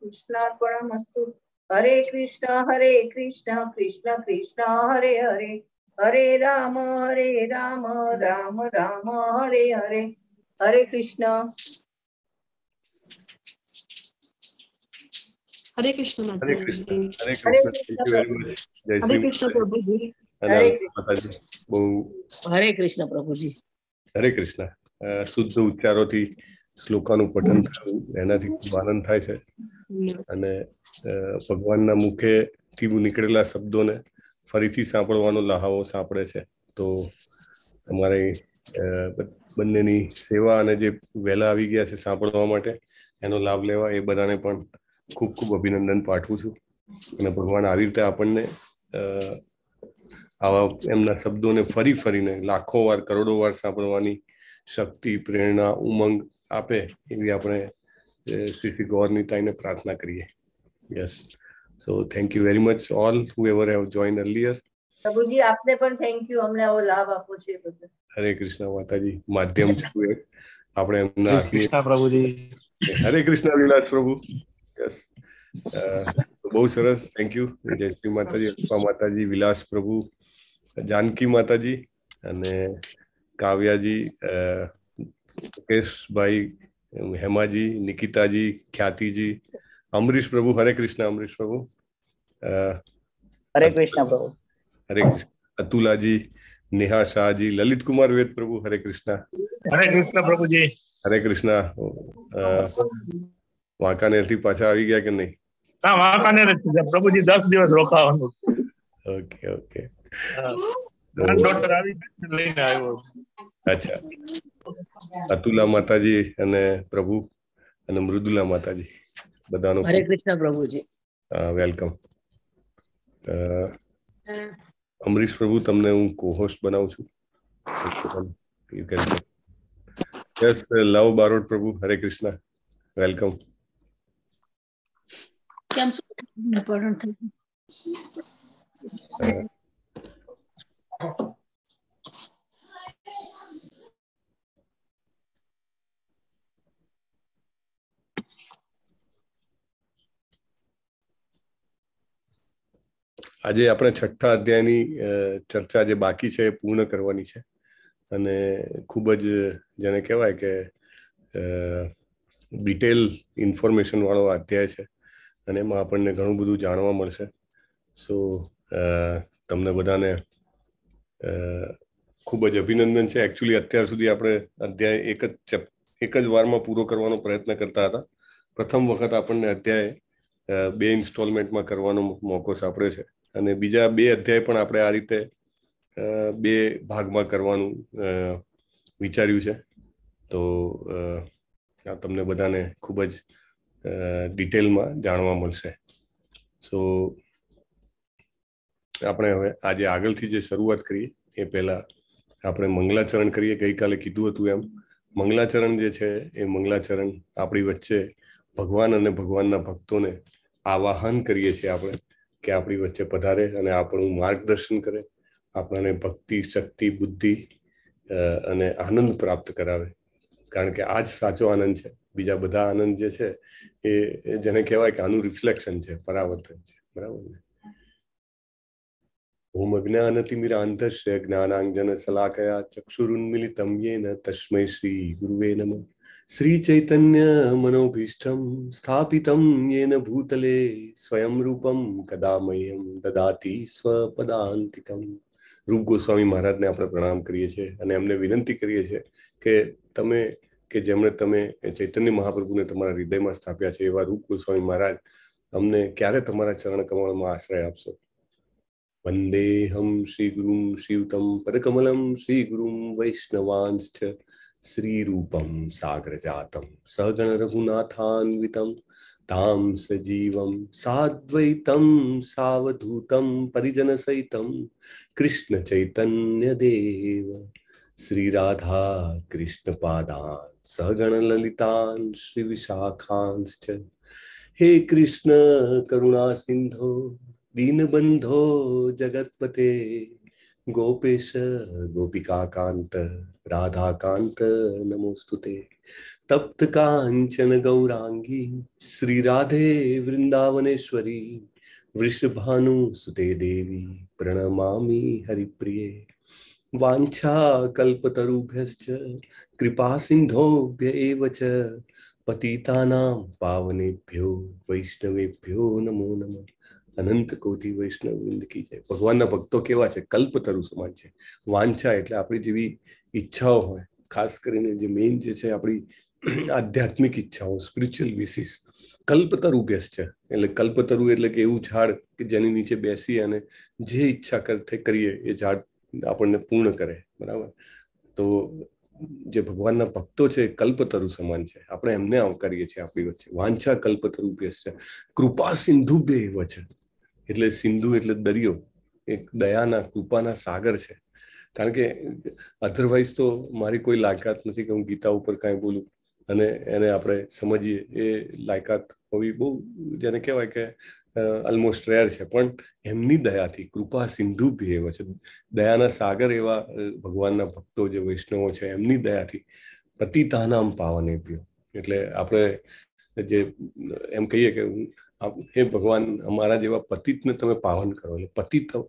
कृष्णार्पणमस्तु। हरे कृष्ण कृष्ण कृष्ण हरे हरे, हरे राम राम राम हरे हरे। हरे कृष्ण। हरे कृष्ण हरे माता कृष्ण। जी। Hare Hare Krishna. Thank you very much. जय हरे श्री कृष्ण प्रभु जी। हरे माताजी। बहु हरे कृष्ण प्रभु जी। हरे कृष्ण। શુદ્ધ ઉચ્ચારોથી શ્લોકાનું પઠન થયું એનાથી ખૂબ આનંદ થાય છે અને ભગવાનના મુખેથી નીકળેલા શબ્દોને ફરીથી સાંભળવાનો લહાવો સાંપડે છે. તો તમારી બંનેની સેવા અને જે વહેલા આવી ગયા છે સાંભળવા માટે એનો લાભ લેવા એ બધાને પણ ખૂબ ખૂબ અભિનંદન પાઠવું છું. અને ભગવાન આવી રીતે આપણને આવા એમના શબ્દોને ફરી ફરીને લાખો વાર કરોડો વાર સાંભળવાની શક્તિ, પ્રેરણા, ઉમંગ આપે એવી આપણે શ્રી શ્રી ગૌરનીતાઈને પ્રાર્થના કરીએ. Yes. So thank you very much all who ever have join earlier. પ્રભુજી આપને પણ થેન્ક યુ, અમને આવો લાભ આપો છે બધું. હરે કૃષ્ણ માતાજી. માધ્યમ છે આપણે એમના કૃષ્ણ પ્રભુજી. હરે કૃષ્ણ વિલાસ પ્રભુ. યસ. બહુ સરસ. Thank you. જય શ્રી માતાજી, અપ્પા માતાજી, વિલાસ પ્રભુ, જાનકી માતાજી અને કાવ્યાજી, મુકેશભાઈ, હેમાજી, નિકિતાજી, ખ્યાતિજી, અમરીશ પ્રભુ. હરે કૃષ્ણ અમરીશ પ્રભુ. हरे कृष्ण प्रभु। हरे कृष्ण अतुलाजी, नेहा शाहजी, ललित कुमार वेद प्रभु. हरे कृष्ण। हरे कृष्ण प्रभुजी। हरे कृष्ण. વાંકાનેર થી પાછા આવી ગયા કે નહીં? હા, વાંકાનેર પ્રભુજી 10 દિવસ રોકાવાનું. Okay okay. ડોક્ટર આવી લઈને આવ્યો. અચ્છા. અતુલા માતાજી અને પ્રભુ અને મૃદુલા માતાજી બધાનો हरे कृष्ण प्रभुजी। વેલકમ. અમરીશ પ્રભુ તમને હું કોહોસ્ટ બનાવું છું. You can yes. Luv Barot પ્રભુ. હરે કૃષ્ણ. વેલકમ. કેમ છો? ઇમ્પોર્ટન્ટ થઈ. આજે આપણે છઠ્ઠા અધ્યાયની ચર્ચા જે બાકી છે એ પૂર્ણ કરવાની છે અને ખૂબ જ જેને કહેવાય કે ડિટેલ ઇન્ફોર્મેશન વાળો અધ્યાય છે અને એમાં આપણને ઘણું બધું જાણવા મળશે. સો તમને બધાને ખૂબ જ અભિનંદન છે. એકચ્યુઅલી અત્યાર સુધી આપણે અધ્યાય એક જ વારમાં પૂરો કરવાનો પ્રયત્ન કરતા હતા. પ્રથમ વખત આપણને અધ્યાય 2 ઇન્સ્ટોલમેન્ટમાં કરવાનો મોકો સાંપડ્યો છે અને બીજા 2 અધ્યાય પણ આપણે આ રીતે 2 ભાગમાં કરવાનું વિચાર્યું છે. તો આ તમને બધાને ખૂબ જ ડિટેલમાં જાણવા મળશે. સો આપણે હવે આજે આગળથી જે શરૂઆત કરીએ એ પહેલા આપણે મંગલાચરણ કરીએ. ગઈકાલે કીધું હતું એમ મંગલાચરણ જે છે એ મંગલાચરણ આપણી વચ્ચે ભગવાન અને ભગવાનના ભક્તોને આવાહન કરીએ છીએ આપણે કે આપણી વચ્ચે પધારે અને આપણું માર્ગદર્શન કરે, આપણને ભક્તિ, શક્તિ, બુદ્ધિ અને આનંદ પ્રાપ્ત કરાવે. કારણ કે આ જ સાચો આનંદ છે. બીજા બધા આનંદ જે છે એ જેને કહેવાય કે આનું રિફ્લેક્શન છે, પરાવર્તન છે. બરાબર ને? ઓમ અજ્ઞાનતિમિરાંધસ્ય જ્ઞાનાંજન શલાકયા ચક્ષુરુન્મિલિતમ યેન તસ્મૈ શ્રી ગુરુવે નમઃ. શ્રી ચૈતન્ય મનોભીષ્ટમ સ્થાપિતમ યેન ભૂતલે સ્વયં રૂપમ કદા મહ્યમ દદાતિ સ્વપદાંતિકમ. રૂપ ગોસ્વામી મહારાજને આપણે પ્રણામ કરીએ છીએ અને એમને વિનંતી કરીએ છીએ કે તમે કે જેમણે તમે ચૈતન્ય મહાપ્રભુને તમારા હૃદયમાં સ્થાપ્યા છે એવા રૂપ ગોસ્વામી મહારાજ અમને ક્યારે તમારા ચરણ કમળમાં આશ્રય આપશો. વંદેહમ શ્રી ગુરુમ શ્રીયુતમ પદકમલમ શ્રી ગુરુમ વૈષ્ણવાંશ્ચ શ્રી રૂપમ સાગર જાતમ સહગણ રઘુનાથાન્વિતમ ધામ સજીવમ સાદ્વૈતમ સાવધૂતમ પરિજન સહિતમ કૃષ્ણ ચૈતન્ય દેવ શ્રી રાધા કૃષ્ણ પાદાન સહગણ લલિતાન શ્રી વિશાખાંશ્ચ. હે કૃષ્ણ કરુણા સિંધો દીનબંધો જગતપતે गोपेश गोपिकाकांत राधाकांत नमोस्तुते। तप्त कांचन गौरांगी श्री राधे वृंदावनेश्वरी वृषभानुसुते देवी प्रणमामि हरिप्रिये। वाञ्छा कल्पतरुभ्यश्च कृपा सिन्धोभ्य एव च पतितानां पावनेभ्यो वैष्णवेभ्यो नमो नमः। अनंत कोटि वैष्णव वृंद की जय। भगवानના ભક્તો કેવા છે? કલ્પતરુ સમાન છે। વાંછા એટલે આપણી જેવી ઈચ્છાઓ હોય, ખાસ કરીને જે મેઇન જે છે આપણી આધ્યાત્મિક ઈચ્છાઓ, સ્પિરિચ્યુઅલ વિશિસ, કલ્પતરુ બેસ છે। એટલે કલ્પતરુ એટલે કે એવું ઝાડ કે જેની નીચે બેસી અને જે ઈચ્છા કરીએ એ ઝાડ આપણને પૂર્ણ કરે, બરાબર? તો જે ભગવાનના ભક્તો છે કલ્પતરુ સમાન છે। આપણે એમને આવકારીએ છીએ આપણી વચ્ચે। વાંછા કલ્પતરુ બેસ છે, કૃપા સિંધુ બે એવ છે। એટલે સિંધુ એટલે દરિયો, એક દયાના કૃપાના સાગર છે। કારણ કે અધરવાઇઝ તો મારી કોઈ લાયકાત નથી કે હું ગીતા ઉપર કાંઈ બોલું અને એને આપણે સમજીએ, એ લાયકાત હોવી બહુ જેને કહેવાય કે ઓલમોસ્ટ રેર છે। પણ એમની દયાથી કૃપા સિંધુ બી એવા છે, દયાના સાગર એવા ભગવાનના ભક્તો જે વૈષ્ણવો છે એમની દયાથી પતિતાનામ પાવનેભ્યો, એટલે આપણે જે એમ કહીએ કે હે ભગવાન અમારા જેવા પતિતને તમે પાવન કરો, એટલે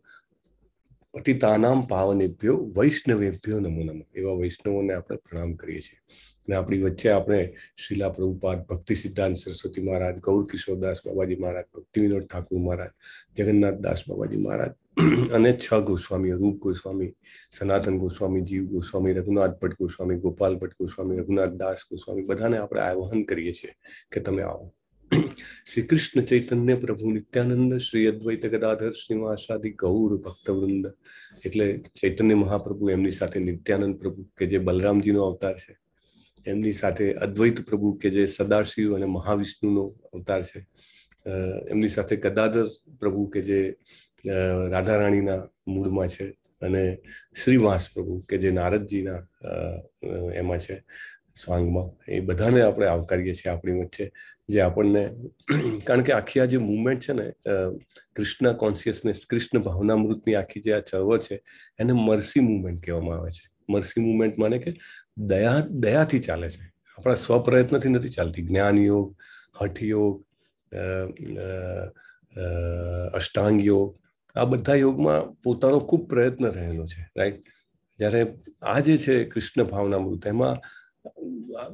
પતિતાનામ પાવનેભ્યો વૈષ્ણવેભ્યો નમો નમઃ। એવા વૈષ્ણવોને આપણે પ્રણામ કરીએ છીએ। અને આપણી વચ્ચે આપણે શ્રીલા પ્રભુપાદ, ભક્તિ સિદ્ધાંત સરસ્વતી મહારાજ, ગૌર કિશોરદાસ બાબાજી મહારાજ, ભક્તિ વિનોદ ઠાકુર મહારાજ, જગન્નાથ દાસ બાબાજી મહારાજ અને 6 ગોસ્વામીઓ, રૂપ ગોસ્વામી, સનાતન ગોસ્વામી, જીવ ગોસ્વામી, રઘુનાથ ભટ્ટ ગોસ્વામી, ગોપાલ ભટ્ટ ગોસ્વામી, રઘુનાથ દાસ ગોસ્વામી, બધાને આપણે આહ્વાન કરીએ છીએ કે તમે આવો। श्री कृष्ण चैतन्य प्रभु नित्यानंद श्री अद्वैत गदाधर श्रीवासादि गौर भक्तवृंद, એટલે ચૈતન્ય મહાપ્રભુ, એમની સાથે નિત્યાનંદ પ્રભુ કે જે બલરામજીનો અવતાર છે, એમની સાથે અદ્વૈત પ્રભુ કે જે સદાશિવ અને મહાવિષ્ણુનો અવતાર છે, એમની સાથે ગદાધર પ્રભુ કે જે રાધારાણીના મૂળમાં છે, અને શ્રીવાસ પ્રભુ કે જે નારદજીના એમાં છે સ્વાંગમાં। એ બધાને આપણે આવકારીએ છીએ આપણી વચ્ચે, જે આપણને, કારણ કે આખી આ જે મુવમેન્ટ છે ને, કૃષ્ણ કોન્શિયસનેસ, કૃષ્ણ ભાવનામૃતની આખી જે આ ચળવળ છે એને મર્સી મુવમેન્ટ કહેવામાં આવે છે। મર્સી મુવમેન્ટ માને કે દયાથી ચાલે છે, આપણા સ્વપ્રયત્નથી નથી ચાલતી। જ્ઞાન યોગ, હઠ યોગ, અષ્ટાંગ યોગ, આ બધા યોગમાં પોતાનો ખૂબ પ્રયત્ન રહેલો છે, રાઈટ? જ્યારે આ જે છે કૃષ્ણ ભાવનામૃત, એમાં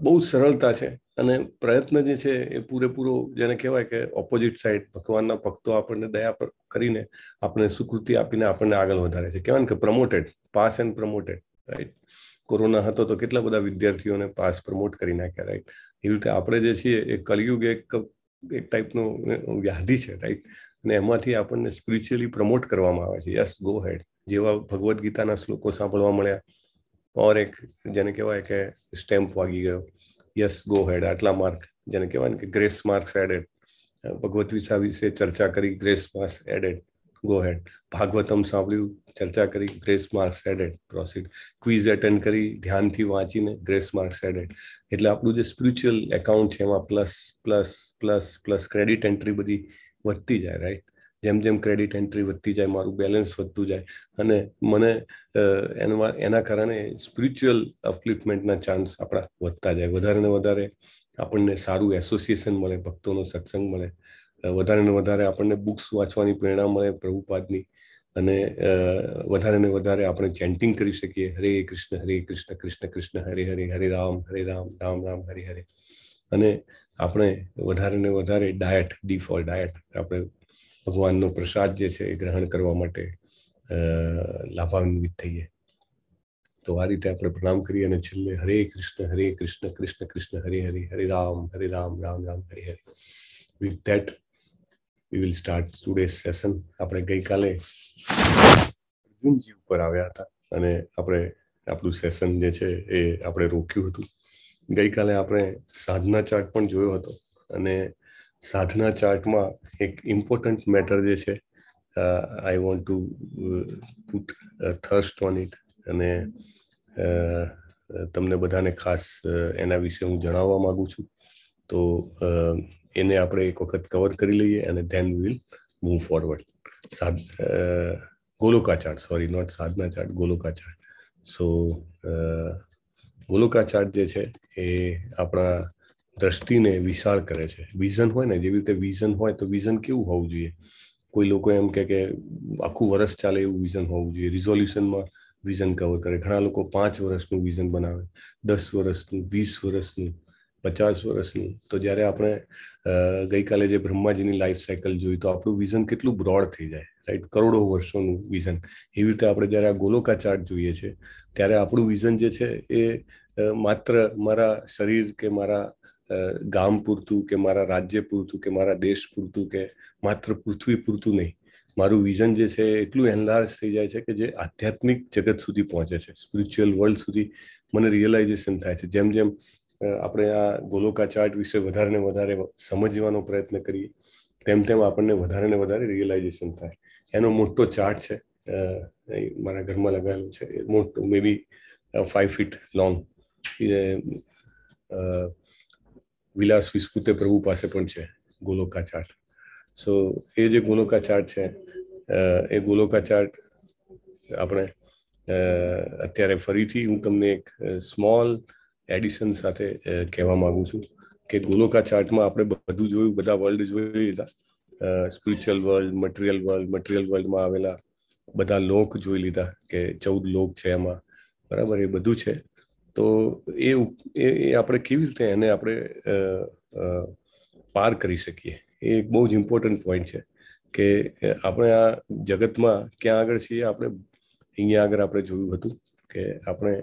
બહુ સરળતા છે અને પ્રયત્ન જે છે એ પૂરેપૂરો, જેને કહેવાય કે ઓપોઝિટ સાઈડ, ભગવાનના ભક્તો આપણને દયા કરીને, આપણને સુકૃતિ આપીને આપણને આગળ વધારે છે। કહેવાય ને કે promoted, pass and promoted, right? Corona હતો તો કેટલા બધા વિદ્યાર્થીઓને પાસ પ્રમોટ કરી નાખ્યા, રાઈટ? એવી રીતે આપણે જે છીએ એ કલયુગ એક ટાઈપનો વ્યાધિ છે, રાઈટ? અને એમાંથી આપણને સ્પિરિચ્યુઅલી પ્રમોટ કરવામાં આવે છે। યસ, ગો હેડ, જેવા ભગવદ્ ગીતાના શ્લોકો સાંભળવા મળ્યા, ઓર એક જેને કહેવાય કે સ્ટેમ્પ વાગી ગયો, યસ ગો હેડ, આટલા માર્ક, જેને કહેવાય ને કે grace marks added, Bhagavad Gita વિશે ચર્ચા કરી, grace marks added, go ahead. Bhagavatam સાંભળ્યું, ચર્ચા કરી, grace marks added, proceed. Quiz attend કરી, ધ્યાનથી વાંચીને, ગ્રેસ માર્ક્સ એડેડ। એટલે આપણું જે સ્પિરિચ્યુઅલ એકાઉન્ટ છે એમાં plus plus plus plus credit entry બધી વધતી જાય, રાઈટ? જેમ જેમ ક્રેડિટ એન્ટ્રી વધતી જાય, મારું બેલેન્સ વધતું જાય, અને મને એના કારણે સ્પિરિચ્યુઅલ અપલિફ્ટમેન્ટના ચાન્સ આપણા વધતા જાય। વધારે ને વધારે આપણને સારું એસોસિએશન મળે, ભક્તોનો સત્સંગ મળે, વધારે ને વધારે આપણને બુક્સ વાંચવાની પ્રેરણા મળે પ્રભુપાદની, અને વધારે ને વધારે આપણે ચેન્ટિંગ કરી શકીએ, હરે કૃષ્ણ કૃષ્ણ કૃષ્ણ હરે હરે, હરે રામ રામ રામ હરે હરે। અને આપણે વધારે ને વધારે ડાયટ, ડી ફોર ડાયટ, આપણે ભગવાનનો પ્રસાદ જે છે એ ગ્રહણ કરવા માટે લાભાન્વિત થઈએ। તો આ રીતે આપણે પ્રણામ કરીએ અને છેલ્લે હરે કૃષ્ણ કૃષ્ણ કૃષ્ણ હરે હરે, હરે રામ રામ રામ હરે હરે। With that we will start today's session. આપણે ગઈકાલે અર્જુનજી ઉપર આવ્યા હતા અને આપણે આપણું સેશન જે છે એ આપણે રોક્યું હતું। ગઈકાલે આપણે સાધના ચાર્ટ પણ જોયો હતો, અને સાધના ચાર્ટમાં એક ઇમ્પોર્ટન્ટ મેટર જે છે, I want to put thrust on it, અને તમને બધાને ખાસ એના વિશે હું જણાવવા માંગુ છું। તો એને આપણે એક વખત કવર કરી લઈએ અને then we will move forward. ગોલોકાચાર્ટ, સોરી, નોટ સાધના ચાર્ટ, ગોલોકાચાર્ટ. સો ગોલોકાચાર્ટ જે છે એ આપણા દ્રષ્ટિને વિશાળ કરે છે. વિઝન હોય ને, જેવી રીતે વિઝન હોય તો વિઝન કેવું હોવું જોઈએ? કોઈ લોકો એમ કે આખું વર્ષ ચાલે એવું વિઝન હોવું જોઈએ. રિઝોલ્યુશનમાં વિઝન કવર કરે. ઘણા લોકો 5 વર્ષનું વિઝન બનાવે, 10 વર્ષનું, 20 વર્ષનું, 50 વર્ષનું. તો જ્યારે આપણે ગઈકાલે જે બ્રહ્માજીની લાઈફ સાયકલ જોઈ, તો આપણું વિઝન કેટલું બ્રોડ થઈ જાય, રાઈટ? કરોડો વર્ષોનું વિઝન. એવી રીતે આપણે જ્યારે આ ગોલોકાચાર્ટ જોઈએ છે ત્યારે આપણું વિઝન જે છે એ માત્ર મારા શરીર કે મારા ગામ પૂરતું કે મારા રાજ્ય પૂરતું કે મારા દેશ પૂરતું કે માત્ર પૃથ્વી પૂરતું નહીં. મારું વિઝન જે છે એટલું એનલાર્જ થઈ જાય છે કે જે આધ્યાત્મિક જગત સુધી પહોંચે છે, સ્પિરિચ્યુઅલ વર્લ્ડ સુધી મને રિયલાઇઝેશન થાય છે. જેમ જેમ આપણે આ ગોલોકાચાર્ટ વિશે વધારે ને વધારે સમજવાનો પ્રયત્ન કરીએ તેમ તેમ આપણને વધારે ને વધારે રિયલાઇઝેશન થાય. એનો મોટો ચાર્ટ છે, મારા ઘરમાં લગાવેલો છે, મોટો, મે બી 5 feet લોંગ. વિલાસ વિસ્પુતે પ્રભુ પાસે પણ છે ગોલોકાચાર્ટ. સો એ જે ગોલોકાચાર્ટ છે એ ગોલોકાચાર્ટ આપણે અત્યારે ફરીથી હું તમને એક સ્મોલ એડિશન સાથે કહેવા માંગુ છું કે ગોલોકાચાર્ટમાં આપણે બધું જોયું, બધા વર્લ્ડ જોઈ લીધા, સ્પિરિચ્યુઅલ વર્લ્ડ, મટીરિયલ વર્લ્ડમાં આવેલા બધા લોક જોઈ લીધા કે 14 લોક છે એમાં, બરાબર? એ બધું છે. તો એ આપણે કેવી રીતે એને આપણે પાર કરી શકીએ, એ એક બહુ જ ઇમ્પોર્ટન્ટ પોઈન્ટ છે કે આપણે આ જગતમાં ક્યાં આગળ છીએ. આપણે અહીંયા આગળ આપણે જોયું હતું કે આપણે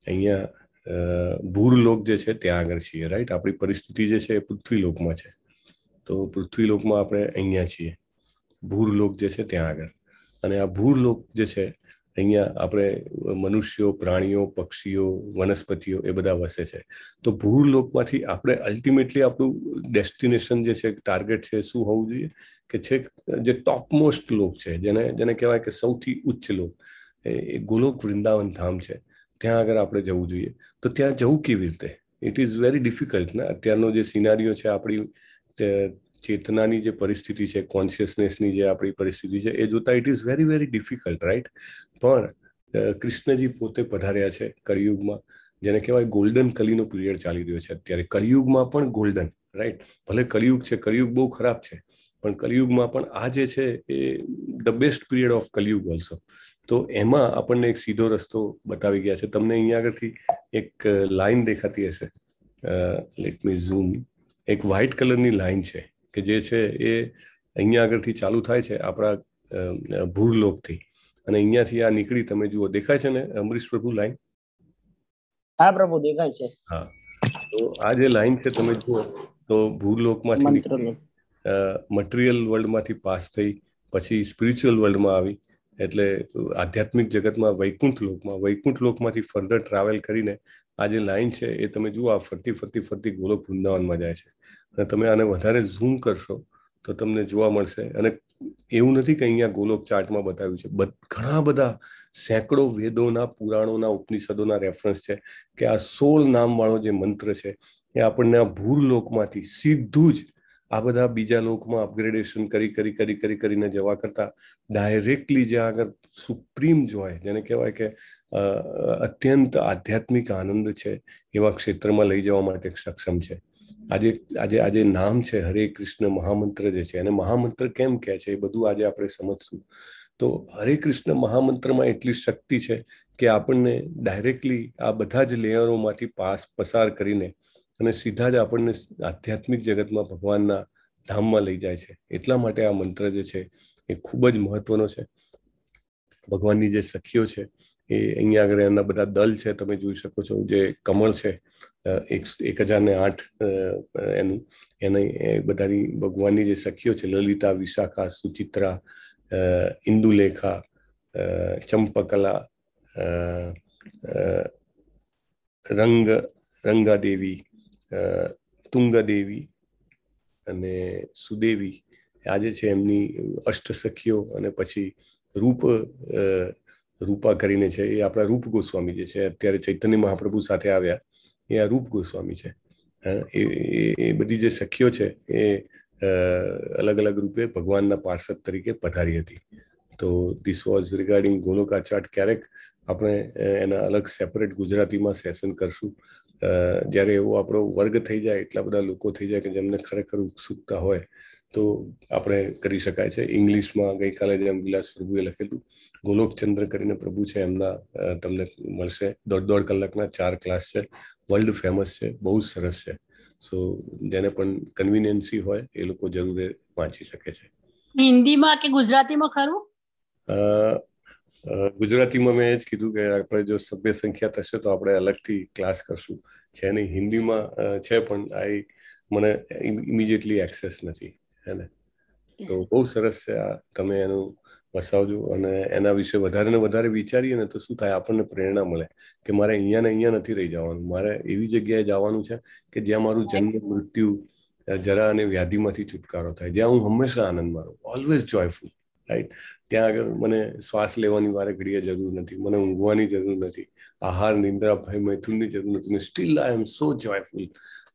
અહીંયા ભૂરલોક જે છે ત્યાં આગળ છીએ, રાઈટ? આપણી પરિસ્થિતિ જે છે એ પૃથ્વીલોકમાં છે. તો પૃથ્વીલોકમાં આપણે અહીંયા છીએ, ભૂરલોક જે છે ત્યાં આગળ. અને આ ભૂરલોક જે છે અહીંયા આપણે મનુષ્યો, પ્રાણીઓ, પક્ષીઓ, વનસ્પતિઓ એ બધા વસે છે. તો ભૂરલોકમાંથી આપણે અલ્ટિમેટલી આપણું ડેસ્ટિનેશન જે છે, ટાર્ગેટ છે, શું હોવું જોઈએ કે છે જે ટોપમોસ્ટ લોક છે, જેને કહેવાય કે સૌથી ઉચ્ચ લોક, એ ગોલોક વૃંદાવન ધામ છે. ત્યાં આગળ આપણે જવું જોઈએ. તો ત્યાં જવું કેવી રીતે? ઇટ ઇઝ વેરી ડિફિકલ્ટ ને. અત્યારનો જે સિનારીઓ છે, આપણી ચેતનાની જે પરિસ્થિતિ છે, કોન્શિયસનેસની જે આપણી પરિસ્થિતિ છે, એ જોતા it is very very difficult, right? પણ કૃષ્ણજી પોતે પધાર્યા છે કળિયુગમાં, જેને કહેવાય ગોલ્ડન કલીનો પીરિયડ ચાલી રહ્યો છે અત્યારે. કળિયુગમાં પણ ગોલ્ડન, રાઈટ? ભલે કળિયુગ છે, કળિયુગ બહુ ખરાબ છે, પણ કળિયુગમાં પણ આ જે છે એ the best period of Kaliyuga also. તો એમાં આપણને એક સીધો રસ્તો બતાવી ગયા છે. તમને અહીંયા આગળથી એક લાઈન દેખાતી હશે, લેટ મી ઝૂમ. એક વ્હાઇટ કલરની લાઈન છે કે જે છે એ અહીંયા આગળથી ચાલુ થાય છે આપણા ભૂરલોકથી, અને અહીંયાથી આ નીકળી, તમે જુઓ, દેખાય છે ને અમરીશ પ્રભુ લાઈન? હા પ્રભુ, દેખાય છે. હા, તો આ જે લાઈન છે તમે જુઓ તો ભૂરલોકમાંથી મટીરિયલ વર્લ્ડમાંથી પાસ થઈ પછી સ્પિરિચ્યુઅલ વર્લ્ડમાં આવી, એટલે આધ્યાત્મિક જગતમાં વૈકુંઠ લોકમાંથી ફર્ધર ટ્રાવેલ કરીને આ જે લાઈન છે એ તમે જુઓ, આ ફરતી ફરતી ફરતી ગોલોક વૃંદાવનમાં જાય છે. અને તમે આને વધારે ઝૂમ કરશો તો તમને જોવા મળશે. અને એવું નથી કે અહીંયા ગોલોક ચાર્ટમાં બતાવ્યું છે, ઘણા બધા સેંકડો વેદોના, પુરાણોના, ઉપનિષદોના રેફરન્સ છે કે આ 16 નામવાળો જે મંત્ર છે એ આપણને આ ભૂરલોકમાંથી સીધું જ આ બધા બીજા લોકમાં અપગ્રેડેશન કરીને જવા કરતા ડાયરેક્ટલી જ્યાં આગળ સુપ્રીમ જોય, જેને કહેવાય કે અત્યંત આધ્યાત્મિક આનંદ છે, એવા ક્ષેત્રમાં લઈ જવા માટે સક્ષમ છે. આજે નામ છે હરે કૃષ્ણ મહામંત્ર જે છે, અને મહામંત્ર કેમ કહે છે એ બધું આજે આપણે સમજશું. તો હરે કૃષ્ણ મહામંત્રમાં એટલી શક્તિ છે કે આપણને ડાયરેક્ટલી આ બધા જ લેયરોમાંથી પસાર કરીને અને સીધા જ આપણને આધ્યાત્મિક જગતમાં ભગવાનના ધામમાં લઈ જાય છે. એટલા માટે આ મંત્ર જે છે એ ખૂબ જ મહત્વનો છે. ભગવાનની જે સખીઓ છે એ અહીંયા આગળ એના બધા દલ છે, તમે જોઈ શકો છો. જે કમળ છે 1008 એનું, એને બધાની ભગવાનની જે સખીઓ છે, લલિતા, વિશાખા, સુચિત્રા, ઇન્દુલેખા, ચંપકલા, રંગાદેવી, તુંગાદેવી અને સુદેવી, આ જે છે એમની અષ્ટ સખીઓ. અને પછી રૂપા કરીને છે, એ આપણા રૂપ ગોસ્વામી જે છે, અત્યારે ચૈતન્ય મહાપ્રભુ સાથે આવ્યા, એ આ રૂપ ગોસ્વામી છે. એ બધી જે સખીઓ છે એ અલગ અલગ રૂપે ભગવાનના પાર્ષદ તરીકે પધારી હતી. તો ધીસ વોઝ રિગાર્ડિંગ ગોલોકાચાર્ટ. ક્યારેક આપણે એના અલગ સેપરેટ ગુજરાતીમાં સેશન કરશું. જ્યારે એવો આપણો વર્ગ થઈ જાય, એટલા બધા લોકો થઈ જાય કે જેમને ખરેખર ઉત્સુકતા હોય તો આપણે કરી શકાય છે. ઇંગ્લિશમાં ગઈકાલે જેમ વિલાસ પ્રભુએ લખેલું, ગોલોકચંદ્ર કરીને પ્રભુ છે, એમના તમને મળશે. 1.5 કલાકના 4 ક્લાસ છે, વર્લ્ડ ફેમસ છે, બહુ સરસ છે. સો જેને પણ કન્વિનિયન્સી હોય એ લોકો જરૂર વાંચી શકે છે. હિન્દીમાં કે ગુજરાતીમાં ખરું? ગુજરાતીમાં મેં એ જ કીધું કે આપણે જો સભ્ય સંખ્યા થશે તો આપણે અલગથી ક્લાસ કરશું. છે નહીં, હિન્દીમાં છે, પણ મને ઇમિડિયેટલી એક્સેસ નથી, હે ને. તો બહુ સરસ છે આ, તમે એનું વસાવજો. અને એના વિશે વધારે ને વધારે વિચારીએ ને તો શું થાય, આપણને પ્રેરણા મળે કે મારે અહીંયા ને અહીંયા નથી રહી જવાનું, મારે એવી જગ્યાએ જવાનું છે કે જ્યાં મારું જન્મ, મૃત્યુ, જરા અને વ્યાધિમાંથી છુટકારો થાય, જ્યાં હું હંમેશા આનંદ મારું, ઓલવેઝ જોયફુલ, રાઈટ. ત્યાં આગળ મને શ્વાસ લેવાની વારે ઘડીએ જરૂર નથી, મને ઊંઘવાની જરૂર નથી, આહાર, નિંદ્રા, ભય, મૈથુનની જરૂર નથી. Still I am so joyful.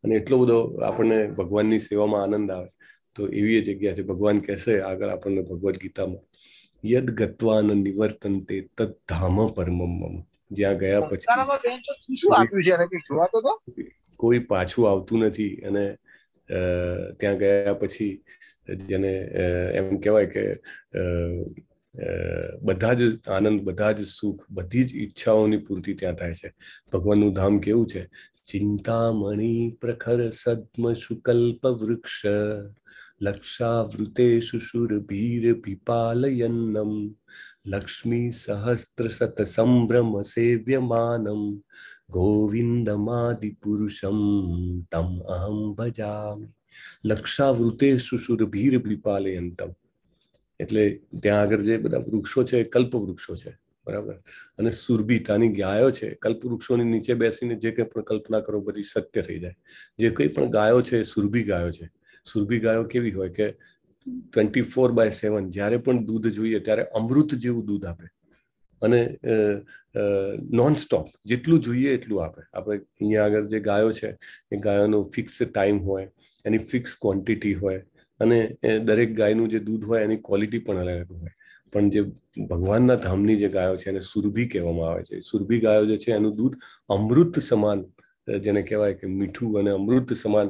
અને એટલો બધો આપણને ભગવાનની સેવામાં આનંદ આવે. તો એવી જગ્યા છે. ભગવાન કહેશે આગળ આપણને ભગવદ્ ગીતામાં, યદ ગત્વા ન નિવર્તન્તે તદ ધામ પરમમ. જ્યાં ગયા પછી કોઈ પાછું આવતું નથી. અને ત્યાં ગયા પછી જેને એમ કહેવાય કે બધા જ આનંદ, બધા જ સુખ, બધી જ ઈચ્છાઓની પૂર્તિ ત્યાં થાય છે. ભગવાનનું ધામ કેવું છે? ચિંતામણી પ્રખર સદ્મ શુકલ્પ વૃક્ષ લક્ષાવૃતેષુ શુરભીર પીપાલયન્નમ લક્ષ્મી સહસ્ત્ર શત સંભ્રમ સેવ્યમાનમ ગોવિંદમાદિ પુરુષમ તમ અહમ ભજામિ. લક્ષાવૃતેષુ શુરભીર પીપાલયન્તમ એટલે ત્યાં આગળ જે બધા વૃક્ષો છે એ કલ્પ વૃક્ષો છે, બરાબર. અને સુરભિતાની ગાયો છે. કલ્પ વૃક્ષોની નીચે બેસીને જે કંઈ પણ કલ્પના કરો બધી સત્ય થઈ જાય. જે કંઈ પણ ગાયો છે એ સુરભી ગાયો છે. સુરભી ગાયો કેવી હોય કે 24/7 જ્યારે પણ દૂધ જોઈએ ત્યારે અમૃત જેવું દૂધ આપે. અને નોન સ્ટોપ જેટલું જોઈએ એટલું આપે. આપણે અહીંયા આગળ જે ગાયો છે એ ગાયોનો ફિક્સ ટાઈમ હોય, એની ફિક્સ ક્વોન્ટિટી હોય, અને દરેક ગાયનું જે દૂધ હોય એની ક્વોલિટી પણ અલગ હોય. પણ જે ભગવાનના ધામની જે ગાયો છે એને સુરભી કહેવામાં આવે છે. સુરભી ગાયો જે છે એનું દૂધ અમૃત સમાન, જેને કહેવાય કે મીઠું અને અમૃત સમાન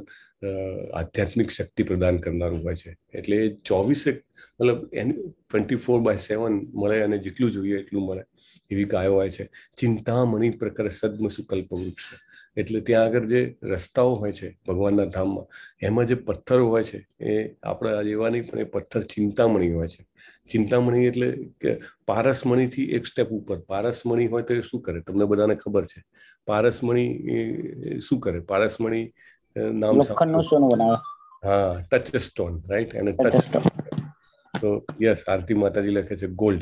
આધ્યાત્મિક શક્તિ પ્રદાન કરનારું હોય છે. એટલે 24 મતલબ એની 24/7 મળે અને જેટલું જોઈએ એટલું મળે એવી ગાયો હોય છે. ચિંતામણી પ્રકર સદ્મ સુકલ્પ વૃક્ષ. એટલે ત્યાં આગળ જે રસ્તાઓ હોય છે ભગવાનના ધામમાં, એમાં જે પથ્થરો હોય છે એ આપણા જેવા નહીં, પણ એ પથ્થર ચિંતામણી હોય છે. ચિંતામણી એટલે કે પારસમણીથી એક સ્ટેપ ઉપર. પારસમણી હોય તો એ શું કરે? તમને બધાને ખબર છે. પારસમણી શું કરે? પારસમણી નામ લોખંડનું સોનું બનાવે. હા, ટચ સ્ટોન, રાઈટ. અને ટચ, તો યસ, આરતી માતાજી લખે છે ગોલ્ડ.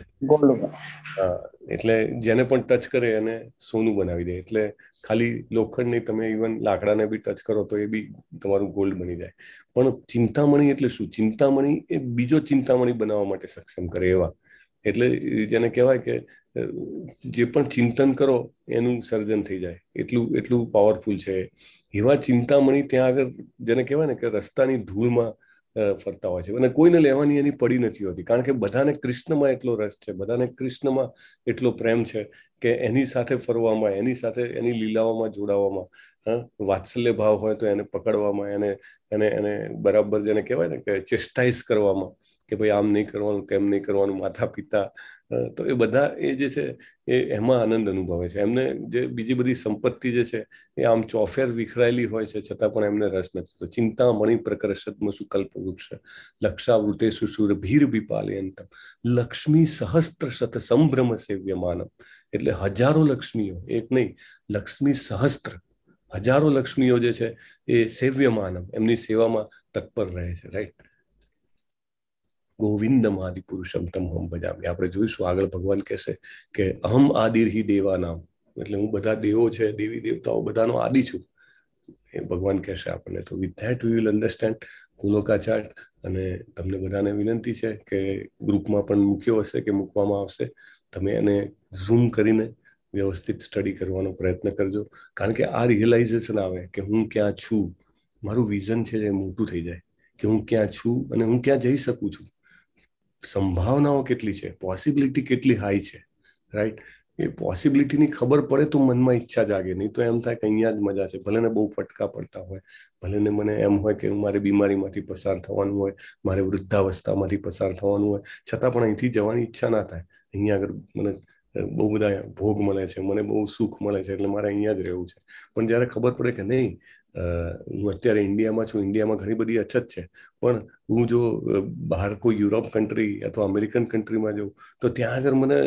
હા, એટલે જેને પણ ટચ કરે એને સોનું બનાવી દે. એટલે ખાલી લોખંડ નહીં, તમે ઇવન લાકડાને બી ટચ કરો તો એ બી તમારું ગોલ્ડ બની જાય. પણ ચિંતામણી એટલે શું? ચિંતામણી એ બીજો ચિંતામણી બનાવવા માટે સક્ષમ કરે એવા. એટલે જેને કહેવાય કે જે પણ ચિંતન કરો એનું સર્જન થઈ જાય, એટલું પાવરફુલ છે. એવા ચિંતામણી ત્યાં આગળ જેને કહેવાય ને કે રસ્તાની ધૂળમાં ફરતા હોય છે. અને કોઈને લેવાની એની પડી નથી હોતી, કારણ કે બધાને કૃષ્ણમાં એટલો રસ છે, બધાને કૃષ્ણમાં એટલો પ્રેમ છે કે એની સાથે ફરવામાં, એની સાથે એની લીલાઓમાં જોડાવામાં, વાત્સલ્ય ભાવ હોય તો એને પકડવામાં, એને બરાબર જેને કહેવાય ને કે ચેસ્ટાઇઝ કરવામાં, કે ભાઈ આમ નહીં કરવાનું, તેમ નહીં કરવાનું, માતા પિતા. તો એ બધા એ જે છે એ એમાં આનંદ અનુભવે છે. એમને જે બીજી બધી સંપત્તિ જે છે એ આમ ચોફેર વિખરાયેલી હોય છે, છતાં પણ એમને રસ નથી. તો ચિંતામણી પ્રકર સદ્મ સુકલ્પ વૃક્ષ લક્ષાવૃતેષુ શુરભીર પીપાલયન્તમ લક્ષ્મી સહસ્ત્ર શત સંભ્રમ સેવ્યમાનમ. એટલે હજારો લક્ષ્મીઓ, એક નહીં, લક્ષ્મી સહસ્ત્ર, હજારો લક્ષ્મીઓ જે છે એ સેવ્યમાનમ, એમની સેવામાં તત્પર રહે છે, રાઈટ. ગોવિંદમ આદિ પુરુષમ તમ હમ ભજામિ. આપણે જોઈશું આગળ ભગવાન કહેશે કે અહમ આદિર્હિ દેવાનામ, એટલે હું બધા દેવો છે, દેવી દેવતાઓ બધાનો આદિ છું, એ ભગવાન કહેશે આપણને. તો with that we will understand ગોલોકાચાર્ટ. અને તમને બધાને વિનંતી છે કે ગ્રુપમાં પણ મૂક્યો હશે કે મૂકવામાં આવશે, તમે એને ઝૂમ કરીને વ્યવસ્થિત સ્ટડી કરવાનો પ્રયત્ન કરજો. કારણ કે આ રિયલાઇઝેશન આવે કે હું ક્યાં છું, મારું વિઝન છે એ મોટું થઈ જાય કે હું ક્યાં છું અને હું ક્યાં જઈ શકું છું. સંભાવનાઓ કેટલી છે, પોસિબિલિટી કેટલી હાઈ છે, રાઈટ? એ પોસિબિલિટીની ખબર પડે તો મનમાં ઈચ્છા જાગે, નહીં તો એમ થાય કે અહીંયા જ મજા છે. ભલે ને બહુ ફટકા પડતા હોય, ભલે ને મને એમ હોય કે મારે બીમારીમાંથી પસાર થવાનું હોય, મારે વૃદ્ધાવસ્થામાંથી પસાર થવાનું હોય, છતાં પણ અહીંથી જવાની ઈચ્છા ના થાય. અહીંયા આગળ મને બહુ બધા ભોગ મળે છે, મને બહુ સુખ મળે છે, એટલે મારે અહીંયા જ રહેવું છે. પણ જ્યારે ખબર પડે કે નહીં, હું અત્યારે ઇન્ડિયામાં છું, ઇન્ડિયામાં ઘણી બધી અછત છે, પણ હું જો બહાર કોઈ યુરોપ કન્ટ્રી અથવા અમેરિકન કન્ટ્રીમાં જાઉં તો ત્યાં આગળ મને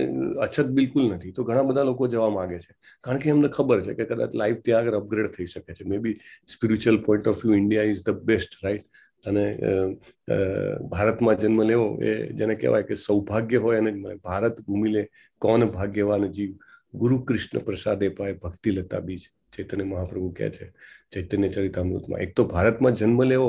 અછત બિલકુલ નથી. તો ઘણા બધા લોકો જવા માંગે છે, કારણ કે એમને ખબર છે કે કદાચ લાઈફ ત્યાં આગળ અપગ્રેડ થઈ શકે છે. Maybe spiritual point of view India is the best, right? અને ભારતમાં જન્મ લેવો એ જેને કહેવાય કે સૌભાગ્ય હોય એને જ મળે. ભારત ભૂમિ લે કોણ ભાગ્યવાન જીવ, ગુરુ કૃષ્ણ પ્રસાદે પાય ભક્તિ લતા બીજ, ચૈતન્ય મહાપ્રભુ કહે છે ચૈતન્ય ચરિતામૃતમાં. એક તો ભારતમાં જન્મ લેવો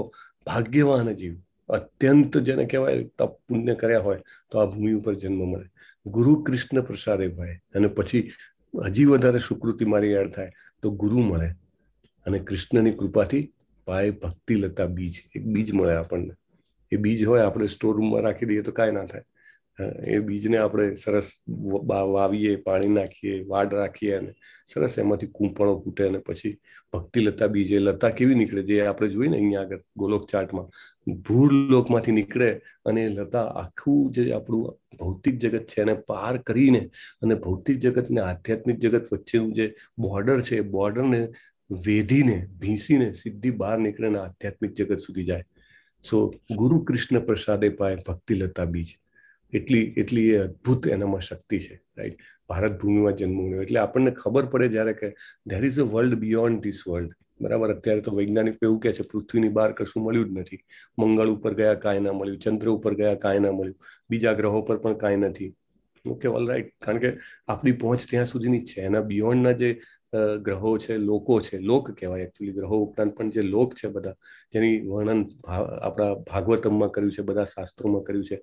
ભાગ્યવાન જીવ, અત્યંત જેને કહેવાય તપ પુણ્ય કર્યા હોય તો આ ભૂમિ ઉપર જન્મ મળે. ગુરુ કૃષ્ણ પ્રસાદે ભાઈ, અને પછી હજી વધારે સુકૃતિ મારી એડ થાય તો ગુરુ મળે, અને કૃષ્ણની કૃપાથી પાય ભક્તિ લતા બીજ, એક બીજ મળે આપણને. એ બીજ હોય આપણે સ્ટોર રૂમમાં રાખી દઈએ તો કાંઈ ના થાય. એ બીજને આપણે સરસ વાવીએ, પાણી નાખીએ, વાડ રાખીએ, અને સરસ એમાંથી કૂંપણો ફૂટે, અને પછી ભક્તિ લતા બીજ, એ લતા કેવી નીકળે જે આપણે જોઈએ ને અહીંયા આગળ ગોલોક ચાર્ટમાં, ભૂરલોકમાંથી નીકળે, અને એ લતા આખું જે આપણું ભૌતિક જગત છે એને પાર કરીને, અને ભૌતિક જગત ને આધ્યાત્મિક જગત વચ્ચેનું જે બોર્ડર છે એ બોર્ડરને વેધીને ભીંસીને સીધી બહાર નીકળે ને આધ્યાત્મિક જગત સુધી જાય. સો ગુરુ કૃષ્ણ પ્રસાદે પાય ભક્તિ લતા બીજ, એટલી એ અદ્ભુત એનામાં શક્તિ છે, રાઈટ? ભારત ભૂમિમાં જન્મ મળ્યો એટલે આપણને ખબર પડે જ્યારે કે there is a world beyond this world, બરાબર? અત્યારે તો વૈજ્ઞાનિકો એવું કહે છે પૃથ્વીની બહાર કશું મળ્યું જ નથી. મંગળ ઉપર ગયા કાંઈ ના મળ્યું, ચંદ્ર ઉપર ગયા કાંઈ ના મળ્યું, બીજા ગ્રહો પર પણ કાંઈ નથી. ઓકે, ઓલ રાઈટ, કારણ કે આપણી પહોંચ ત્યાં સુધીની જ છે. એના બિયોન્ડના જે ગ્રહો છે, લોકો છે, લોક કહેવાય એકચ્યુઅલી, ગ્રહો ઉપરાંત પણ જે લોક છે બધા, જેની વર્ણન આપણા ભાગવતમમાં કર્યું છે, બધા શાસ્ત્રોમાં કર્યું છે,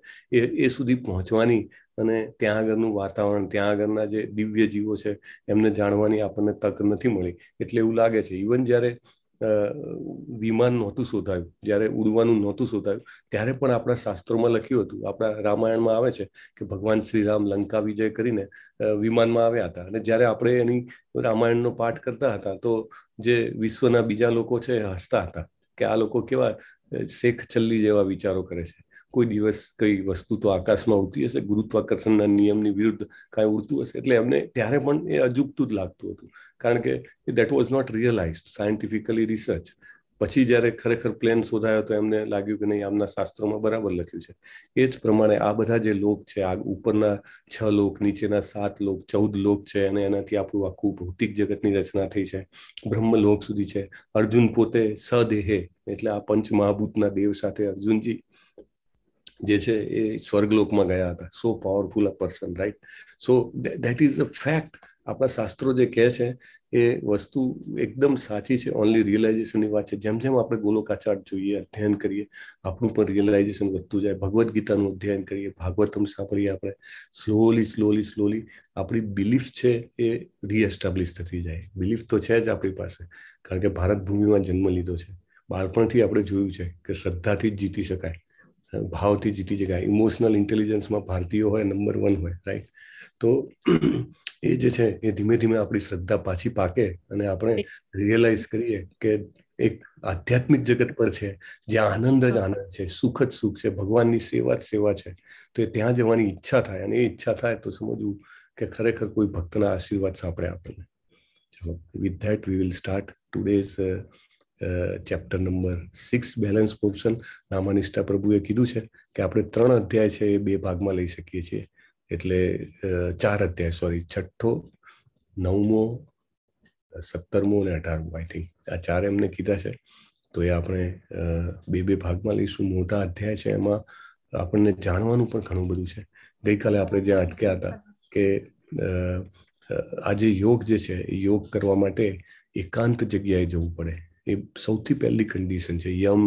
એ સુધી પહોંચવાની અને ત્યાં આગળનું વાતાવરણ, ત્યાં આગળના જે દિવ્ય જીવો છે એમને જાણવાની આપણને તક નથી મળી. એટલે એવું લાગે છે ઇવન જ્યારે વિમાન નહોતું શોધાયું, જ્યારે ઉડવાનું નહોતું શોધાયું, ત્યારે પણ આપણા શાસ્ત્રોમાં લખ્યું હતું, આપણા રામાયણમાં આવે છે કે ભગવાન શ્રી રામ લંકા વિજય કરીને વિમાનમાં આવ્યા હતા. અને જ્યારે આપણે એની રામાયણનો પાઠ કરતા હતા તો જે વિશ્વના બીજા લોકો છે એ હસતા હતા કે આ લોકો કેવા શેખ ચલ્લી જેવા વિચારો કરે છે. કોઈ દિવસ કઈ વસ્તુ તો આકાશમાં ઉડતી હશે, ગુરુત્વાકર્ષણના નિયમની વિરુદ્ધ કાંઈ ઉડતું હશે, એટલે એમને ત્યારે પણ એ અજુગતું જ લાગતું હતું, કારણ કે that was not realised scientifically research. પછી જ્યારે ખરેખર પ્લેન શોધાયો તો એમને લાગ્યું કે નહીં, આમના શાસ્ત્રોમાં બરાબર લખ્યું છે. એ જ પ્રમાણે આ બધા જે લોક છે, આ ઉપરના 6 લોક, નીચેના 7 લોક, 14 લોક છે, અને એનાથી આપણું આખું ભૌતિક જગતની રચના થઈ છે. બ્રહ્મલોક સુધી છે. અર્જુન પોતે સદેહે, એટલે આ પંચમહાભૂતના દેવ સાથે અર્જુનજી જે છે એ સ્વર્ગલોકમાં ગયા હતા. So powerful a person, right? So that is a fact. આપણા શાસ્ત્રો જે કહે છે એ વસ્તુ એકદમ સાચી છે. ઓનલી રિયલાઇઝેશનની વાત છે. જેમ જેમ આપણે ગોલોકાચાર્ટ જોઈએ, અધ્યયન કરીએ, આપણું પણ રિયલાઇઝેશન વધતું જાય. ભગવદ્ ગીતાનું અધ્યયન કરીએ, ભાગવતમ સાંભળીએ, આપણે સ્લોલી આપણી બિલીફ છે એ રીએસ્ટાબ્લિશ થતી જાય. બિલીફ તો છે જ આપણી પાસે, કારણ કે ભારત ભૂમિમાં જન્મ લીધો છે. બાળપણથી આપણે જોયું છે કે શ્રદ્ધાથી જ જીતી શકાય, ભાવથી જીતી શકાય. ઇમોશનલ ઇન્ટેલિજન્સમાં ભારતીયો હોય નંબર 1 હોય, રાઈટ? તો એ જે છે એ ધીમે ધીમે આપણી શ્રદ્ધા પાછી પાકે અને આપણે રિયલાઇઝ કરીએ કે એક આધ્યાત્મિક જગત પર છે જ્યાં આનંદ જ આનંદ છે, સુખ જ સુખ છે, ભગવાનની સેવા જ સેવા છે. તો એ ત્યાં જવાની ઈચ્છા થાય, અને એ ઈચ્છા થાય તો સમજવું કે ખરેખર કોઈ ભક્તના આશીર્વાદ સાંપડે આપણને. ચલો, with that we will start today's chapter number 6, balance portion. નામાનિષ્ઠા પ્રભુએ કીધું છે કે આપણે 3 અધ્યાય છે એ 2 ભાગમાં લઈ શકીએ છીએ. એટલે 4 અધ્યાય, સોરી, 6ઠો, 9મો, 17મો અને 18મો, આઈ થિંક આ 4 એમને કીધા છે. તો એ આપણે 2 ભાગમાં લઈશું. મોટા અધ્યાય છે, એમાં આપણને જાણવાનું પણ ઘણું બધું છે. ગઈકાલે આપણે જ્યાં અટક્યા હતા કે આ જે યોગ જે છે એ યોગ કરવા માટે એકાંત જગ્યાએ જવું પડે. એ સૌથી પહેલી કન્ડિશન છે. યમ,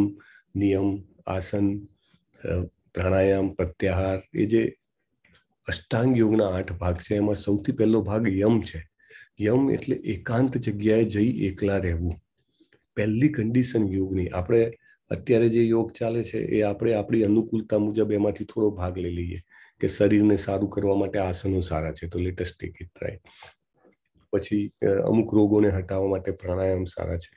નિયમ, આસન, પ્રાણાયામ, પ્રત્યાહાર, એ જે અષ્ટાંગ યોગના 8 ભાગ છે એમાં સૌથી પહેલો ભાગ યમ છે. યમ એટલે એકાંત જગ્યાએ જઈ એકલા રહેવું. પહેલી કન્ડિશન યોગની. આપણે અત્યારે જે યોગ ચાલે છે એ આપણે આપણી અનુકૂળતા મુજબ એમાંથી થોડો ભાગ લઈ લઈએ કે શરીરને સારું કરવા માટે આસનો સારા છે તો let us take it, right. પછી અમુક રોગોને હટાવવા માટે પ્રાણાયામ સારા છે,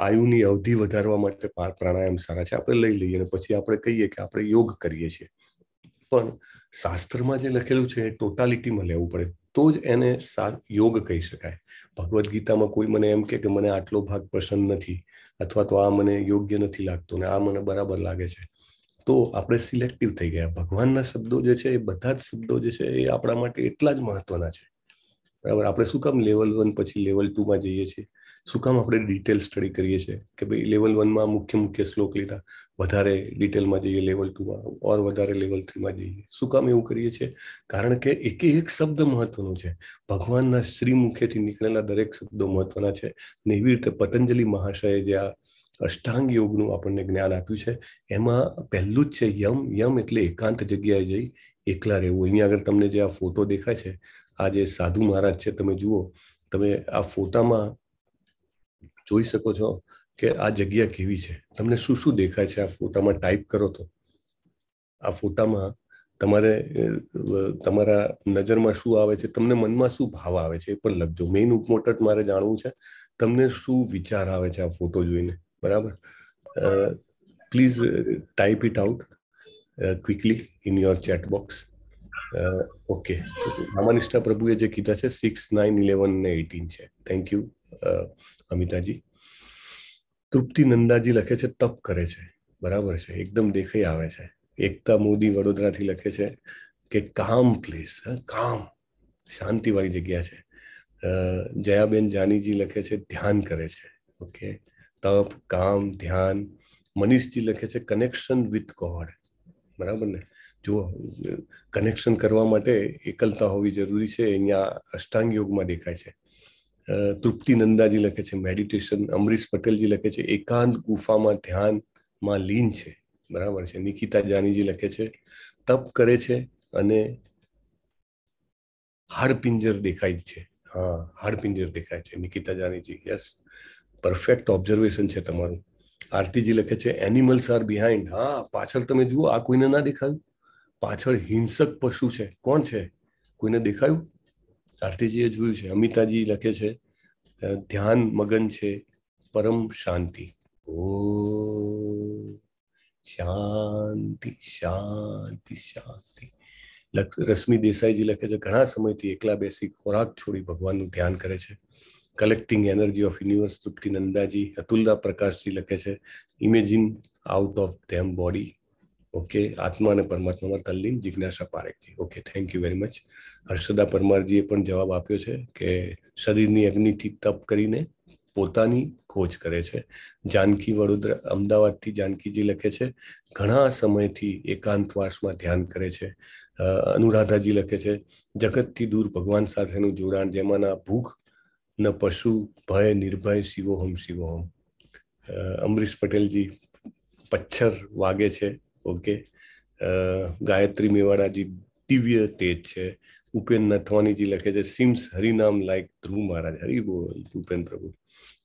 આયુની અવધિ વધારવા માટે પ્રાણાયામ સારા છે, આપણે લઈ લઈએ અને પછી આપણે કહીએ કે આપણે યોગ કરીએ છીએ. પણ શાસ્ત્રમાં જે લખેલું છે એ ટોટાલિટીમાં લેવું પડે તો જ એને યોગ કહી શકાય. ભગવદ્ ગીતામાં કોઈ મને એમ કે મને આટલો ભાગ પસંદ નથી અથવા તો આ મને યોગ્ય નથી લાગતું ને આ મને બરાબર લાગે છે, તો આપણે સિલેક્ટિવ થઈ ગયા. ભગવાનના શબ્દો જે છે એ બધા જ શબ્દો જે છે એ આપણા માટે એટલા જ મહત્વના છે, બરાબર. આપણે શું કામ લેવલ 1 પછી લેવલ 2 જઈએ છીએ? શું કામ આપણે ડિટેલ સ્ટડી કરીએ છીએ કે ભાઈ લેવલ 1 મુખ્ય શ્લોક લીધા, વધારે ડિટેલમાં જઈએ લેવલ 2 ઓર વધારે લેવલ 3 જઈએ? શું કામ એવું કરીએ છીએ? કારણ કે એક એક શબ્દ મહત્વનો છે. ભગવાનના શ્રી મુખેથી નીકળેલા દરેક શબ્દો મહત્વના છે. ને એવી રીતે પતંજલિ મહાશયે જે આ અષ્ટાંગ યોગનું આપણને જ્ઞાન આપ્યું છે એમાં પહેલું જ છે યમ. યમ એટલે એકાંત જગ્યાએ જઈ એકલા રહેવું. અહીંયા આગળ તમને જે આ ફોટો દેખાય છે, આ જે સાધુ મહારાજ છે, તમે જુઓ, તમે આ ફોટામાં જોઈ શકો છો કે આ જગ્યા કેવી છે. તમને શું શું દેખાય છે આ ફોટામાં? ટાઈપ કરો તો આ ફોટામાં તમારા નજરમાં શું આવે છે, તમને મનમાં શું ભાવ આવે છે એ પણ લખજો. મેઇન મોટટ મારે જાણવું છે તમને શું વિચાર આવે છે આ ફોટો જોઈને, બરાબર. Please type it out quickly in your chat box. Okay, રામાનિષ્ઠા પ્રભુએ જે કીધા છે 6, 9, 11 ને 18 છે. Thank you અમિતાજી. તૃપ્તિ નંદાજી લખે છે તપ કરે છે, બરાબર છે, એકદમ દેખાઈ આવે છે. એકતા મોદી વડોદરાથી લખે છે કે કામ પ્લેસ, કામ, શાંતિવાળી જગ્યા છે. જયાબેન જાનીજી લખે છે ધ્યાન કરે છે. ઓકે, તપ, કામ, ધ્યાન. મનીષજી લખે છે કનેક્શન વિથ ગોડ, બરાબર ને. જો કનેક્શન કરવા માટે એકલતા હોવી જરૂરી છે, અહીંયા અષ્ટાંગ યોગમાં દેખાય છે. તૃપ્તિ નંદાજી લખે છે મેડિટેશન. અમરીશ પટેલજી લખે છે એકાંત ગુફામાં ધ્યાનમાં લીન છે, બરાબર છે. નિકિતા જાનીજી લખે છે તપ કરે છે અને હાડપિંજર દેખાય છે. હા, હાડપિંજર દેખાય છે નિકિતા જાનીજી. યસ, પરફેક્ટ ઓબ્ઝર્વેશન છે તમારું. આરતીજી લખે છે એનિમલ્સ આર બિહાઇન્ડ. હા, પાછળ તમે જુઓ, આ કોઈને ના દેખાયું? પાછળ હિંસક પશુ છે, કોણ છે? કોઈને દેખાયું? આરતીજીએ જોયું છે. અમિતાજી લખે છે ધ્યાન મગન છે, પરમ શાંતિ. ઓ શાંતિ શાંતિ શાંતિ. રશ્મિ દેસાઈજી લખે છે ઘણા સમયથી એકલા બેસી ખોરાક છોડી ભગવાનનું ધ્યાન કરે છે. Collecting energy of universe. Tripti નંદાજી. અતુલ્લા પ્રકાશજી લખે છે imagine out of them body. Okay, આત્મા અને પરમાત્મામાં તલ્લીન. જિજ્ઞાસા પારેખજી. Okay, thank you very much. Harshada પરમારજીએ પણ જવાબ આપ્યો છે કે શરીરની અગ્નિથી તપ કરીને પોતાની ખોજ કરે છે. જાનકી વડોદરા અમદાવાદથી જાનકીજી લખે છે ઘણા સમયથી એકાંતવાસમાં ધ્યાન કરે છે. અનુરાધાજી લખે છે જગતથી દૂર ભગવાન સાથેનું જોડાણ, જેમાંના ભૂખ ન પશુ ભય નિર્ભય શિવોહમ શિવોહમ. અમરીશ પટેલજી પચ્છર વાગે છે. ઓકે, ગાયત્રી મેવાડાજી દિવ્ય તેજ છે. ઉપેન નથવાણીજી લખે છે સિમ્સ હરિનામ લાઈક ધ્રુવ મહારાજ. હરિ બોલ ઉપેન પ્રભુ.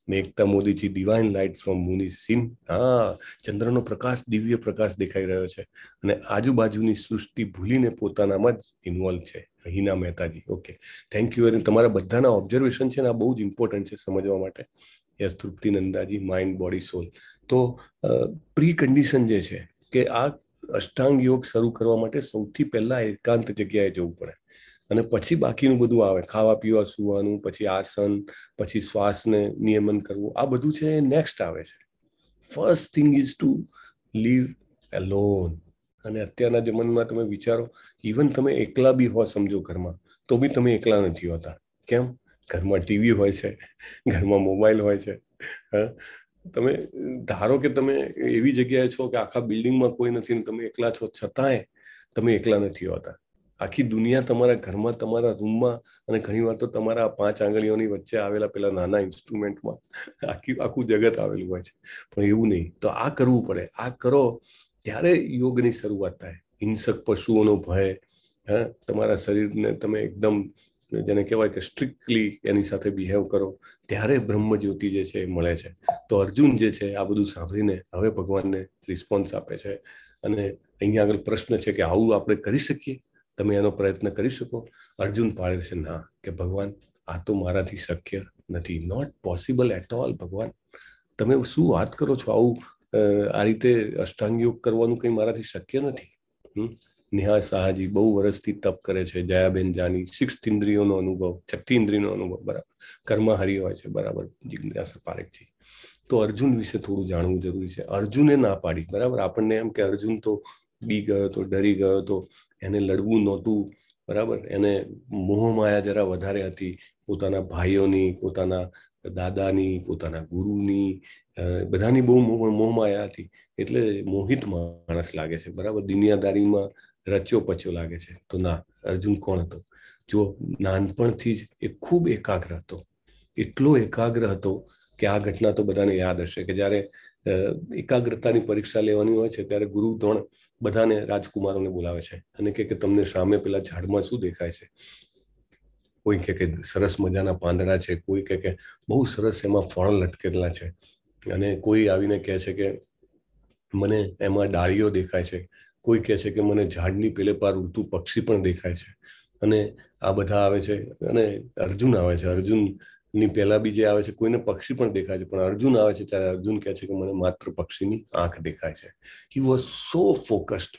ને એકતા મોદીજી ડિવાઇન લાઇટ ફ્રોમ મુનિ સિમ. હા, ચંદ્રનો પ્રકાશ, દિવ્ય પ્રકાશ દેખાઈ રહ્યો છે અને આજુબાજુની સૃષ્ટિ ભૂલીને પોતાનામાં જ ઇન્વોલ્વ છે. હિના મહેતાજી. Okay, thank you very. તમારા બધાના ઓબ્ઝર્વેશન છે ને આ બહુ જ ઇમ્પોર્ટન્ટ છે સમજવા માટે. યસ, તૃપ્તિ નંદાજી. માઇન્ડ બોડી સોલ. તો પ્રી કન્ડિશન જે છે કે આ અષ્ટાંગ યોગ શરૂ કરવા માટે સૌથી પહેલા એકાંત જગ્યાએ જવું પડે અને પછી બાકીનું બધું આવે. ખાવા પીવા સુવાનું, પછી આસન, પછી શ્વાસને નિયમન કરવું, આ બધું છે નેક્સ્ટ આવે છે. First thing is to leave alone. અને અત્યારના જમાનામાં તમે વિચારો, ઇવન તમે એકલા બી હો સમજો ઘરમાં, તો બી તમે એકલા નથી હોતા. કેમ? ઘરમાં ટીવી હોય છે, ઘરમાં મોબાઈલ હોય છે. તમે ધારો કે તમે એવી જગ્યાએ છો કે આખા બિલ્ડિંગમાં કોઈ નથી ને તમે એકલા છો, છતાંય તમે એકલા નથી હોતા. આખી દુનિયા તમારા ઘરમાં, તમારા રૂમમાં અને ઘણીવાર તો તમારા 5 આંગળીઓની વચ્ચે આવેલા પેલા નાના ઇન્સ્ટ્રુમેન્ટમાં આખું જગત આવેલું હોય છે. પણ એવું નહીં. તો આ કરવું પડે. આ કરો ત્યારે યોગની શરૂઆત થાય. હિંસક પશુઓનો ભય, તમારા શરીરને તમે એકદમ જેને કહેવાય કે સ્ટ્રિક્ટલી એની સાથે બિહેવ કરો, ત્યારે બ્રહ્મજ્યોતિ જે છે એ મળે છે. તો અર્જુન જે છે આ બધું સાંભળીને હવે ભગવાનને રિસ્પોન્સ આપે છે. અને અહીંયા આગળ પ્રશ્ન છે કે આવું આપણે કરી શકીએ, તમે એનો પ્રયત્ન કરી શકો? અર્જુન પાડે છે ના, કે ભગવાન આ તો મારાથી શક્ય નથી, નોટ પોસિબલ એટ ઓલ. ભગવાન તમે શું વાત કરો છો? આવું આ રીતે અષ્ટાંગ યોગ કરવાનું કંઈ મારાથી શક્ય નથી. નેહા શાહજી બહુ વર્ષથી તપ કરે છે, જયાબેન જાની 6th ઇન્દ્રિયોનો અનુભવ, 6ઠ્ઠી ઇન્દ્રિયનો અનુભવ, બરાબર, કર્મહારી હોય છે, બરાબર, જિજ્ઞાસા પારેખજી. તો અર્જુન વિશે થોડું જાણવું જરૂરી છે. અર્જુને ના પાડી, બરાબર. આપણને એમ કે અર્જુન તો બી ગયો તો, ડરી ગયો તો, એને લડવું નહોતું, બરાબર, એને મોહમાયા જરા વધારે હતી, પોતાના ભાઈઓની, પોતાના દાદાની, પોતાના ગુરુની, બધાની બહુ મોહમાયા હતી, એટલે મોહિત માણસ લાગે છે, બરાબર, દુનિયાદારીમાં રચ્યો પચ્યો લાગે છે. તો ના, અર્જુન કોણ હતો? જો નાનપણથી જ એ ખૂબ એકાગ્ર હતો, એટલો એકાગ્ર હતો કે આ ઘટના તો બધાને યાદ હશે કે જ્યારે એકાગ્રતાની પરીક્ષા લેવાની હોય છે ત્યારે ગુરુ દ્રોણ બધાને રાજકુમારોને બોલાવે છે અને કે તમને સામે પેલા ઝાડમાં શું દેખાય છે? કોઈ કે સરસ મજાના પાંદડા છે, કોઈ કે બહુ સરસ એમાં ફળ લટકેલા છે, અને કોઈ આવીને કહે છે કે મને એમાં ડાળીઓ દેખાય છે, કોઈ કહે છે કે મને ઝાડની પેલે પાર ઉડતું પક્ષી પણ દેખાય છે. અને આ બધા આવે છે અને અર્જુન આવે છે. અર્જુન ની પહેલા બી જે આવે છે કોઈને પક્ષી પણ દેખાય છે, પણ અર્જુન આવે છે ત્યારે અર્જુન કહે છે કે મને માત્ર પક્ષીની આંખ દેખાય છે. He was so focused.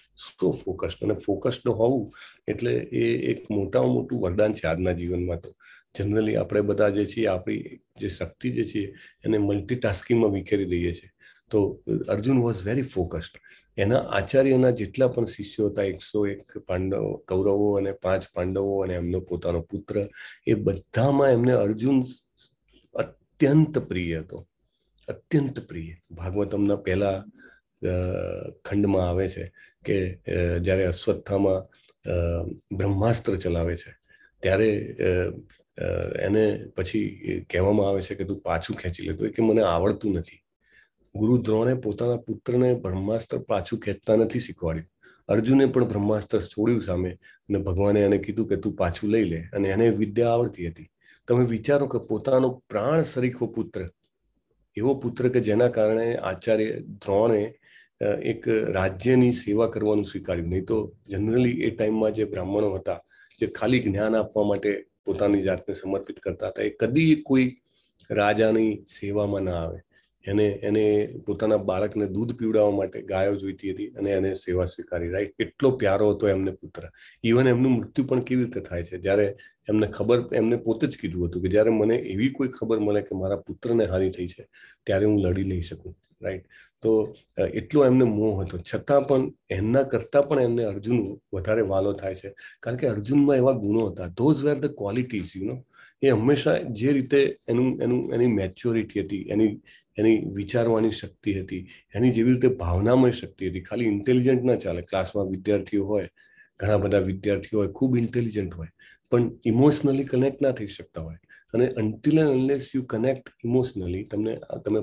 અને ફોકસ્ડ હોવું એટલે એ એક મોટામાં મોટું વરદાન છે આજના જીવનમાં. તો જનરલી આપણે બધા જે છીએ, આપણી જે શક્તિ જે છે એને મલ્ટીટાસ્કિંગમાં વિખેરી દઈએ છીએ. તો અર્જુન વોઝ વેરી ફોકસ્ડ. એના આચાર્યના જેટલા પણ શિષ્યો હતા, 101 કૌરવો અને 5 પાંડવો અને એમનો પોતાનો પુત્ર, એ બધામાં એમને અર્જુન અત્યંત પ્રિય હતો, અત્યંત પ્રિય. ભાગવતમના પહેલા ખંડમાં આવે છે કે જ્યારે અશ્વત્થામાં બ્રહ્માસ્ત્ર ચલાવે છે ત્યારે એને પછી કહેવામાં આવે છે કે તું પાછું ખેંચી લે. તો કે મને આવડતું નથી. ગુરુ દ્રોણે પોતાના પુત્રને બ્રહ્માસ્ત્ર પાછું ખેંચતા નથી શીખવાડ્યું. અર્જુને પણ બ્રહ્માસ્ત્ર છોડ્યું સામે, અને ભગવાને એને કીધું કે તું પાછું લઈ લે, અને એને વિદ્યા આવડતી હતી. તમે વિચારો કે પોતાનો પ્રાણ સરીખો પુત્ર, એવો પુત્ર કે જેના કારણે આચાર્ય દ્રોણે એક રાજ્યની સેવા કરવાનું સ્વીકાર્યું. નહીં તો જનરલી એ ટાઈમમાં જે બ્રાહ્મણો હતા, જે ખાલી જ્ઞાન આપવા માટે પોતાની જાતને સમર્પિત કરતા હતા, એ કદી કોઈ રાજાની સેવામાં ના આવે. એને પોતાના બાળકને દૂધ પીવડાવવા માટે ગાયો જોઈતી હતી અને એને સેવા સ્વીકારી. રાઈટ, એટલો પ્યારો હતો એમને પુત્ર. ઇવન એમનું મૃત્યુ પણ કેવી રીતે થાય છે? જ્યારે એમને ખબર, એમને પોતે જ કીધું હતું કે જ્યારે મને એવી કોઈ ખબર મળે કે મારા પુત્રને હાનિ થઈ છે ત્યારે હું લડી નહીં શકું. રાઈટ, તો એટલો એમને મોહ હતો. છતાં પણ એમના કરતાં પણ એમને અર્જુન વધારે વાલો થાય છે, કારણ કે અર્જુનમાં એવા ગુણો હતા. ધોઝ વેર ધ ક્વોલિટીઝ, એ હંમેશા જે રીતે એની મેચ્યોરિટી હતી, એની વિચારવાની શક્તિ હતી, એની જેવી રીતે ભાવનામય શક્તિ હતી. ખાલી ઇન્ટેલિજન્ટ ના ચાલે. ક્લાસમાં વિદ્યાર્થીઓ હોય, ઘણા બધા વિદ્યાર્થીઓ હોય, ખૂબ ઇન્ટેલિજન્ટ હોય, પણ ઇમોશનલી કનેક્ટ ના થઈ શકતા હોય. અને until and unless you connect emotionally, તમે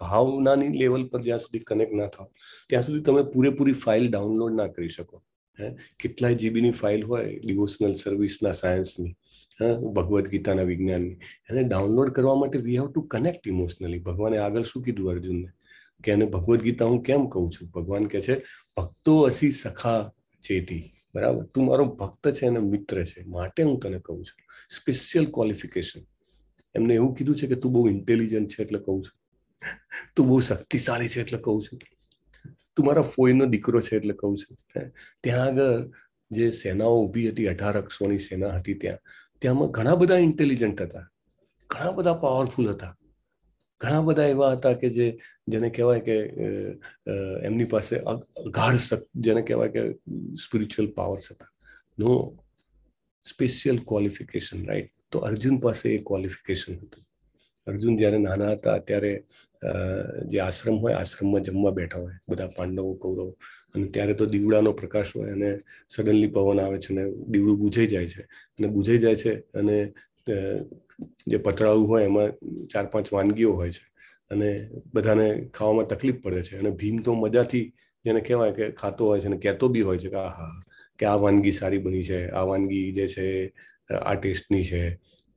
ભાવનાની લેવલ પર જ્યાં સુધી કનેક્ટ ના થાવ ત્યાં સુધી તમે પૂરેપૂરી ફાઇલ ડાઉનલોડ ના કરી શકો. કેટલાય જીબીની ફાઇલ હોય ડિવોશનલ સર્વિસના સાયન્સની, ભગવદ્ ગીતાના વિજ્ઞાનની, એને ડાઉનલોડ કરવા માટે we have to connect emotionally. ભગવાને આગળ શું કીધું અર્જુનને કે એને ભગવદ્ ગીતા હું કેમ કહું છું? ભગવાન કહે છે ભક્તો અસી સખા ચેતી. બરાબર, તું મારો ભક્ત છે અને મિત્ર છે, માટે હું તને કહું છું. Special qualification. એમને એવું કીધું છે કે તું બહુ ઇન્ટેલિજન્ટ છે એટલે કહું છું, તું બહુ શક્તિશાળી છે એટલે કહું છું, તું મારા ફોઈનો દીકરો છે એટલે કહું છું. ત્યાં આગળ જે સેનાઓ ઊભી હતી, 1800ની સેના હતી, ત્યાંમાં ઘણા બધા ઇન્ટેલિજન્ટ હતા, ઘણા બધા પાવરફુલ હતા, ઘણા બધા એવા હતા કે જેને કહેવાય કે એમની પાસે અગાઢ, જેને કહેવાય કે સ્પિરિચ્યુઅલ પાવર્સ હતા. નો સ્પેશિયલ ક્વોલિફિકેશન. રાઈટ, તો અર્જુન પાસે એ ક્વોલિફિકેશન હતું. અર્જુન જ્યારે નાના હતા ત્યારે જે આશ્રમ હોય, આશ્રમમાં જમવા બેઠા હોય બધા પાંડવો કૌરવો, અને ત્યારે તો દીવડાનો પ્રકાશ હોય અને સડનલી પવન આવે છે અને દીવડું બુઝાઈ જાય છે. અને જે પતરાળું હોય એમાં 4-5 વાનગીઓ હોય છે અને બધાને ખાવામાં તકલીફ પડે છે. અને ભીમ તો મજાથી, જેને કહેવાય કે ખાતો હોય છે અને કહેતો બી હોય છે કે આહા, કે આ વાનગી સારી બની છે, આ વાનગી જે છે આ ટેસ્ટની છે.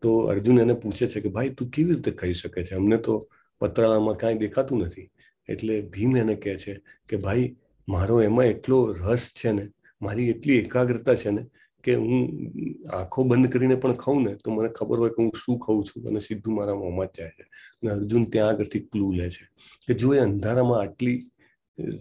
તો અર્જુન એને પૂછે છે કે ભાઈ તું કેવી રીતે કહી શકે છે, અમને તો પતરાળામાં કાંઈ દેખાતું નથી. એટલે ભીમ એને કહે છે કે ભાઈ મારો એમાં એટલો રસ છે ને, મારી એટલી એકાગ્રતા છે ને કે હું આંખો બંધ કરીને પણ ખાઉં ને તો મને ખબર હોય કે હું શું ખાઉં છું અને સીધું મારા મોંમાં જ જાય છે. અને અર્જુન ત્યાં આગળથી ક્લુ લે છે કે જો એ અંધારામાં આટલી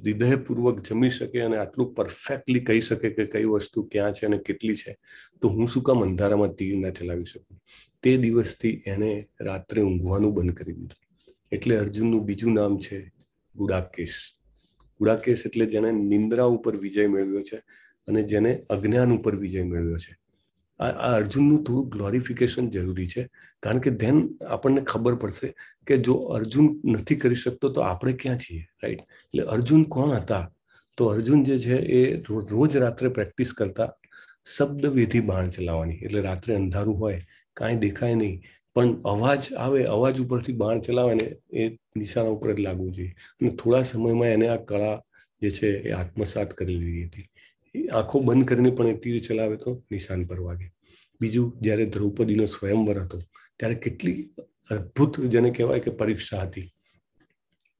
હૃદયપૂર્વક જમી શકે અને આટલું પરફેક્ટલી કહી શકે કે કઈ વસ્તુ ક્યાં છે અને કેટલી છે, તો હું શું કામ અંધારામાં તીર ના ચલાવી શકું. તે દિવસથી એને રાત્રે ઊંઘવાનું બંધ કરી દીધું. એટલે અર્જુનનું બીજું નામ છે ગુડાકેશ. ગુડાકેશ એટલે જેને નિંદ્રા ઉપર વિજય મેળવ્યો છે અને જેને અજ્ઞાન ઉપર વિજય મેળવ્યો છે. આ અર્જુનનું થોડું ગ્લોરિફિકેશન જરૂરી છે, કારણ કે ધેન આપણને ખબર પડશે કે જો અર્જુન નથી કરી શકતો તો આપણે ક્યાં છીએ, રાઈટ? એટલે અર્જુન કોણ હતા? તો અર્જુન જે છે એ રોજ રાત્રે પ્રેક્ટિસ કરતા શબ્દ વિધિ બાણ ચલાવવાની. એટલે રાત્રે અંધારું હોય, કાંઈ દેખાય નહીં, પણ અવાજ આવે, અવાજ ઉપરથી બાણ ચલાવે ને એ નિશાના ઉપર જ લાગવું જોઈએ. અને થોડા સમયમાં એને આ કળા જે છે એ આત્મસાત કરી લીધી હતી. આંખો બંધ કરીને પણ એ તીર ચલાવે તો નિશાન પર વાગે. બીજું, જ્યારે દ્રૌપદીનો સ્વયંવર હતો ત્યારે કેટલી અદ્ભુત, જેને કહેવાય કે પરીક્ષા હતી.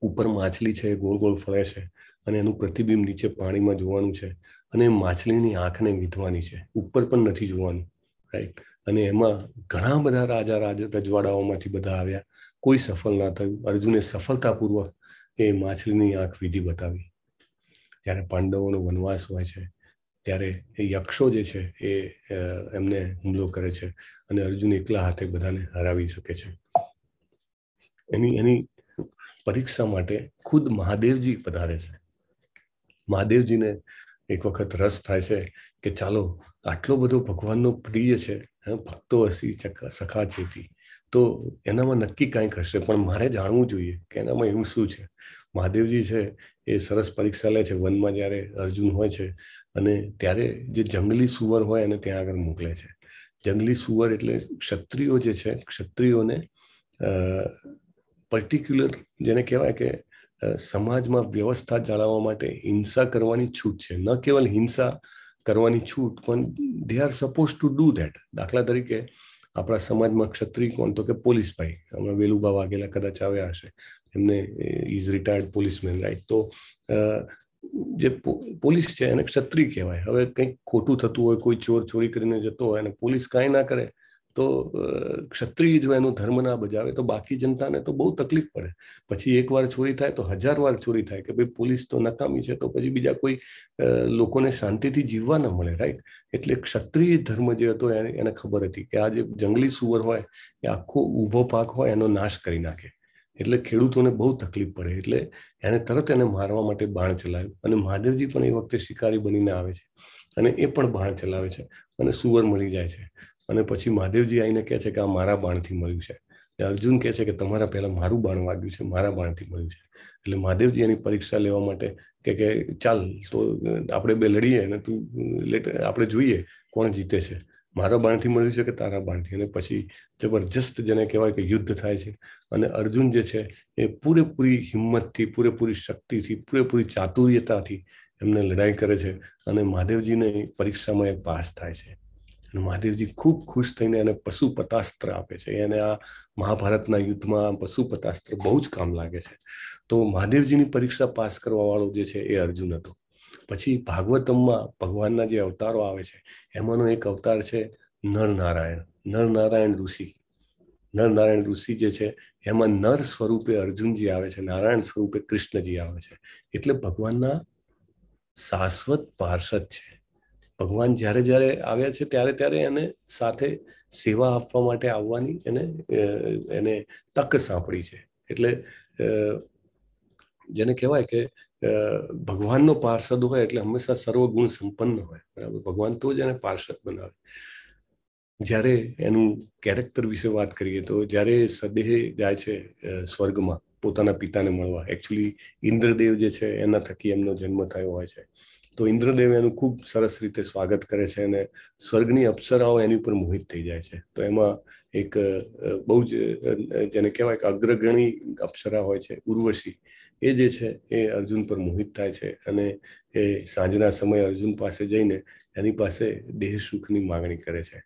ઉપર માછલી છે, ગોળ ગોળ ફરે છે અને એનું પ્રતિબિંબ નીચે પાણીમાં જોવાનું છે અને માછલીની આંખને વીંધવાની છે, ઉપર પણ નથી જોવાનું, રાઈટ? અને એમાં ઘણા બધા રાજા રજવાડાઓમાંથી બધા આવ્યા, કોઈ સફળ ના થયું. અર્જુને સફળતાપૂર્વક એ માછલીની આંખ વિધિ બતાવી. જ્યારે પાંડવોનો વનવાસ હોય છે ત્યારે એ યક્ષો જે છે એ એમને હુમલો કરે છે અને અર્જુન એકલા હાથે બધાને હરાવી શકે છે. એની પરીક્ષા માટે ખુદ મહાદેવજી પધારે છે. મહાદેવજીને એક વખત રસ થાય છે કે ચાલો આટલો બધો ભગવાનનો પ્રિય છે, ભક્તો હસી સખા ચેતી, તો એનામાં નક્કી કાંઈક હશે, પણ મારે જાણવું જોઈએ કે એનામાં એવું શું છે. મહાદેવજી છે એ સરસ પરીક્ષા લે છે. વનમાં જ્યારે અર્જુન હોય છે અને ત્યારે જે જંગલી સુવર હોય એને ત્યાં આગળ મોકલે છે. જંગલી સુવર એટલે ક્ષત્રિયો જે છે, ક્ષત્રિયોને પર્ટિક્યુલર જેને કહેવાય કે સમાજમાં વ્યવસ્થા જાળવવા માટે હિંસા કરવાની છૂટ છે. ન કેવલ હિંસા કરવાની છૂટ, પણ they are suppose to do that. દાખલા તરીકે આપણા સમાજમાં ક્ષત્રિય કોણ? તો કે પોલીસભાઈ. હમણાં વેલુબા વાઘેલા કદાચ આવ્યા હશે, એમને ઇઝ રિટાયર્ડ પોલીસમેન, રાઈટ? તો જે પોલીસ છે એને ક્ષત્રિય કહેવાય. હવે કંઈક ખોટું થતું હોય, કોઈ ચોર ચોરી કરીને જતો હોય અને પોલીસ કાંઈ ના કરે તો ક્ષત્રિય જો એનો ધર્મ ના બજાવે તો બાકી જનતાને તો બહુ તકલીફ પડે. પછી એકવાર ચોરી થાય તો 1000 વાર ચોરી થાય કે ભાઈ પોલીસ તો નકામી છે, તો પછી બીજા કોઈ લોકોને શાંતિથી જીવવા ન મળે, રાઈટ? એટલે ક્ષત્રિય ધર્મ જે હતો એને ખબર હતી કે આ જે જંગલી સુવર હોય એ આખો ઊભો પાક હોય એનો નાશ કરી નાખે, એટલે ખેડૂતોને બહુ તકલીફ પડે. એટલે એને તરત એને મારવા માટે બાણ ચલાવ્યું. અને મહાદેવજી પણ એ વખતે શિકારી બનીને આવે છે અને એ પણ બાણ ચલાવે છે અને સુવર મરી જાય છે. અને પછી મહાદેવજી આવીને કહે છે કે આ મારા બાણથી મળ્યું છે. અર્જુન કહે છે કે તમારા પહેલા મારું બાણ વાગ્યું છે, મારા બાણથી મળ્યું છે. એટલે મહાદેવજી એની પરીક્ષા લેવા માટે કે ચાલ તો આપણે બે લડીએ અને તું આપણે જોઈએ કોણ જીતે છે, મારા બાણથી મળ્યું છે કે તારા બાણથી. અને પછી જબરજસ્ત જેને કહેવાય કે યુદ્ધ થાય છે અને અર્જુન જે છે એ પૂરેપૂરી હિંમતથી, પૂરેપૂરી શક્તિથી, પૂરેપૂરી ચાતુર્યતાથી એમને લડાઈ કરે છે અને મહાદેવજીને પરીક્ષામાં એ પાસ થાય છે. અને મહાદેવજી ખૂબ ખુશ થઈને એને પશુપતાસ્ત્ર આપે છે. એને આ મહાભારતના યુદ્ધમાં પશુપતાસ્ત્ર બહુ જ કામ લાગે છે. તો મહાદેવજીની પરીક્ષા પાસ કરવા વાળો જે છે એ અર્જુન હતો. પછી ભાગવતમમાં ભગવાનના જે અવતારો આવે છે એમાંનો એક અવતાર છે નરનારાયણ. નરનારાયણ ઋષિ. નરનારાયણ ઋષિ જે છે એમાં નર સ્વરૂપે અર્જુનજી આવે છે, નારાયણ સ્વરૂપે કૃષ્ણજી આવે છે. એટલે ભગવાનના શાશ્વત પાર્ષદ છે. ભગવાન જ્યારે જ્યારે આવ્યા છે ત્યારે ત્યારે એને સાથે સેવા આપવા માટે આવવાની એને તક સાંપડી છે. એટલે જેને કહેવાય કે ભગવાનનો પાર્ષદ હોય એટલે હંમેશા સર્વગુણ સંપન્ન હોય, બરાબર? ભગવાન તો જ એને પાર્ષદ બનાવે. જ્યારે એનું કેરેક્ટર વિશે વાત કરીએ તો જ્યારે સદેહે જાય છે સ્વર્ગમાં પોતાના પિતાને મળવા, એકચ્યુઅલી ઇન્દ્રદેવ જે છે એના થકી એમનો જન્મ થયો હોય છે. તો ઇન્દ્રદેવ એનું ખૂબ સરસ રીતે સ્વાગત કરે છે અને સ્વર્ગની અપ્સરાઓ એની ઉપર મોહિત થઈ જાય છે. તો એમાં એક બહુ જ જેને કહેવાય કે અગ્રગણી અપ્સરા હોય છે, ઉર્વશી. એ જે છે એ અર્જુન પર મોહિત થાય છે અને એ સાંજના સમયે અર્જુન પાસે જઈને એની પાસે દેહ સુખની માગણી કરે છે.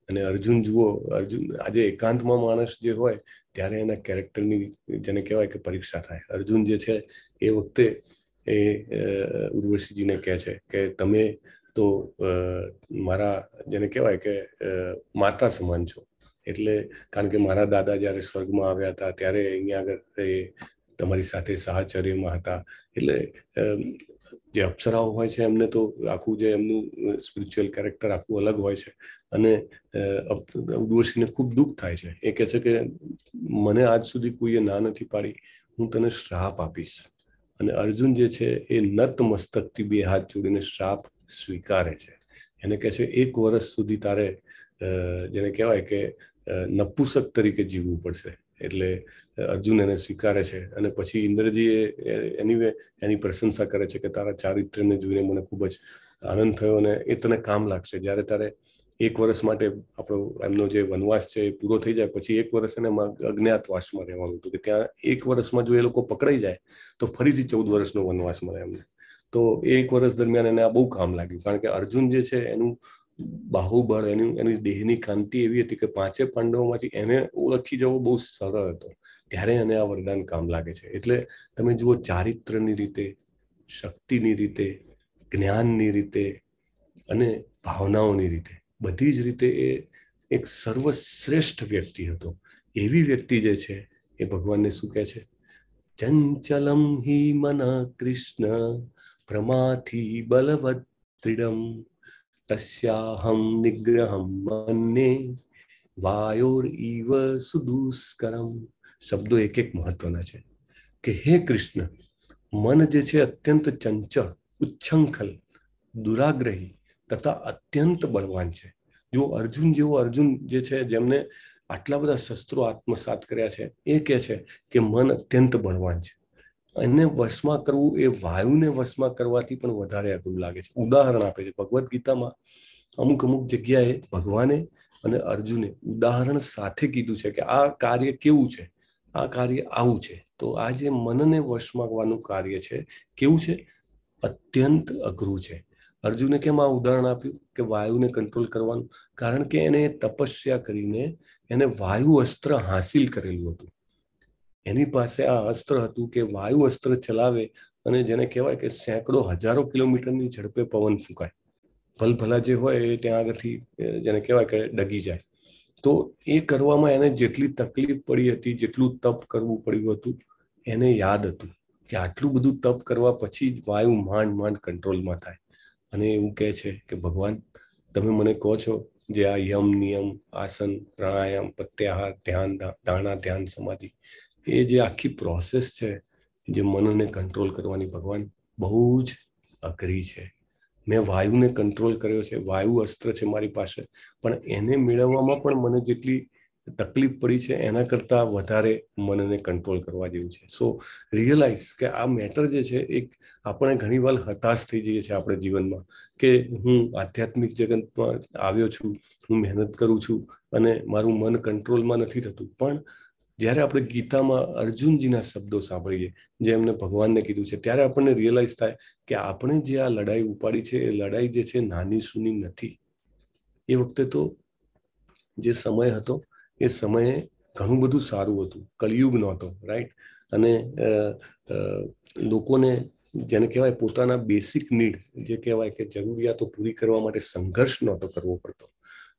અને અર્જુન જુઓ, અર્જુન આજે એકાંતમાં માણસ જે હોય ત્યારે એના કેરેક્ટરની જેને કહેવાય કે પરીક્ષા થાય. અર્જુન જે છે એ વખતે એ ઉર્વશીજીને કહે છે કે તમે તો મારા જેને કહેવાય કે માતા સમાન છો. એટલે કારણ કે મારા દાદા જ્યારે સ્વર્ગમાં આવ્યા હતા ત્યારે અહીંયા આગળ એ તમારી સાથે સાહચર્યમાં હતા. એટલે જે અપ્સરાઓ હોય છે એમને તો આખું જે એમનું સ્પિરિચ્યુઅલ કેરેક્ટર આખું અલગ હોય છે. અને ઉર્વશીને ખૂબ દુઃખ થાય છે. એ કહે છે કે મને આજ સુધી કોઈએ ના નથી પાડી, હું તને શ્રાપ આપીશ. અને અર્જુન જે છે એ નત મસ્તકથી બે હાથ જોડીને શ્રાપ સ્વીકારે છે. એને કહે છે 1 વર્ષ સુધી તારે જેને કહેવાય કે નપુસક તરીકે જીવવું પડશે. એટલે અર્જુન એને સ્વીકારે છે. અને પછી ઇન્દ્રજીએ એની પ્રશંસા કરે છે કે તારા ચારિત્ર્યને જોઈને મને ખૂબ જ આનંદ થયો અને એ તને કામ લાગશે. જ્યારે તારે 1 વર્ષ માટે આપણો એમનો જે વનવાસ છે એ પૂરો થઈ જાય પછી 1 વર્ષ એને અજ્ઞાતવાસમાં રહેવાનું હતું કે ત્યાં 1 વર્ષમાં જો એ લોકો પકડાઈ જાય તો ફરીથી 14 વર્ષનો વનવાસ મળે એમને. તો 1 વર્ષ દરમિયાન એને આ બહુ કામ લાગ્યું. કારણ કે અર્જુન જે છે એનું બાહુબળ, એની દેહની કાંતિ એવી હતી કે 5 પાંડવોમાંથી એને ઓળખી જવો બહુ સરળ હતો. ત્યારે એને આ વરદાન કામ લાગે છે. એટલે તમે જુઓ ચારિત્રની રીતે, શક્તિની રીતે, જ્ઞાનની રીતે અને ભાવનાઓની રીતે, બધી જ રીતે એ એક સર્વશ્રેષ્ઠ વ્યક્તિ હતો. એવી વ્યક્તિ જે છે એ ભગવાનને શું કહે છે? ચંચલમ હિ મન કૃષ્ણ પ્રમાથી બલવદ ત્રિડમ તસ્યાહમ નિગ્રહમ મન્યે વાયોર ઇવ સુદુષ્કરમ. શબ્દો એક મહત્વના છે કે હે કૃષ્ણ, મન જે છે અત્યંત ચંચળ, ઉચ્છંખલ, દુરાગ્રહી તથા અત્યંત બળવાન છે. જો અર્જુન જેવો અર્જુન જે છે જેમને આટલા બધા શસ્ત્રો આત્મસાત કર્યા છે, એ કહે છે કે મન અત્યંત બળવાન છે. એને વશમાં કરવું એ વાયુને વશમાં કરવાથી પણ વધારે અઘરું લાગે છે. ઉદાહરણ આપે છે ભગવદ્ ગીતામાં. અમુક જગ્યાએ ભગવાને અને અર્જુને ઉદાહરણ સાથે કીધું છે કે આ કાર્ય કેવું છે, આ કાર્ય આવું છે. તો આ જે મનને વશમાં કરવાનું કાર્ય છે કેવું છે? અત્યંત અઘરું છે. અર્જુને કેમ આ ઉદાહરણ આપ્યું કે વાયુને કંટ્રોલ કરવાનું? કારણ કે એને તપસ્યા કરીને એને વાયુ અસ્ત્ર હાસિલ કરેલું હતું. એની પાસે આ અસ્ત્ર હતું કે વાયુ અસ્ત્ર ચલાવે અને જેને કહેવાય કે સેંકડો હજારો કિલોમીટરની ઝડપે પવન ફૂંકાય. ભલભલા જે હોય એ ત્યાં આગળથી જેને કહેવાય કે ડગી જાય. તો એ કરવામાં એને જેટલી તકલીફ પડી હતી, જેટલું તપ કરવું પડ્યું હતું, એને યાદ હતું કે આટલું બધું તપ કરવા પછી જ વાયુ માંડ કંટ્રોલમાં થાય. અને એવું કહે છે કે ભગવાન તમે મને કહો છો જે આ યમ, નિયમ, આસન, પ્રાણાયામ, પ્રત્યાહાર, ધ્યાન, ધારણા, ધ્યાન, સમાધિ, એ જે આખી પ્રોસેસ છે જે મનને કંટ્રોલ કરવાની, ભગવાન બહુ જ અઘરી છે. મેં વાયુને કંટ્રોલ કર્યો છે, વાયુ અસ્ત્ર છે મારી પાસે, પણ એને મેળવવામાં પણ મને જેટલી તકલીફ પડી છે એના કરતાં વધારે મનને કંટ્રોલ કરવા જેવું છે. સો રિયલાઇઝ કે આ મેટર જે છે એક આપણે ઘણીવાર હતાશ થઈ જઈએ છીએ આપણે જીવનમાં કે હું આધ્યાત્મિક જગતમાં આવ્યો છું, હું મહેનત કરું છું અને મારું મન કંટ્રોલમાં નથી થતું. પણ જ્યારે આપણે ગીતામાં અર્જુનજીના શબ્દો સાંભળીએ, જે એમને ભગવાનને કીધું છે, ત્યારે આપણને રિયલાઇઝ થાય કે આપણે જે આ લડાઈ ઉપાડી છે એ લડાઈ જે છે નાની સૂની નથી. એ વખતે તો જે સમય હતો એ સમયે ઘણું બધું સારું હતું, કલયુગ નહોતો, રાઈટ? અને લોકોને જેને કહેવાય પોતાના બેસિક નીડ જે કહેવાય કે જરૂરિયાતો પૂરી કરવા માટે સંઘર્ષ નહોતો કરવો પડતો.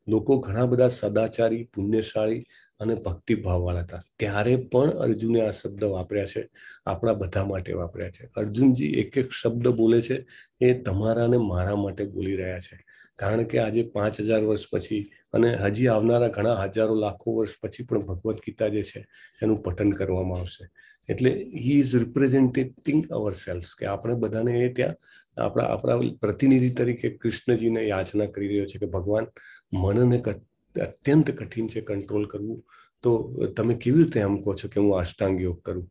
લોકો ઘણા બધા સદાચારી, પુણ્યશાળી અને ભક્તિભાવવાળા હતા. ત્યારે પણ અર્જુને આ શબ્દ વાપર્યા છે, આપણા બધા માટે વાપર્યા છે. અર્જુનજી એક શબ્દ બોલે છે એ તમારા અને મારા માટે બોલી રહ્યા છે. કારણ કે આજે 5000 વર્ષ પછી અને હજી આવનારા ઘણા હજારો લાખો વર્ષ પછી પણ ભગવદ્ ગીતા જે છે એનું પઠન કરવામાં આવશે. એટલે he is representing our self, કે આપણે બધાને એ ત્યાં આપણા પ્રતિનિધિ તરીકે કૃષ્ણજીને યાચના કરી રહ્યો છે કે ભગવાન મનને અત્યંત કઠિન છે કંટ્રોલ કરવું, તો તમે કેવી રીતે એમ કહો છો કે હું અષ્ટાંગ યોગ કરું?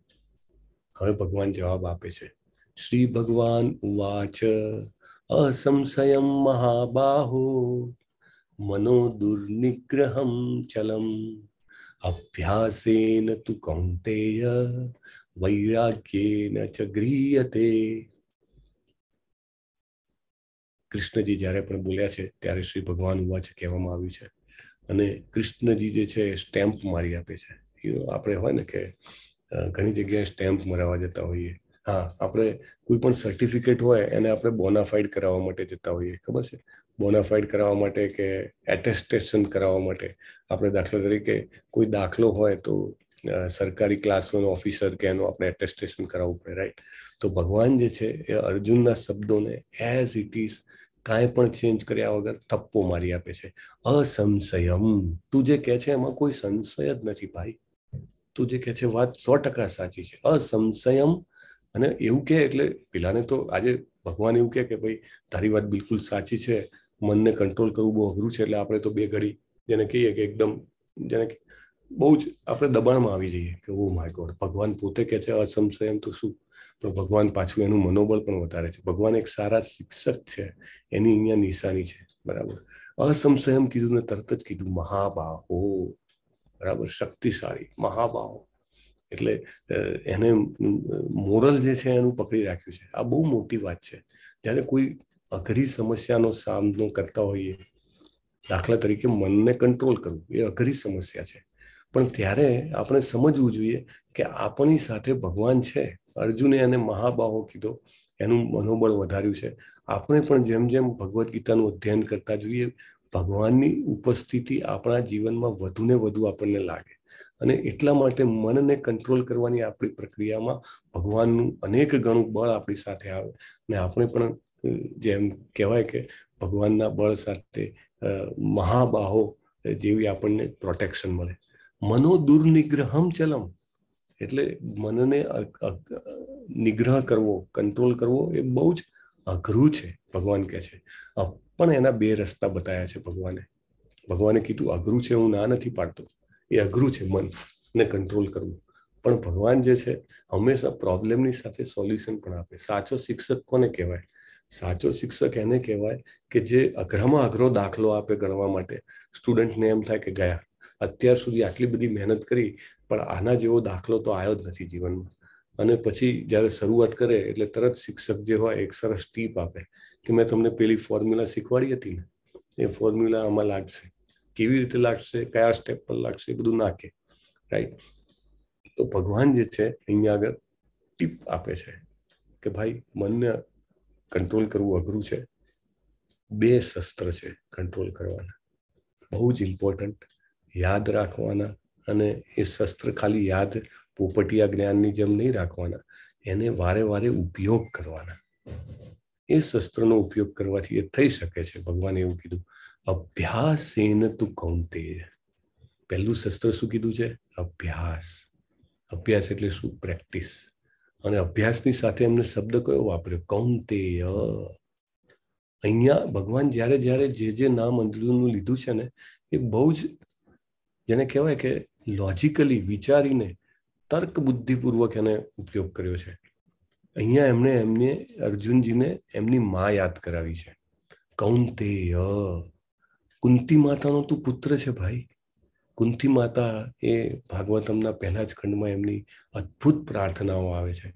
હવે ભગવાન જવાબ આપે છે. શ્રી ભગવાન ઉવાચ અસંશયમ મહાબાહો મનો દુર્નિગ્રહમ ચલમ અભ્યાસેન તુ કૌંતેય વૈરાગ્યેન ચ ગૃહ્યતે. કૃષ્ણજી જ્યારે પણ બોલ્યા છે ત્યારે શ્રી ભગવાન ઉવાચ કહેવામાં આવ્યું છે અને કૃષ્ણજી જે છે સ્ટેમ્પ મારી આપે છે. આપણે હોય ને કે ઘણી જગ્યાએ સ્ટેમ્પ મરાવવા જતા હોઈએ. હા, આપણે કોઈ પણ સર્ટિફિકેટ હોય એને આપણે બોનાફાઇડ કરાવવા માટે જતા હોઈએ, ખબર છે? બોનાફાઇડ કરાવવા માટે કે એટેસ્ટેશન કરાવવા માટે આપણે દાખલા તરીકે કોઈ દાખલો હોય તો સરકારી ક્લાસ 1 ઓફિસર કે એનું આપણે એટેસ્ટેશન કરાવવું પડે, રાઈટ? તો ભગવાન જે છે એ અર્જુનના શબ્દોને એઝ ઇટ ઇઝ કાંઈ પણ ચેન્જ કર્યા વગર થપ્પો મારી આપે છે. અસંશયમ. તું જે કહે છે એમાં કોઈ સંશય જ નથી ભાઈ. તું જે કહે છે વાત 100% સાચી છે. અસંશયમ. અને એવું કે એટલે પેલાને તો આજે ભગવાન એવું કે ભાઈ તારી વાત બિલકુલ સાચી છે, મનને કંટ્રોલ કરવું બહુ અઘરું છે, એટલે આપણે તો બે ઘડી જેને કહીએ કે એકદમ જેને બહુ જ આપણે દબાણમાં આવી જઈએ કે ઓ માય ગોડ, ભગવાન પોતે કહે છે અસંશયમ તો શું, પણ ભગવાન પાછું એનું મનોબળ પણ વધારે છે. ભગવાન એક સારા શિક્ષક છે, એની અહીંયા નિશાની છે, બરાબર? અસંશયમ કીધું ને તરત જ કીધું મહાબાહો, બરાબર? શક્તિશાળી, મહાબાહો. એટલે એને મોરલ જે છે એનું પકડી રાખ્યું છે. આ બહુ મોટી વાત છે. જ્યારે કોઈ અઘરી સમસ્યાનો સામનો કરતા હોઈએ, દાખલા તરીકે મનને કંટ્રોલ કરવું એ અઘરી સમસ્યા છે, પણ ત્યારે આપણે સમજવું જોઈએ કે આપણી સાથે ભગવાન છે. અર્જુને એને મહાબાહો કીધો, એનું મનોબળ વધાર્યું છે. આપણે પણ જેમ જેમ ભગવદ્ ગીતાનું અધ્યયન કરતા જોઈએ, ભગવાનની ઉપસ્થિતિ આપણા જીવનમાં વધુ ને વધુ આપણને લાગે. અને એટલા માટે મનને કંટ્રોલ કરવાની આપણી પ્રક્રિયામાં ભગવાનનું અનેક ગણું બળ આપણી સાથે આવે, ને આપણે પણ જેમ કહેવાય કે ભગવાનના બળ સાથે મહાબાહો જેવી આપણને પ્રોટેક્શન મળે. મનો દુર્નિગ્રહમ ચલમ. એટલે મનને નિગ્રહ કરવો, કંટ્રોલ કરવો એ બહુ જ અઘરું છે, ભગવાન કહે છે. પણ એના બે રસ્તા બતાવ્યા છે ભગવાને. ભગવાને કીધું અઘરું છે, હું ના નથી પાડતો, એ અઘરું છે મનને કંટ્રોલ કરવું, પણ ભગવાન જે છે હંમેશા પ્રોબ્લેમની સાથે સોલ્યુશન પણ આપે. સાચો શિક્ષક કોને કહેવાય? સાચો શિક્ષક એને કહેવાય કે જે અઘરામાં અઘરો દાખલો આપે ગણવા માટે. સ્ટુડન્ટને એમ થાય કે ગયા, અત્યાર સુધી આટલી બધી મહેનત કરી પણ આના જેવો દાખલો તો આવ્યો જ નથી જીવનમાં. અને પછી જ્યારે શરૂઆત કરે એટલે તરત શિક્ષક જે હોય એક સરસ ટીપ આપે કે મેં તમને પેલી ફોર્મ્યુલા શીખવાડી હતી ને, એ ફોર્મ્યુલા આમાં લાગશે. કેવી રીતે લાગશે, કયા સ્ટેપ પર લાગશે, એ બધું નાખે, રાઈટ? તો ભગવાન જે છે અહીંયા આગળ ટીપ આપે છે કે ભાઈ મનને કંટ્રોલ કરવું અઘરું છે. બે શસ્ત્ર છે કંટ્રોલ કરવાના, બહુ જ ઇમ્પોર્ટન્ટ, યાદ રાખવાના. અને એ શસ્ત્ર ખાલી યાદ પોપટિયા જ્ઞાનની જેમ નહીં રાખવાના, એને વારે વારે ઉપયોગ કરવાના. એ શસ્ત્રનો ઉપયોગ કરવાથી એ થઈ શકે છે. ભગવાને એવું કીધું અભ્યાસેન તુ કૌંતેય. પહેલું શસ્ત્ર શું કીધું છે? અભ્યાસ. અભ્યાસ એટલે શું? પ્રેક્ટિસ. અને અભ્યાસની સાથે એમને શબ્દ કયો વાપર્યો? કૌંતેય. અહીંયા ભગવાન જ્યારે જ્યારે જે નામ અર્જુનનું લીધું છે ને, એ બહુ જ જેને કહેવાય કે લોજિકલી વિચારીને તર્ક બુદ્ધિપૂર્વક એને ઉપયોગ કર્યો છે. અહીંયા એમને અર્જુનજીને એમની માં યાદ કરાવી છે. કૌંતેય, કુંતી માતાનો તું પુત્ર છે ભાઈ. કુંતી માતા એ ભાગવતમના પહેલા જ ખંડમાં એમની અદ્ભુત પ્રાર્થનાઓ આવે છે.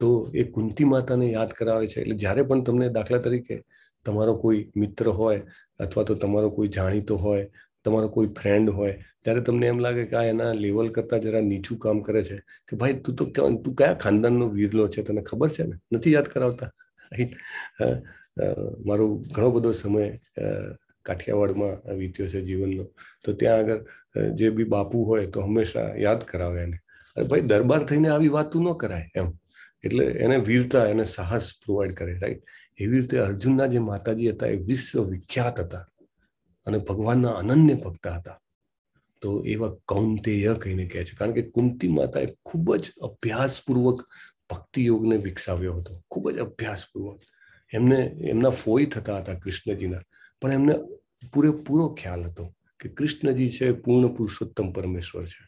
તો એ કુંતી માતાને યાદ કરાવે છે. એટલે જ્યારે પણ તમને દાખલા તરીકે તમારો કોઈ મિત્ર હોય અથવા તો તમારો કોઈ જાણીતો હોય, તમારો કોઈ ફ્રેન્ડ હોય, ત્યારે તમને એમ લાગે કે આ એના લેવલ કરતા જરા નીચું કામ કરે છે, કે ભાઈ તું કયા ખાનદાનનો વીરલો છે, તને ખબર છે ને? નથી યાદ કરાવતા, રાઈટ? મારો ઘણો બધો સમય કાઠિયાવાડમાં વીત્યો છે જીવનનો, તો ત્યાં આગળ જે બી બાપુ હોય તો હંમેશા યાદ કરાવે એને, અરે ભાઈ દરબાર થઈને આવી વાતું ન કરાય એમ. એટલે એને વીરતા, એને સાહસ પ્રોવાઈડ કરે, રાઈટ? એવી રીતે અર્જુનના જે માતાજી હતા એ વિશ્વ વિખ્યાત હતા અને ભગવાનના અનન્ય ભક્ત હતા. તો એવા કૌંતેય કહીને કહે છે, કારણ કે કુંતી માતાએ ખૂબ જ અભ્યાસપૂર્વક ભક્તિ યોગને વિકસાવ્યો હતો, ખૂબ જ અભ્યાસપૂર્વક. એમને એમના ફોઈ થતા હતા કૃષ્ણજીના, પણ એમને પૂરેપૂરો ખ્યાલ હતો કે કૃષ્ણજી છે પૂર્ણ પુરુષોત્તમ પરમેશ્વર છે,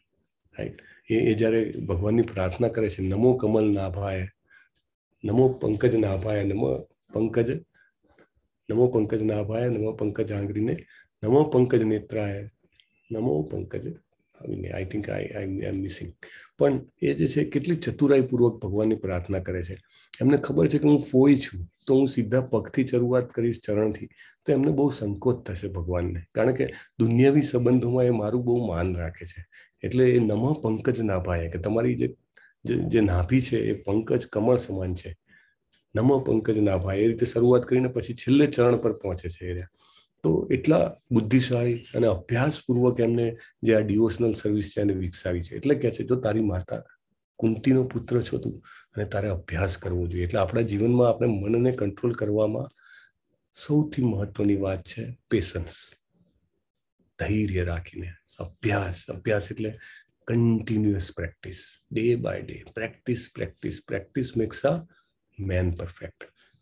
રાઈટ? એ જ્યારે ભગવાનની પ્રાર્થના કરે છે, નમો કમલ નાભાય, નમો પંકજ નાભાય, નમો પંકજ નાભાય, નમો પંકજ આંગરીને, નમો પંકજ નેત્રાય, નમો પંકજ I think I am missing. પણ એ જે છે કેટલી ચતુરાઈપૂર્વક ભગવાનની પ્રાર્થના કરે છે. એમને ખબર છે કે હું ફોઈ છું, તો હું સીધા પગથી શરૂઆત કરીશ, ચરણથી, તો એમને બહુ સંકોચ થશે ભગવાનને, કારણ કે દુનિયાવી સંબંધોમાં એ મારું બહુ માન રાખે છે. એટલે એ નમ પંકજ નાભાએ, કે તમારી જે નાભી છે એ પંકજ કમળ સમાન છે, નમ પંકજ નાભાએ, એ રીતે શરૂઆત કરીને પછી છેલ્લે ચરણ પર પહોંચે છે એ. તો એટલા બુદ્ધિશાળી અને અભ્યાસપૂર્વક એમને જે આ ડિવોશનલ સર્વિસ છે એને વિકસાવી છે. એટલે કહે છે જો તારી માતા કુંતીનો પુત્ર છો તું, અને તારે અભ્યાસ કરવો જોઈએ. એટલે આપણા જીવનમાં આપણે મનને કંટ્રોલ કરવામાં સૌથી મહત્વની વાત છે પેશન્સ, ધૈર્ય રાખીને અભ્યાસ. અભ્યાસ એટલે continuous practice, day by day, practice practice practice makes a man perfect.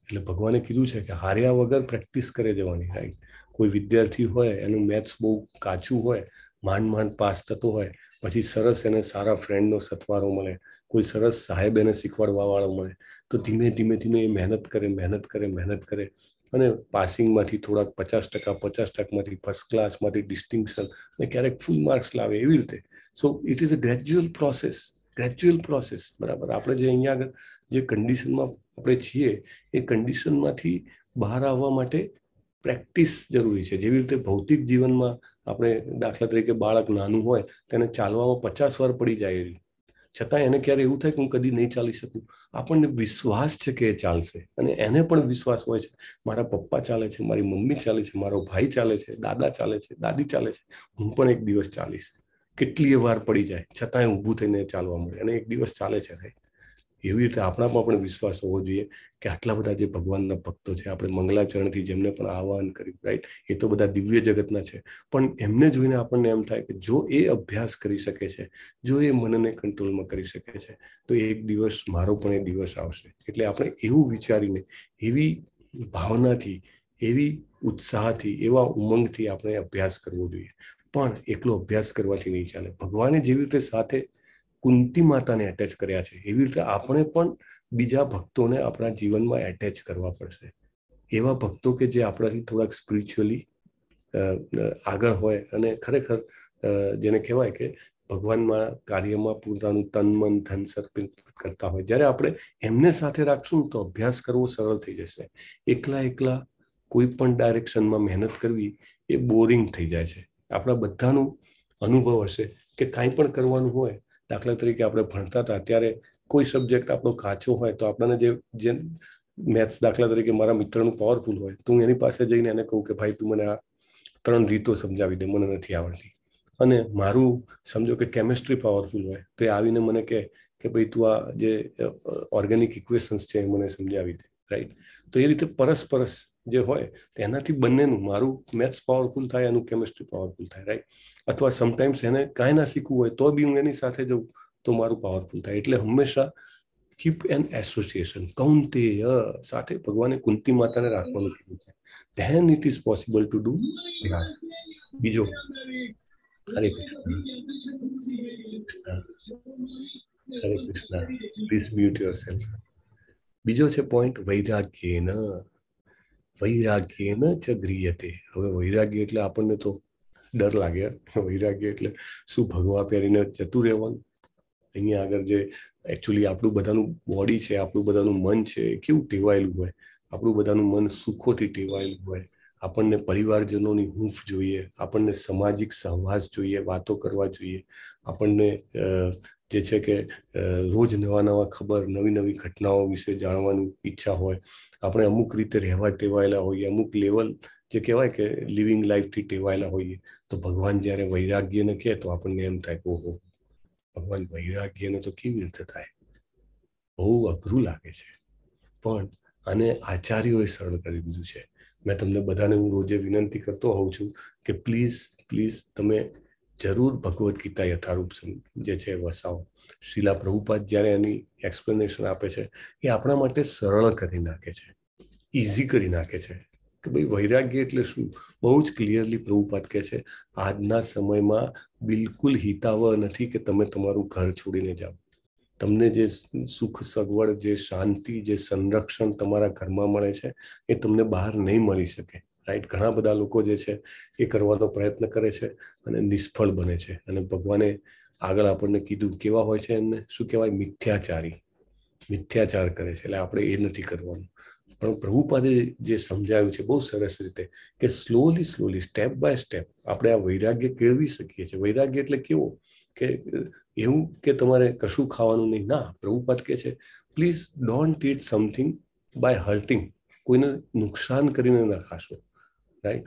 એટલે ભગવાને કીધું છે કે હાર્યા વગર પ્રેક્ટિસ કરે જવાની, રાઈટ? કોઈ વિદ્યાર્થી હોય, એનું મેથ્સ બહુ કાચું હોય, માંડ પાસ થતો હોય, પછી સરસ એને સારા ફ્રેન્ડનો સથવારો મળે, કોઈ સરસ સાહેબ એને શીખવાડવા વાળો મળે, તો ધીમે ધીમે એ મહેનત કરે અને પાસિંગમાંથી થોડાક 50%, 50%માંથી ફર્સ્ટ ક્લાસમાંથી ડિસ્ટિંક્શન, અને ક્યારેક ફૂલ માર્ક્સ લાવે, એવી રીતે. So it is a gradual process. બરાબર? આપણે જે અહીંયા આગળ જે કન્ડિશનમાં આપણે છીએ, એ કન્ડિશનમાંથી બહાર આવવા માટે પ્રેક્ટિસ જરૂરી છે. જેવી રીતે ભૌતિક જીવનમાં આપણે દાખલા તરીકે બાળક નાનું હોય તેને ચાલવામાં 50 વાર પડી જાય, છતાં એને ક્યારે એવું થાય કે હું કદી નહીં ચાલી શકું? આપણને વિશ્વાસ છે કે એ ચાલશે, અને એને પણ વિશ્વાસ હોય છે મારા પપ્પા ચાલે છે, મારી મમ્મી ચાલે છે, મારો ભાઈ ચાલે છે, દાદા ચાલે છે, દાદી ચાલે છે, હું પણ એક દિવસ ચાલીશ. કેટલીય વાર પડી જાય છતાંય ઊભું થઈને ચાલવા મળે, અને એક દિવસ ચાલે છે. એવી રીતે આપણામાં પણ વિશ્વાસ હોવો જોઈએ કે આટલા બધા જે ભગવાનના ભક્તો છે, આપણે મંગલાચરણથી જેમને પણ આહ્વાન કર્યું, રાઈટ, એ તો બધા દિવ્ય જગતના છે, પણ એમને જોઈને આપણને એમ થાય કે જો એ અભ્યાસ કરી શકે છે, જો એ મનને કંટ્રોલમાં કરી શકે છે, તો એક દિવસ મારો પણ એ દિવસ આવશે. એટલે આપણે એવું વિચારીને, એવી ભાવનાથી, એવી ઉત્સાહથી, એવા ઉમંગથી આપણે અભ્યાસ કરવો જોઈએ. પણ એકલો અભ્યાસ કરવાથી નહીં ચાલે. ભગવાને જેવી રીતે સાથે કુંતી માતાને એટેચ કર્યા છે, એવી રીતે આપણે પણ બીજા ભક્તોને આપણા જીવનમાં એટેચ કરવા પડશે. એવા ભક્તો કે જે આપણાથી થોડાક સ્પિરિચ્યુઅલી આગળ હોય, અને ખરેખર જેને કહેવાય કે ભગવાનમાં કાર્યમાં પોતાનું તન મન ધન સમર્પિત કરતા હોય. જ્યારે આપણે એમને સાથે રાખશું તો અભ્યાસ કરવો સરળ થઈ જશે. એકલા કોઈ પણ ડાયરેક્શનમાં મહેનત કરવી એ બોરિંગ થઈ જાય છે. આપણા બધાનું અનુભવ હશે કે કાંઈ પણ કરવાનું હોય, દાખલા તરીકે આપણે ભણતા હતા ત્યારે કોઈ સબ્જેક્ટ આપણો કાચો હોય તો આપણને જે મેથ્સ દાખલા તરીકે મારા મિત્રનું પાવરફુલ હોય, તો હું એની પાસે જઈને એને કહું કે ભાઈ તું મને આ 3 રીતો સમજાવી દે, મને નથી આવડતી. અને મારું સમજો કે કેમિસ્ટ્રી પાવરફુલ હોય તો એ આવીને મને કહે કે ભાઈ તું આ જે ઓર્ગેનિક ઇક્વેશન્સ છે એ મને સમજાવી દે, રાઈટ? તો એ રીતે પરસ્પરસ જે હોય તેનાથી બંનેનું, મારું મેથ્સ પાવરફુલ થાય, એનું કેમિસ્ટ્રી પાવરફુલ થાય, રાઈટ? અથવા સમટાઈમ્સ એને કાંઈ ના શીખવું હોય તો બી હું એની સાથે જઉં તો મારું પાવરફુલ થાય. એટલે હંમેશા કીપ એન એસોસિએશન. કૌંતેય સાથે ભગવાને કુંતી માતાને રાખવાનું કીધું છે. Then it is possible to do અભ્યાસ. બીજો, હરે કૃષ્ણ, પ્લીઝ મ્યુટ યોરસેલ્ફ. બીજો છે પોઈન્ટ, વૈરાગ્યેન ચ ગૃહ્યતે. હવે વૈરાગ્ય એટલે આપણને તો ડર લાગે. વૈરાગ્ય એટલે શું, ભગવા પહેરીને જતું રહેવાનું? અહીંયા આગળ જે એકચ્યુઅલી આપણું બધાનું બોડી છે, આપણું બધાનું મન છે, કેવું ટેવાયેલું હોય. આપણું બધાનું મન સુખોથી ટેવાયેલું હોય. આપણને પરિવારજનોની હૂંફ જોઈએ, આપણને સામાજિક સહવાસ જોઈએ, વાતો કરવા જોઈએ, આપણને જે છે કે રોજ નવા ખબર, નવી ઘટનાઓ વિશે જાણવાની ઈચ્છા હોય. આપણે અમુક રીતે રહેવા ટેવાયેલા હોઈએ, અમુક લેવલ જે કહેવાય કે લિવિંગ લાઈફથી ટેવાયેલા હોઈએ. તો ભગવાન જ્યારે વૈરાગ્યને કહે તો આપણને એમ થાય કે ઓહો, ભગવાન વૈરાગ્યને તો કેવી રીતે થાય? બહુ અઘરું લાગે છે. પણ આને આચાર્યોએ સરળ કરી દીધું છે. મેં તમને બધાને હું રોજે વિનંતી કરતો હોઉં છું કે પ્લીઝ તમે જરૂર ભગવદ્ ગીતા યથારૂપ જે છે વસાવો. શ્રીલા પ્રભુપાદ જ્યારે એની એક્સપ્લેનેશન આપે છે એ આપણા માટે સરળ કરી નાખે છે, ઇઝી કરી નાખે છે કે ભાઈ વૈરાગ્ય એટલે શું. બહુ જ ક્લિયરલી પ્રભુપાદ કહે છે, આજના સમયમાં બિલકુલ હિતાવહ નથી કે તમે તમારું ઘર છોડીને જાઓ. તમને જે સુખ સગવડ, જે શાંતિ, જે સંરક્ષણ તમારા ઘરમાં મળે છે એ તમને બહાર નહીં મળી શકે. રાઈટ. ઘણા બધા લોકો જે છે એ કરવાનો પ્રયત્ન કરે છે અને નિષ્ફળ બને છે. અને ભગવાને આગળ આપણને કીધું કેવા હોય છે, એમને શું કહેવાય, મિથ્યાચારી, મિથ્યાચાર કરે છે. એટલે આપણે એ નથી કરવાનું. પણ પ્રભુપાદે જે સમજાવ્યું છે બહુ સરસ રીતે કે સ્લોલી સ્ટેપ બાય સ્ટેપ આપણે આ વૈરાગ્ય કેળવી શકીએ છીએ. વૈરાગ્ય એટલે કેવો કે એવું કે તમારે કશું ખાવાનું નહીં, ના. પ્રભુપાદ કહે છે please don't eat something by hurting. કોઈને નુકસાન કરીને ના ખાશો, રાઈટ.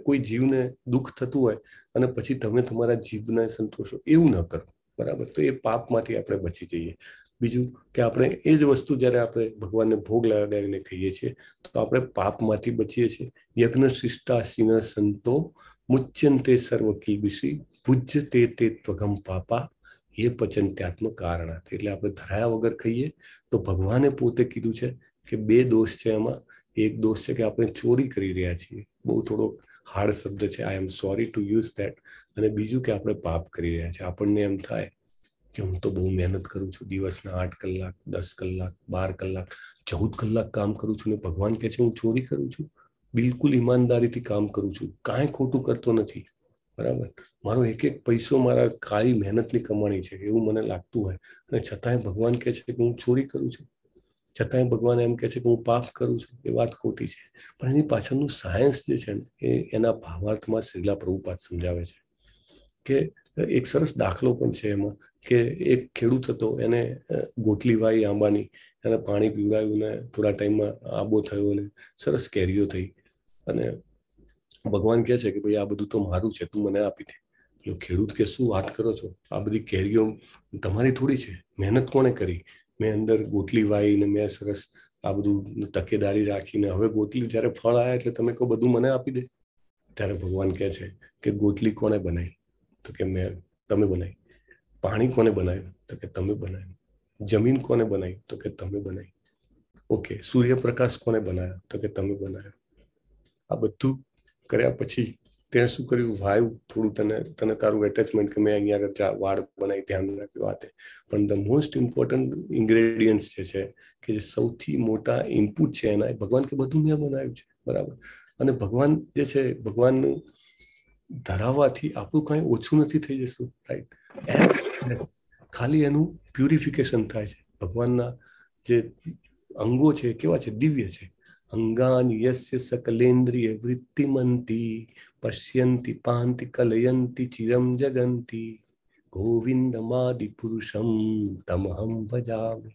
કોઈ જીવને દુઃખ થતું હોય અને પછી તમે તમારા જીભને સંતોષો, એવું ન કરો, બરાબર. તો એ પાપમાંથી આપણે બચી જઈએ. બીજું કે આપણે એ જ વસ્તુ જ્યારે આપણે ભગવાનને ભોગ લગાવીને ખાઈએ છીએ તો આપણે પાપમાંથી બચીએ છીએ. યજ્ઞ શિષ્ટાશીન સંતો મુચ્યંતે સર્વ કિલ્બિષી પૂજ્યતે તે ત્વગમ પાપા એ પચંત્યાત્મ કારણાત. એટલે આપણે ધરાયા વગર ખાઈએ તો ભગવાને પોતે કીધું છે કે 2 દોષ છે એમાં. એક દોષ છે કે આપણે ચોરી કરી રહ્યા છીએ, બહુ થોડો હાર્ડ શબ્દ છે, I am sorry to use that. અને બીજું કે આપણે પાપ કરી રહ્યા છીએ. આપણને એમ થાય કે હું તો બહુ મહેનત કરું છું, દિવસના 8 કલાક, 10 કલાક, 12 કલાક, 14 કલાક કામ કરું છું ને ભગવાન કહે છે હું ચોરી કરું છું. બિલકુલ ઈમાનદારીથી કામ કરું છું, કાંઈ ખોટું કરતો નથી, બરાબર. મારો એક એક પૈસો મારા કાળી મહેનતની કમાણી છે એવું મને લાગતું હોય અને છતાંય ભગવાન કહે છે કે હું ચોરી કરું છું, છતાંય ભગવાન એમ કહે છે કે હું પાપ કરું છું. એ વાત ખોટી છે. પણ એની પાછળનું સાયન્સ જે છે ને એ એના ભાવાર્થમાં શ્રીલા પ્રભુપાદ સમજાવે છે કે એક સરસ દાખલો પણ છે એમાં કે એક ખેડૂત હતો, એને ગોટલી વાઈ આંબાની, એને પાણી પીવડાવ્યું ને થોડા ટાઈમમાં આંબો થયો અને સરસ કેરીઓ થઈ. અને ભગવાન કહે છે કે ભાઈ આ બધું તો મારું છે, તું મને આપી દે. એટલે ખેડૂત કે શું વાત કરો છો, આ બધી કેરીઓ તમારી થોડી છે, મહેનત કોણે કરી, મેં અંદર ગોટલી વાઈ ને મેં સરસ આ બધું તકેદારી રાખીને હવે ગોટલી જ્યારે ફળ આવ્યા એટલે તમે કહો બધું મને આપી દે. ત્યારે ભગવાન કહે છે કે ગોટલી કોને બનાવી, તો કે તમે બનાવી. પાણી કોને બનાવ્યું, તો કે તમે બનાવ્યું. જમીન કોને બનાવી, તો કે તમે બનાવી. ઓકે, સૂર્યપ્રકાશ કોને બનાવ્યો, તો કે તમે બનાવ્યો. આ બધું કર્યા પછી તે શું કર્યું, વાયુ થોડું તને તારું એટેચમેન્ટ કે મેં અહીંયા આગળ વાળ બનાવી, ધ્યાન રાખ્યું આ તે. પણ ધ મોસ્ટ ઇમ્પોર્ટન્ટ ઇન્ગ્રેડિયન્ટ્સ જે છે કે જે સૌથી મોટા ઇનપુટ છે એના, ભગવાન કે બધું મેં બનાવ્યું છે, બરાબર. અને ભગવાન જે છે, ભગવાનનું ધરાવવાથી આપણું કાંઈ ઓછું નથી થઈ જતું, રાઈટ. ખાલી એનું પ્યુરિફિકેશન થાય છે. ભગવાનના જે અંગો છે કેવા છે, દિવ્ય છે. અંગાની યસ્ય સકલેન્દ્રિય વૃત્તિમંતી પશ્યંતિ પાંતિ કલયંતિ ચિરમ જગંતી ગોવિંદમાદિ પુરુષમ તમહમ ભજામિ.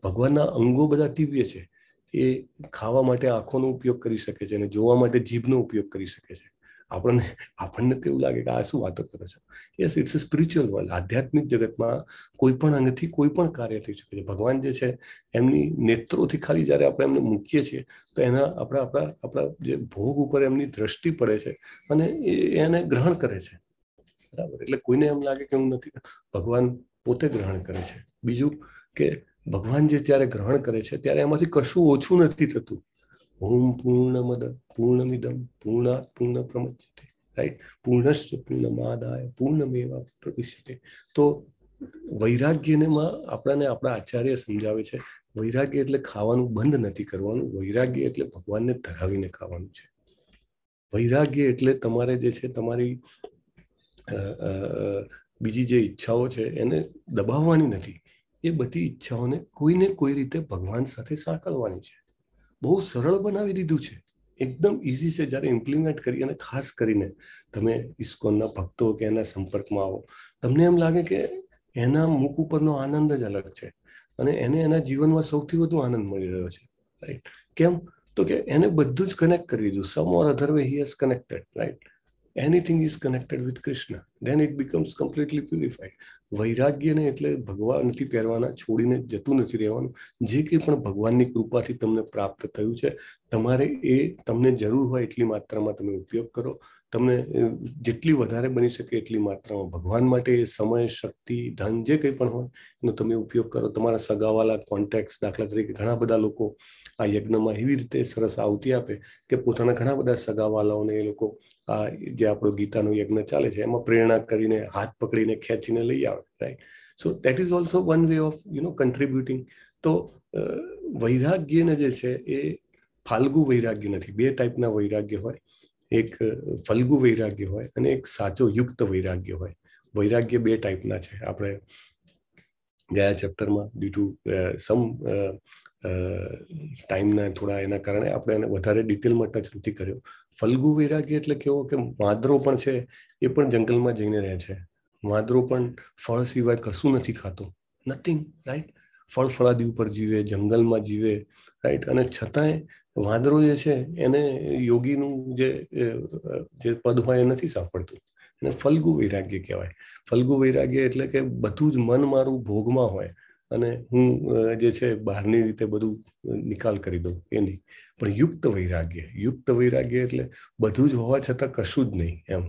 ભગવાનના અંગો બધા દિવ્ય છે. એ ખાવા માટે આંખોનો ઉપયોગ કરી શકે છે અને જોવા માટે જીભનો ઉપયોગ કરી શકે છે. આપણને તો એવું લાગે કે આ શું વાતો કરો છો. Yes, it's a spiritual world. આધ્યાત્મિક જગતમાં કોઈ પણ અંગથી કોઈ પણ કાર્ય થઈ શકે છે. ભગવાન જે છે એમની નેત્રોથી ખાલી જ્યારે આપણે એમને મૂકીએ છીએ તો એના આપણા જે ભોગ ઉપર એમની દ્રષ્ટિ પડે છે અને એને ગ્રહણ કરે છે, બરાબર. એટલે કોઈને એમ લાગે કે હું નથી, ભગવાન પોતે ગ્રહણ કરે છે. બીજું કે ભગવાન જે જ્યારે ગ્રહણ કરે છે ત્યારે એમાંથી કશું ઓછું નથી થતું. ઓમ પૂર્ણમદ પૂર્ણમિદમ પૂર્ણાત પૂર્ણ પ્રમુચ્યતે, રાઈટ. પૂર્ણશ્ચ પૂર્ણમાદાય પૂર્ણમેવા પ્રવિશ્યતે. તો વૈરાગ્યમાં આપણને આપણા આચાર્ય સમજાવે છે, વૈરાગ્ય એટલે ખાવાનું બંધ નથી કરવાનું, વૈરાગ્ય એટલે ભગવાનને ધરાવીને ખાવાનું છે. વૈરાગ્ય એટલે તમારે જે છે તમારી બીજી જે ઈચ્છાઓ છે એને દબાવવાની નથી. એ બધી ઈચ્છાઓને કોઈને કોઈ રીતે ભગવાન સાથે સાંકળવાની છે. બહુ સરળ બનાવી દીધું છે, એકદમ ઇઝી છે. જ્યારે ઇમ્પ્લિમેન્ટ કરી, અને ખાસ કરીને તમે ઇસ્કોનના ભક્તો કે એના સંપર્કમાં આવો, તમને એમ લાગે કે એના મુખ ઉપરનો આનંદ જ અલગ છે અને એને એના જીવનમાં સૌથી વધુ આનંદ મળી રહ્યો છે, રાઈટ. કેમ? તો કે એને બધું જ કનેક્ટ કરી દીધું. Some or other way he has connected, right. Anything is connected with Krishna, then it becomes completely purified. વૈરાગ્યને એટલે ભગવાન નથી પહેરવાના, છોડીને જતું નથી રહેવાનું. જે કંઈ પણ ભગવાનની કૃપાથી તમને પ્રાપ્ત થયું છે, તમારે એ તમને જરૂર હોય એટલી માત્રામાં તમે ઉપયોગ કરો. તમને જેટલી વધારે બની શકે એટલી માત્રામાં ભગવાન માટે એ સમય, શક્તિ, ધન જે કંઈ પણ હોય એનો તમે ઉપયોગ કરો. તમારા સગાવાલા, કોન્ટેક્ટ, દાખલા તરીકે ઘણા બધા લોકો આ યજ્ઞમાં એવી રીતે સરસ આહુતિ આપે કે પોતાના ઘણા બધા સગાવાલાઓને એ લોકો આ જે આપણો ગીતાનો યજ્ઞ ચાલે છે એમાં પ્રેરણા કરીને, હાથ પકડીને ખેંચીને લઈ આવે, right. So that is also one way of કન્ટ્રીબ્યુટિંગ. તો વૈરાગ્યને જે છે એ ફાલ્ગુ વૈરાગ્ય નથી. બે ટાઈપના વૈરાગ્ય હોય, એક ફલ્ગુ વૈરાગ્ય હોય અને એક સાચો યુક્ત વૈરાગ્ય હોય. વૈરાગ્ય બે ટાઈપના છે. આપણે ગયા ચેપ્ટરમાં ડ્યુ ટુ સમ ટાઈમના થોડા એના કારણે આપણે એને વધારે ડિટેલમાં ટચ નથી કર્યો. ફલ્ગુ વૈરાગ્ય એટલે કેવો કે વાંદરો પણ છે એ પણ જંગલમાં જઈને રહે છે. વાંદરો પણ ફળ સિવાય કશું નથી ખાતો, નથિંગ, રાઈટ. ફળ ફળાદી ઉપર જીવે, જંગલમાં જીવે, રાઈટ. અને છતાંય વાંદરો જે છે એને યોગીનું જે પદ હોય એ નથી સાંભળતું. એને ફલ્ગુ વૈરાગ્ય કહેવાય. ફલ્ગુ વૈરાગ્ય એટલે કે બધું જ મન મારું ભોગમાં હોય અને હું જે છે બહારની રીતે બધું નિકાલ કરી દઉં, એ નહીં. પણ યુક્ત વૈરાગ્ય એટલે બધું જ હોવા છતાં કશું જ નહીં. એમ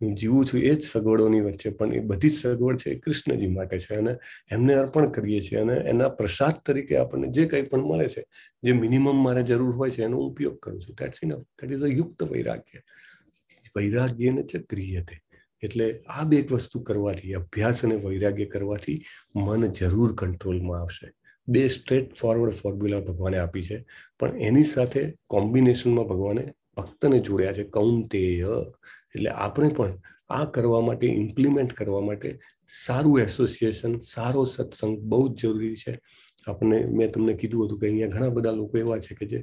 હું જીવું છું એ જ સગવડોની વચ્ચે, પણ એ બધી જ સગવડ છે એ કૃષ્ણજી માટે છે અને એમને અર્પણ કરીએ છીએ અને એના પ્રસાદ તરીકે આપણને જે કંઈ પણ મળે છે, જે મિનિમમ મારે જરૂર હોય છે એનો ઉપયોગ કરું છું. That's enough. That is a યુક્ત વૈરાગ્ય. વૈરાગ્યને ચ ક્રિયતે. એટલે આ બે વસ્તુ કરવાથી, અભ્યાસ અને વૈરાગ્ય કરવાથી મન જરૂર કંટ્રોલમાં આવશે. બે સ્ટ્રેટ ફોરવર્ડ ફોર્મ્યુલા ભગવાને આપી છે, પણ એની સાથે કોમ્બિનેશનમાં ભગવાને ભક્તને જોડ્યા છે, કૌંતેય. એટલે આપણે પણ આ કરવા માટે, ઇમ્પ્લિમેન્ટ કરવા માટે સારું એસોસિએશન, સારો સત્સંગ બહુ જ જરૂરી છે. આપણને મેં તમને કીધું હતું કે અહીંયા ઘણા બધા લોકો એવા છે કે જે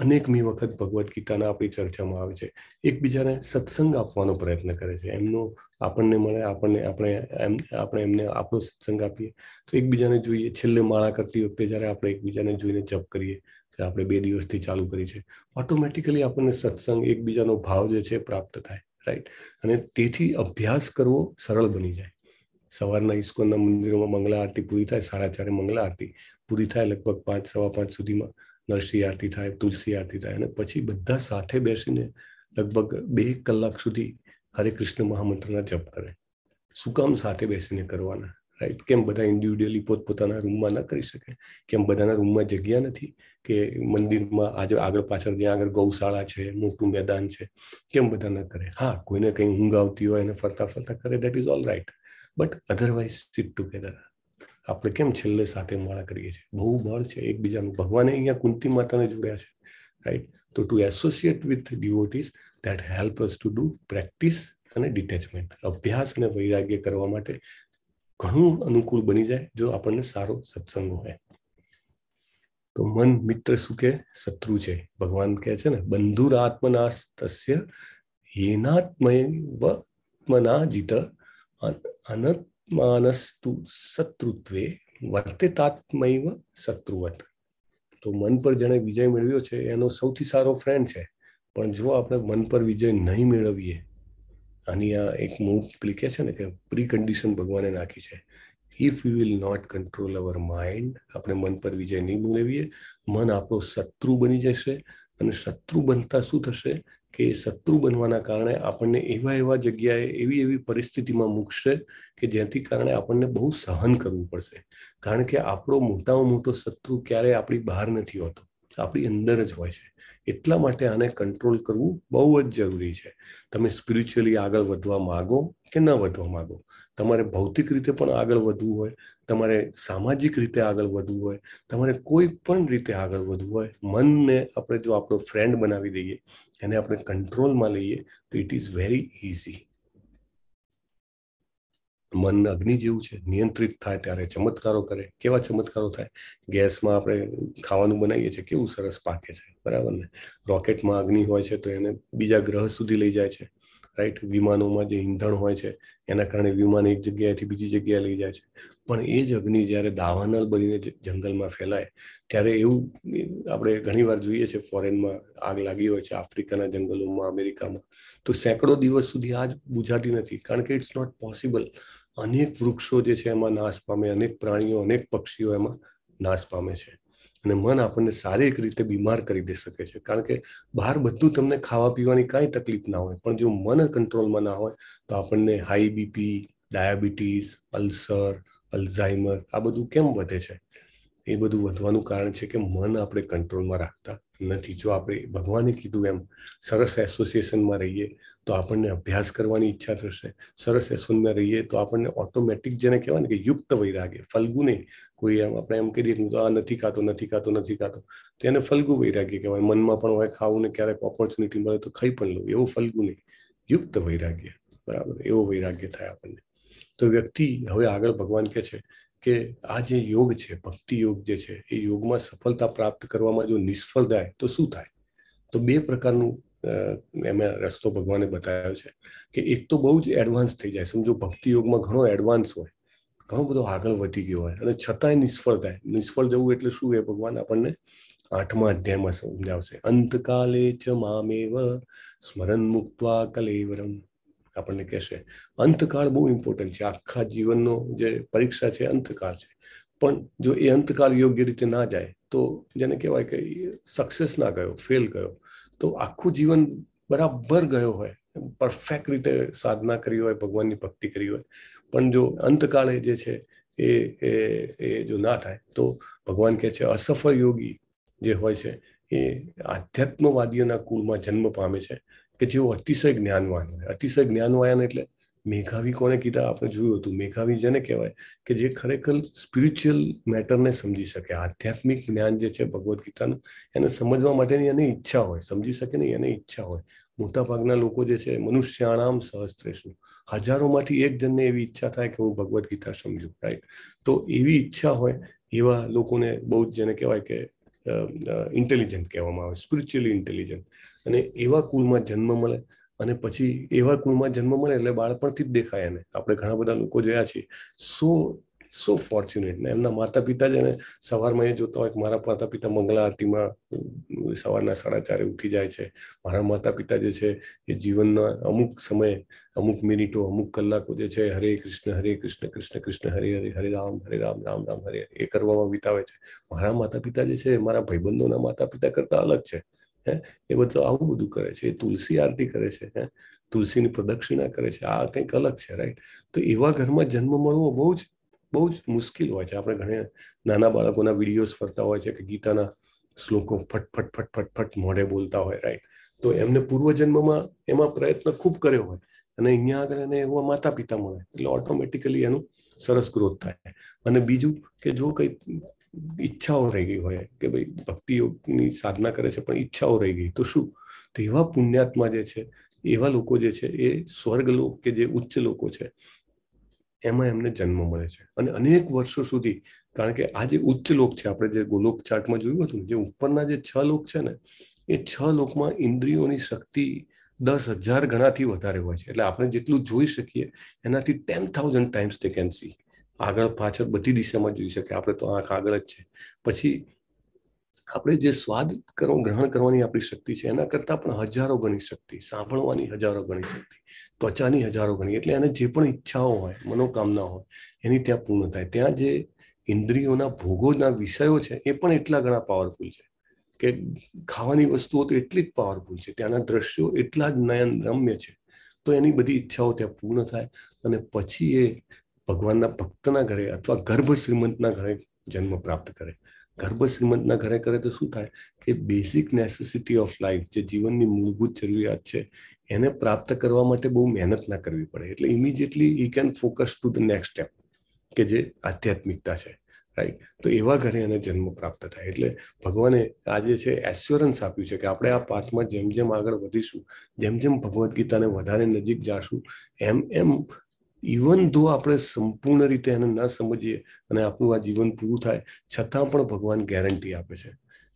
અનેકમી વખત ભગવદ્ ગીતાના આપણી ચર્ચામાં આવે છે, એકબીજાને સત્સંગ આપવાનો પ્રયત્ન કરે છે. એમનો આપણને મળે, આપણે એમને આપણો સત્સંગ આપીએ તો એકબીજાને જોઈએ. છેલ્લે માળા કરતી વખતે જ્યારે આપણે એકબીજાને જોઈને જપ કરીએ કે આપણે 2 દિવસથી ચાલુ કરી છે, ઓટોમેટિકલી આપણને સત્સંગ, એકબીજાનો ભાવ જે છે પ્રાપ્ત થાય, રાઈટ. અને તેથી અભ્યાસ કરવો સરળ બની જાય. સવારના ઇસ્કોનના મંદિરોમાં મંગળા આરતી પૂરી થાય, 4:30 મંગળા આરતી પૂરી થાય, લગભગ 5, 5:15 સુધીમાં નરસિંહ આરતી થાય, તુલસી આરતી થાય અને પછી બધા સાથે બેસીને લગભગ 2 કલાક સુધી હરે કૃષ્ણ મહામંત્રના જપ કરે. શું કામ સાથે બેસીને કરવાના, રાઈટ? કેમ બધા ઇન્ડિવિડ્યુઅલી પોતપોતાના રૂમમાં ન કરી શકે? કેમ બધાના રૂમમાં જગ્યા નથી કે મંદિરમાં આગળ પાછળ જ્યાં આગળ ગૌશાળા છે, મોટું મેદાન છે, કેમ બધા ન કરે? હા, કોઈને કંઈ ઊંઘ આવતી હોય અને ફરતા ફરતા કરે, that is all right. But otherwise sit together. આપણે કેમ છેલ્લે સાથે માળા કરીએ છીએ? બહુ બળ છે એકબીજાનું. ભગવાને અહીંયા કુંતી માતાને જોડ્યા છે, રાઈટ. તો to associate with devotees that help us to do practice અને ડિટેચમેન્ટ. અભ્યાસ અને વૈરાગ્ય કરવા માટે ઘણું અનુકૂળ બની જાય જો આપણને સારો સત્સંગ હોય. તો મન મિત્ર શું કે? શત્રુ છે. ભગવાન કહે છે ને, બંધુરાત્મનાસ તસ્ય યેનાત્મના જીત અનત્માનસ્તુ શત્રુત્વે વર્તિતાત્મૈવ શત્રુવત. તો મન પર જેણે વિજય મેળવ્યો છે એનો સૌથી સારો ફ્રેન્ડ છે. પણ જો આપણે મન પર વિજય નહીં મેળવીએ, આની આ એક મૂળ કે છે ને કે પ્રી કન્ડિશન ભગવાને નાખી છે. If you will not control our mind, આપણે મન પર વિજય નહીં મેળવીએ, મન આપણો શત્રુ બની જશે. અને શત્રુ બનતા શું થશે કે શત્રુ બનવાના કારણે આપણને એવા જગ્યાએ એવી પરિસ્થિતિમાં મૂકશે કે જેથી કારણે આપણને બહુ સહન કરવું પડશે. કારણ કે આપણો મોટામાં મોટો શત્રુ ક્યારેય આપણી બહાર નથી હોતો, આપણી અંદર જ હોય છે. એટલા માટે આને કંટ્રોલ કરવું બહુ જ જરૂરી છે. તમે સ્પિરિચ્યુઅલી આગળ વધવા માંગો કે ન વધવા માંગો, તમારે ભૌતિક રીતે પણ આગળ વધવું હોય, તમારે સામાજિક રીતે આગળ વધવું હોય, તમારે કોઈ પણ રીતે આગળ વધવું હોય, મનને આપણે જો આપણો ફ્રેન્ડ બનાવી દઈએ, એને આપણે કંટ્રોલમાં લઈએ તો ઇટ ઇઝ વેરી ઇઝી. મન અગ્નિ જેવું છે, નિયંત્રિત થાય ત્યારે ચમત્કારો કરે. કેવા ચમત્કારો થાય? ગેસમાં આપણે ખાવાનું બનાવીએ છીએ, કેવું સરસ પાકે છે, બરાબર ને? રોકેટમાં અગ્નિ હોય છે તો એને બીજા ગ્રહ સુધી લઈ જાય છે, રાઈટ. વિમાનોમાં જે ઈંધણ હોય છે એના કારણે વિમાન એક જગ્યાએથી બીજી જગ્યાએ લઈ જાય છે. પણ એ જ અગ્નિ જ્યારે દાવાનળ બનીને જંગલમાં ફેલાય ત્યારે એવું આપણે ઘણીવાર જોઈએ છે, ફોરેનમાં આગ લાગી હોય છે, આફ્રિકાના જંગલોમાં, અમેરિકામાં, તો સેંકડો દિવસ સુધી આગ બુઝાતી નથી, કારણ કે ઇટ્સ નોટ પોસિબલ. અનેક વૃક્ષો જે છે એમાં નાશ પામે, અનેક પ્રાણીઓ, અનેક પક્ષીઓ એમાં નાશ પામે છે. અને મન આપણને શારીરિક રીતે બીમાર કરી દે શકે છે, કારણ કે બહાર બધું તમને ખાવા પીવાની કાંઈ તકલીફ ના હોય, પણ જો મન કંટ્રોલમાં ના હોય તો આપણને high BP, diabetes, ulcer, Alzheimer આ બધું કેમ વધે છે? એ બધું વધવાનું કારણ છે કે મન આપણે કંટ્રોલમાં રાખતા નથી. જો આપણે ભગવાને કીધું એમ સરસ એસોસિએશનમાં રહીએ તો આપણને અભ્યાસ કરવાની ઈચ્છા થશે. સરસ એસોસિએશનમાં રહીએ તો આપણને ઓટોમેટિક જેને કહેવાય ને કે યુક્ત વૈરાગ્ય, ફલ્ગુ નહીં. કોઈ એમ આપણે એમ કહીએ હું તો આ નથી ખાતો તેને ફલ્ગુ વૈરાગ્ય કહેવાય. મનમાં પણ હોય ખાવું ને ક્યારેક ઓપોર્ચ્યુનિટી મળે તો ખાઈ પણ લઉં, એવું ફલ્ગુ નહીં, યુક્ત વૈરાગ્ય. બરાબર, એવો વૈરાગ્ય થાય આપણને. તો વ્યક્તિ હવે આગળ ભગવાન કહે છે કે આ જે યોગ છે, ભક્તિ યોગ જે છે, એ યોગમાં સફળતા પ્રાપ્ત કરવામાં જો નિષ્ફળ જાય તો શું થાય? તો બે પ્રકારનું એમાં રસ્તો ભગવાને બતાવ્યો છે કે એક તો બહુ જ એડવાન્સ થઈ જાય. સમજો ભક્તિ યોગમાં ઘણો એડવાન્સ હોય, ઘણો બધો આગળ વધી ગયો હોય અને છતાંય નિષ્ફળ થાય. નિષ્ફળ જવું એટલે શું? એ ભગવાન આપણને 8મા અધ્યાયમાં સમજાવશે. અંતકાલે ચ મામેવ સ્મરન મુક્ત્વા કલેવરમ. આપણને કહેશે અંતકાળ બહુ ઇમ્પોર્ટન્ટ છે. આખા જીવનનો જે પરીક્ષા છે અંતકાળ છે. પણ જો એ અંતકાળ યોગ્ય રીતે ના જાય તો જેને કહેવાય કે સક્સેસ ના ગયો, ફેલ ગયો, તો આખું જીવન બરાબર ગયો હોય, પરફેક્ટ રીતે સાધના કરી હોય, ભગવાનની ભક્તિ કરી હોય, પણ જો અંતકાળે જે છે એ જો ના થાય તો ભગવાન કહે છે અસફળ યોગી જે હોય છે એ આધ્યાત્મવાદીઓના કુળમાં જન્મ પામે છે કે જેઓ અતિશય જ્ઞાનવાન હોય. અતિશય જ્ઞાનવાન એટલે મેઘાવી કોને કીધા? આપણે જોયું હતું. મેઘાવી જેને કહેવાય કે જે ખરેખર સ્પિરિચ્યુઅલ મેટરને સમજી શકે. આધ્યાત્મિક જ્ઞાન જે છે ભગવદ્ ગીતાનું, એને સમજવા માટેની એની ઈચ્છા હોય. સમજી શકે નહીં, એને ઈચ્છા હોય. મોટા ભાગના લોકો જે છે મનુષ્યાણામ સહસ્ત્રેષુ, હજારોમાંથી એક જણને એવી ઈચ્છા થાય કે હું ભગવદ્ ગીતા સમજું. રાઈટ? તો એવી ઈચ્છા હોય એવા લોકોને બહુ જ જેને કહેવાય કે ઇન્ટેલિજન્ટ કહેવામાં આવે, સ્પિરિચ્યુઅલી ઇન્ટેલિજન્ટ. અને એવા કુળમાં જન્મ મળે અને પછી એવા કુળમાં જન્મ મળે એટલે બાળપણથી જ દેખાય એને. આપણે ઘણા બધા લોકો જોયા છીએ સો ફોર્ચ્યુનેટ ને એમના માતા પિતા જ એને સવારમાં એ જોતા હોય કે મારા માતા પિતા મંગળા આરતીમાં સવારના 4:30 ઉઠી જાય છે. મારા માતા પિતા જે છે એ જીવનના અમુક સમયે, અમુક મિનિટો, અમુક કલાકો જે છે હરે કૃષ્ણ કૃષ્ણ કૃષ્ણ હરે હરે, હરે રામ રામ રામ હરે એ કરવામાં વિતાવે છે. મારા માતા પિતા જે છે મારા ભાઈબંધોના માતા પિતા કરતા અલગ છે. એ બધું આવું બધું કરે છે. એ તુલસી આરતી કરે છે, તુલસીની પ્રદક્ષિણા કરે છે. આ કંઈક અલગ છે. રાઈટ? તો એવા ઘરમાં જન્મ મળવો બહુ જ મુશ્કેલ હોય છે. આપણે ઘણા નાના બાળકોના વિડીયોઝ ફરતા હોય છે કે ગીતાના શ્લોકો ફટ મોઢે બોલતા હોય. રાઈટ? તો એમને પૂર્વજન્મમાં એમાં પ્રયત્ન ખૂબ કર્યો હોય અને અહીંયા આગળ એને એવા માતા પિતા મળે એટલે ઓટોમેટિકલી એનું સરસ ગ્રોથ થાય. અને બીજું કે જો કંઈ ઈચ્છાઓ રહી ગઈ હોય કે ભાઈ ભક્તિ યોગની સાધના કરે છે પણ ઈચ્છાઓ રહી ગઈ તો શું? તો એવા પુણ્યાત્મા જે છે, એવા લોકો જે છે એ સ્વર્ગલોક કે જે ઉચ્ચ લોકો છે એમાં એમને જન્મ મળે છે. અને અનેક વર્ષો સુધી, કારણ કે આ જે ઉચ્ચ લોક છે, આપણે જે ગોલોક ચાર્ટમાં જોયું હતું, જે ઉપરના જે 6 લોક છે ને, એ 6 લોકમાં ઇન્દ્રિયોની શક્તિ 10,000 ગણાથી વધારે હોય છે. એટલે આપણે જેટલું જોઈ શકીએ એનાથી 10,000 ટાઈમ્સ they can see. આગળ પાછળ બધી દિશામાં જોઈ શકે. આપણે તો આંખ આગળ જ છે. પછી આપણે જે સ્વાદ ગ્રહણ કરવાની આપણી શક્તિ છે એના કરતાં પણ હજારો ગણી શક્તિ, સાંભળવાની હજારો ગણી શક્તિ, ત્વચાની હજારો ગણી. એટલે એને જે પણ ઈચ્છાઓ હોય, મનોકામના હોય, એની ત્યાં પૂર્ણ થાય. ત્યાં જે ઇન્દ્રિયોના ભોગોના વિષયો છે એ પણ એટલા ઘણા પાવરફુલ છે કે ખાવાની વસ્તુઓ તો એટલી જ પાવરફુલ છે. ત્યાંના દ્રશ્યો એટલા જ નયન રમ્ય છે. તો એની બધી ઈચ્છાઓ ત્યાં પૂર્ણ થાય અને પછી એ ભગવાનના ભક્તના ઘરે અથવા ગર્ભ શ્રીમંતના ઘરે જન્મ પ્રાપ્ત કરે. ગર્ભ શ્રીમંતના ઘરે કરે તો શું થાય કે બેઝિક નેસેસિટી ઓફ લાઈફ, જે જીવનની મૂળભૂત જરૂરિયાત છે, એને પ્રાપ્ત કરવા માટે બહુ મહેનત ના કરવી પડે. એટલે immediately he can focus to the next step કે જે આધ્યાત્મિકતા છે. રાઈટ? તો એવા ઘરે એને જન્મ પ્રાપ્ત થાય. એટલે ભગવાને આજે છે એશ્યોરન્સ આપ્યું છે કે આપણે આ પાથમાં જેમ જેમ આગળ વધીશું, જેમ જેમ ભગવદ્ ગીતાને વધારે નજીક જાશું, એમ ઇવન ધો આપણે સંપૂર્ણ રીતે એને ન સમજીએ અને આપણું આ જીવન પૂરું થાય છતાં પણ ભગવાન ગેરંટી આપે છે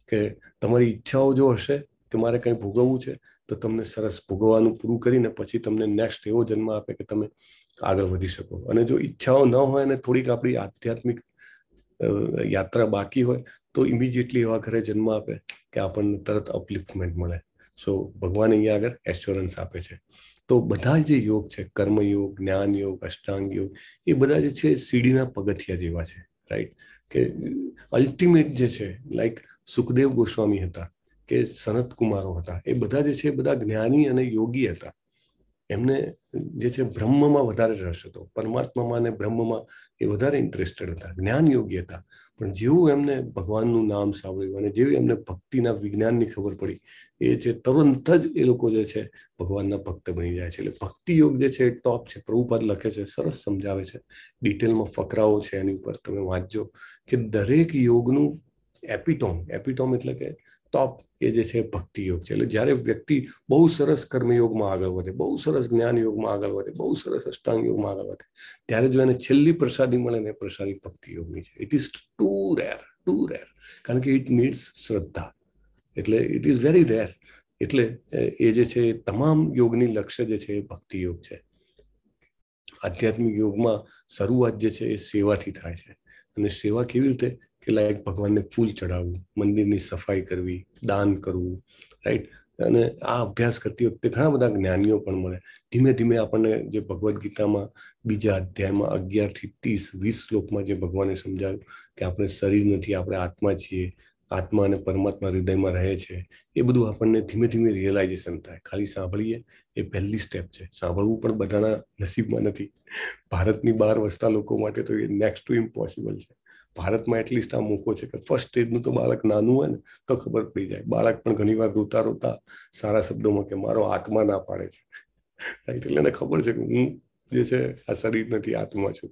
કે તમારી ઈચ્છાઓ જો હશે કે મારે કંઈ ભોગવવું છે તો તમને સરસ ભોગવવાનું પૂરું કરીને પછી તમને નેક્સ્ટ એવો જન્મ આપે કે તમે આગળ વધી શકો. અને જો ઈચ્છાઓ ન હોય અને થોડીક આપણી આધ્યાત્મિક યાત્રા બાકી હોય તો ઇમિડિયેટલી એવા ઘરે જન્મ આપે કે આપણને તરત અપલિફ્ટમેન્ટ મળે. સો ભગવાન અહીંયા આગળ એશ્યોરન્સ આપે છે. તો બધા જે યોગ છે, કર્મયોગ, જ્ઞાન યોગ, અષ્ટાંગ યોગ, એ બધા જે છે સીડીના પગથિયા જેવા છે. રાઈટ? કે અલ્ટિમેટ જે છે, લાઈક સુખદેવ ગોસ્વામી હતા કે સનત કુમારો હતા, એ બધા જે છે બધા જ્ઞાની અને યોગી હતા. એમને જે છે બ્રહ્મમાં વધારે રસ હતો, પરમાત્મામાં અને બ્રહ્મમાં એ વધારે ઇન્ટરેસ્ટેડ હતા, જ્ઞાન યોગી હતા. પણ જેવું એમને ભગવાનનું નામ સાંભળ્યું અને જેવી એમને ભક્તિના વિજ્ઞાનની ખબર પડી, એ છે તરત જ એ લોકો જે છે ભગવાનના ભક્ત બની જાય છે. એટલે ભક્તિ યોગ જે છે એ ટોપ છે. પ્રભુપાદ લખે છે, સરસ સમજાવે છે, ડિટેલમાં ફકરાઓ છે એની ઉપર, તમે વાંચજો કે દરેક યોગનું એપિટોમ એટલે કે ટોપ એ જે છે ભક્તિ યોગ છે. એટલે જ્યારે વ્યક્તિ બહુ સરસ કર્મયોગમાં આગળ વધે, બહુ સરસ જ્ઞાન યોગમાં આગળ વધે, બહુ સરસ અષ્ટાંગ યોગમાં આગળ વધે, ત્યારે જો એને છેલ્લી પ્રસાદી મળે ને, પ્રસાદી ભક્તિ યોગની છે. ઇટ ઇઝ ટુ રેર, કારણ કે ઇટ નીડ્સ શ્રદ્ધા. એટલે ઇટ ઇઝ વેરી રેર. એટલે એ જે છે તમામ યોગની લક્ષ્ય જે છે એ ભક્તિ યોગ છે. આધ્યાત્મિક યોગમાં શરૂઆત જે છે એ સેવાથી થાય છે. અને સેવા કેવી રીતે કે લાઈક ભગવાનને ફૂલ ચડાવવું, મંદિરની સફાઈ કરવી, દાન કરવું, રાઈટ. અને આ અભ્યાસ કરતી વખતે ઘણા બધા જ્ઞાનીઓ પણ મળે. ધીમે ધીમે આપણને જે ભગવદ્ ગીતામાં બીજા અધ્યાયમાં 11 થી 30, 20 શ્લોકમાં જે ભગવાને સમજાવ્યું કે આપણે શરીર નથી, આપણે આત્મા છીએ, આત્મા અને પરમાત્મા હૃદયમાં રહે છે, એ બધું આપણને ધીમે ધીમે રિયલાઇઝેશન થાય. ખાલી સાંભળીએ એ પહેલી સ્ટેપ છે. સાંભળવું પણ બધાના નસીબમાં નથી. ભારતની બહાર વસતા લોકો માટે તો એ નેક્સ્ટ ટુ ઇમ્પોસિબલ છે. ભારતમાં એટલીસ્ટ આ મોકો છે કે ફર્સ્ટ સ્ટેજનું તો બાળક નાનું હોય ને તો ખબર પડી જાય. બાળક પણ ઘણી વાર રોતા રોતા સારા શબ્દોમાં કે મારો આત્મા ના પાડે છે, રાઈટ. એટલે એને ખબર છે કે હું જે છે આ શરીર નથી, આત્મા છું,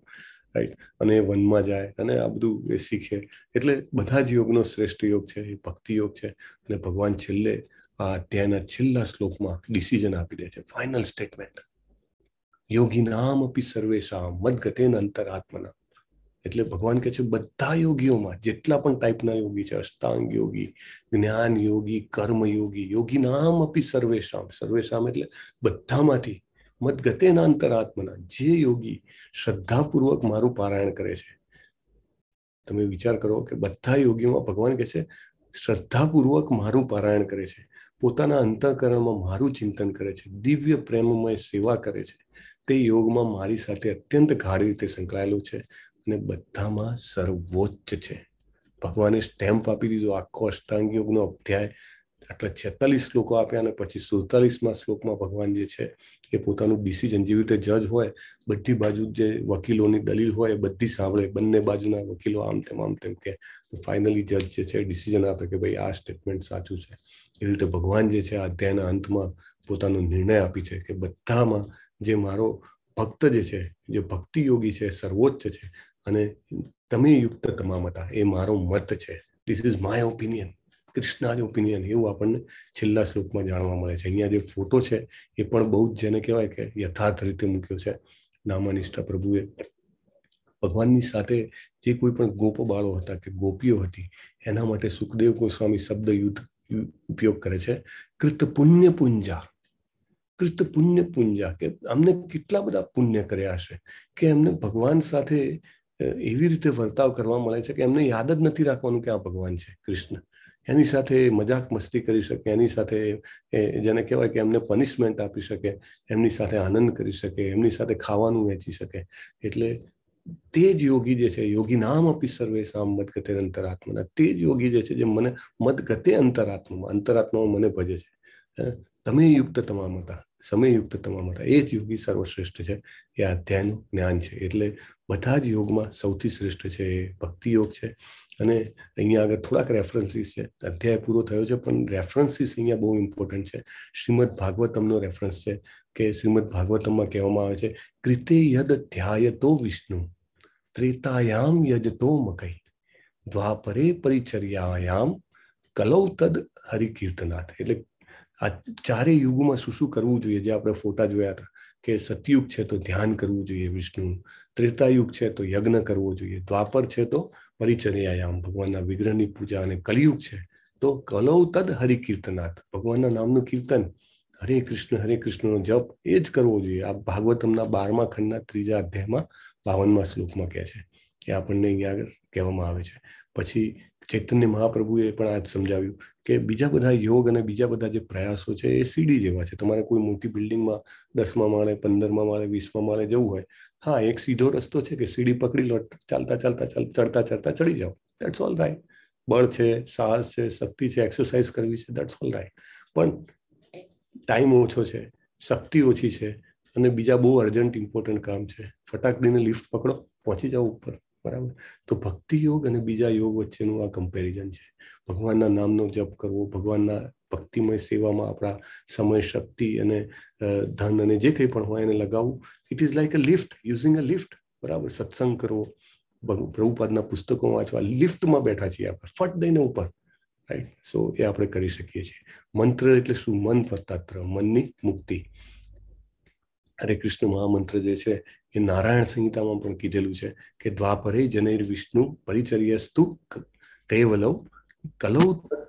રાઈટ. અને વનમાં જાય અને આ બધું એ શીખે. એટલે બધા જ યોગનો શ્રેષ્ઠ યોગ છે એ ભક્તિ યોગ છે. અને ભગવાન છેલ્લે આ અધ્યાયના છેલ્લા શ્લોકમાં ડિસિઝન આપી દે છે, ફાઇનલ સ્ટેટમેન્ટ. યોગીનામ અપી સર્વેષામ મદ્ગતેન અંતરાત્મના. એટલે ભગવાન કહે છે બધા યોગીઓમાં જેટલા પણ ટાઈપના યોગી છે, અષ્ટાંગ યોગી, જ્ઞાન યોગી, કર્મ યોગી, યોગીનામ અપી સર્વેષામ, સર્વેષામ એટલે બધામાંથી, મદ્ગતેના અંતરાત્મના, જે યોગી શ્રદ્ધાપૂર્વક મારું પારાયણ કરે છે. તમે વિચાર કરો કે બધા યોગીઓમાં ભગવાન કહે છે શ્રદ્ધાપૂર્વક મારું પારાયણ કરે છે, પોતાના અંતઃકરણમાં મારું ચિંતન કરે છે, દિવ્ય પ્રેમમય સેવા કરે છે, તે યોગમાં મારી સાથે અત્યંત ગાઢ રીતે સંકળાયેલું છે અને બધામાં સર્વોચ્ચ છે. ભગવાને સ્ટેમ્પ આપી દીધો. આખો અષ્ટાંગ યોગનો અધ્યાય આટલા 46 શ્લોકો આપ્યા અને પછી 47માં શ્લોકમાં ભગવાન જે છે એ પોતાનું ડિસિઝન, જેવી રીતે જજ હોય, બધી બાજુ જે વકીલોની દલીલ હોય બધી સાંભળે, બંને બાજુના વકીલો આમ તેમ કે ફાઇનલી જજ જે છે ડિસિઝન આપે કે ભાઈ આ સ્ટેટમેન્ટ સાચું છે. એવી રીતે ભગવાન જે છે આ અધ્યાયના અંતમાં પોતાનો નિર્ણય આપી છે કે બધામાં જે મારો ભક્ત જે છે, જે ભક્તિ યોગી છે, સર્વોચ્ચ છે અને તમે યુક્ત તમામ હતા, એ મારો મત છે. ધીસ ઇઝ માય ઓપિનિયન, કૃષ્ણના ઓપિનિયન, એવું આપણને છેલ્લા શ્લોકમાં જાણવા મળે છે. અહીંયા જે ફોટો છે એ પણ બહુ જ જેને કહેવાય કે યથાર્થ રીતે મૂક્યો છે નામાનિષ્ઠા પ્રભુએ. ભગવાનની સાથે જે કોઈ પણ ગોપ બાળો હતા કે ગોપીઓ હતી, એના માટે સુખદેવ ગોસ્વામી શબ્દ ઉપયોગ કરે છે, કૃત પુણ્ય પુંજા. કૃત પુણ્ય પુંજા કે અમને કેટલા બધા પુણ્ય કર્યા હશે કે એમને ભગવાન સાથે એવી રીતે વર્તાવ કરવા મળે છે કે એમને યાદ જ નથી રાખવાનું કે આ ભગવાન છે કૃષ્ણ. એની સાથે મજાક મસ્તી કરી શકે, એની સાથે જેને કહેવાય કે એમને પનિશમેન્ટ આપી શકે, એમની સાથે આનંદ કરી શકે, એમની સાથે ખાવાનું વહેંચી શકે. એટલે તે જ યોગી જે છે, યોગી નામ આપી સર્વેષામ મદ્ગતે અંતરાત્મના, તે જ યોગી જે છે જે મને મદ્ગતે અંતરાત્મામાં મને ભજે છે. તમે યુક્ત તમામ હતા, સમયયુક્ત તમામ હતા, એ જ યોગી સર્વશ્રેષ્ઠ છે. એ અધ્યાયનું જ્ઞાન છે. એટલે બધા જ યોગમાં સૌથી શ્રેષ્ઠ છે એ ભક્તિ યોગ છે. અને અહીંયા આગળ થોડાક રેફરન્સીસ છે. અધ્યાય પૂરો થયો છે પણ રેફરન્સીસ અહીંયા બહુ ઇમ્પોર્ટન્ટ છે. શ્રીમદ ભાગવતમનો રેફરન્સ છે કે શ્રીમદ ભાગવતમમાં કહેવામાં આવે છે કૃતે યદ ધ્યાયતો વિષ્ણુ ત્રેતાયામ યજતો મકઈ દ્વાપરે પરિચર્યાયામ કલૌ તદ હરિકીર્તનાથ. એટલે આ ચારે યુગમાં શું કરવું જોઈએ, જે આપણે ફોટા જોયા હતા કે સતયુગ છે તો ધ્યાન કરવું જોઈએ વિષ્ણુ, ત્રેતાયુગ છે તો યજ્ઞ કરવો જોઈએ, દ્વાપર છે તો પરિચર્યાયામ ભગવાનના વિગ્રહની પૂજા, અને કલિયુગ છે તો કલૌ તદ હરિકીર્તનાથ ભગવાનના નામનું કીર્તન, હરે કૃષ્ણનો જપ એ જ કરવો જોઈએ. આ ભાગવતમના 12મા ખંડના 3જા અધ્યાયમાં 52મા શ્લોકમાં કહે છે કે આપણને અહીંયા આગળ કહેવામાં આવે છે. પછી ચૈતન્ય મહાપ્રભુએ પણ આ જ સમજાવ્યું કે બીજા બધા યોગ અને બીજા બધા જે પ્રયાસો છે એ સીડી જેવા છે. તમારે કોઈ મોટી બિલ્ડિંગમાં 10મા માળે, 15મા માળે, 20મા માળે જવું હોય, હા એક સીધો રસ્તો છે કે સીડી પકડી લો, ચડતા ચડી જાઓ, દેટ્સ ઓલ રાઈટ. બળ છે, સાહસ છે, શક્તિ છે, એક્સરસાઇઝ કરવી છે, દેટ્સ ઓલ રાઈટ. પણ ટાઈમ ઓછો છે, શક્તિ ઓછી છે અને બીજા બહુ અર્જન્ટ ઇમ્પોર્ટન્ટ કામ છે, ફટાક દઈને લિફ્ટ પકડો, પહોંચી જાઓ ઉપર, બરાબર. તો ભક્તિ યોગ અને બીજા યોગ વચ્ચેનું આ કમ્પેરિઝન છે. ભગવાનના નામનો જપ કરવો, ભગવાનના ભક્તિમય સેવામાં આપણા સમય, શક્તિ અને ધન અને જે કંઈ પણ હોય એને લગાવવું. It is like a lift, using a lift, બરાબર. સત્સંગ કરવો, પ્રભુપાદના પુસ્તકો વાંચવા, લિફ્ટમાં બેઠા છીએ આપણે, ફટ દઈને ઉપર, રાઈટ. સો એ આપણે કરી શકીએ છીએ. મંત્ર એટલે શું? મન પરતાત્ર, મનની મુક્તિ. હરે કૃષ્ણ મહામંત્ર જે છે એ નારાયણ સંહિતામાં પણ કીધેલું છે કે દ્વાપરે જનૈર વિષ્ણુ પરિચર્યસ્તુ કૈવલવ કલૌ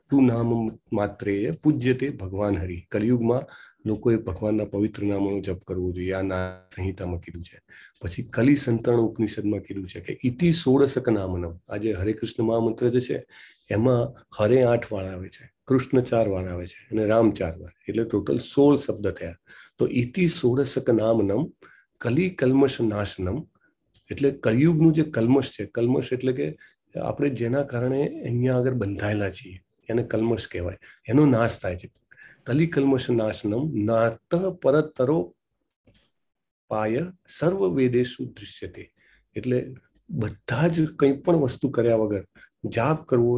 તું નામ માત્રેય પૂજ્યતે ભગવાન હરિ. કલયુગમાં લોકોએ ભગવાનના પવિત્ર નામોનો જપ કરવો જોઈએ, આ નારાયણ સંહિતામાં કીધું છે. પછી કલી સંતરણ ઉપનિષદમાં કીધું છે કે ઇતિ ષોડશક નામનમ. આજે હરે કૃષ્ણ મહામંત્ર જે છે એમાં હરે 8 વાર આવે છે, કૃષ્ણ 4 વાર આવે છે અને રામ 4 વાર, એટલે ટોટલ 16 શબ્દ થયા. તો ઇતિ ષોડશક નામનમ કલી કલ્મશ નાશનમ, એટલે કલયુગનું જે કલ્મશ છે, કલ્મશ એટલે કે આપણે જેના કારણે અહીંયા આગળ બંધાયેલા છીએ એને કલ્મશ કહેવાય, એનો નાશ થાય છે. કલી કલ્મશ નાશનમ નાત પરતરો પાય સર્વ વેદેશુ દૃશ્યતે. એટલે બધા જ કંઈ પણ વસ્તુ કર્યા વગર જાપ કરવો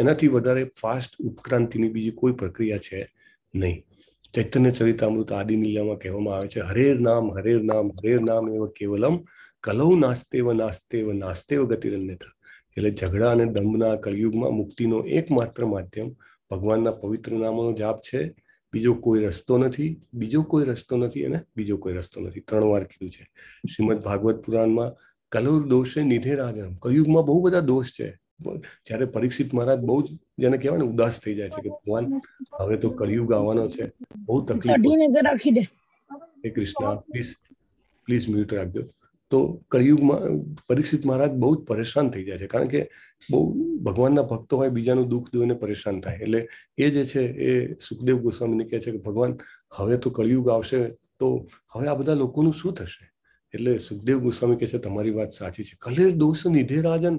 એનાથી વધારે ફાસ્ટ ઉત્ક્રાંતિની બીજી કોઈ પ્રક્રિયા છે નહીં. ચૈતન્ય ચરિતામૃત આદિ લીલામાં કહેવામાં આવે છે હરેર નામ હરેર નામ હરેર નામ એવ કેવલમ કલૌ નાસ્તેવ નાસ્તેવ નાસ્તેવ ગતિરન્યથા. એટલે ઝઘડા અને દંભના કલયુગમાં મુક્તિનો એકમાત્ર માધ્યમ ભગવાનના પવિત્ર નામોનો જાપ છે. બીજો કોઈ રસ્તો નથી, બીજો કોઈ રસ્તો નથી અને બીજો કોઈ રસ્તો નથી. 3 વાર કીધું છે. શ્રીમદ ભાગવત પુરાણમાં કલૌર દોષે નિધે રાજનમ. કલયુગમાં બહુ બધા દોષ છે. જ્યારે પરીક્ષિત મહારાજ બહુ જ જેને કહેવાય ને ઉદાસ થઈ જાય છે કે ભગવાન હવે તો કલયુગ આવવાનો છે, બહુ તકલીફ. હે કૃષ્ણ, પ્લીઝ મ્યુટ રાખજો. તો કલયુગમાં પરીક્ષિત મહારાજ બહુ જ પરેશાન થઈ જાય છે, કારણ કે બહુ ભગવાનના ભક્તો હોય, બીજાનું દુઃખ જોઈને પરેશાન થાય. એટલે એ જે છે એ સુખદેવ ગોસ્વામીને કહે છે કે ભગવાન હવે તો કલયુગ આવશે, તો હવે આ બધા લોકોનું શું થશે? એટલે સુખદેવ ગોસ્વામી કહે છે તમારી વાત સાચી છે. કલે દોષ નિધે રાજન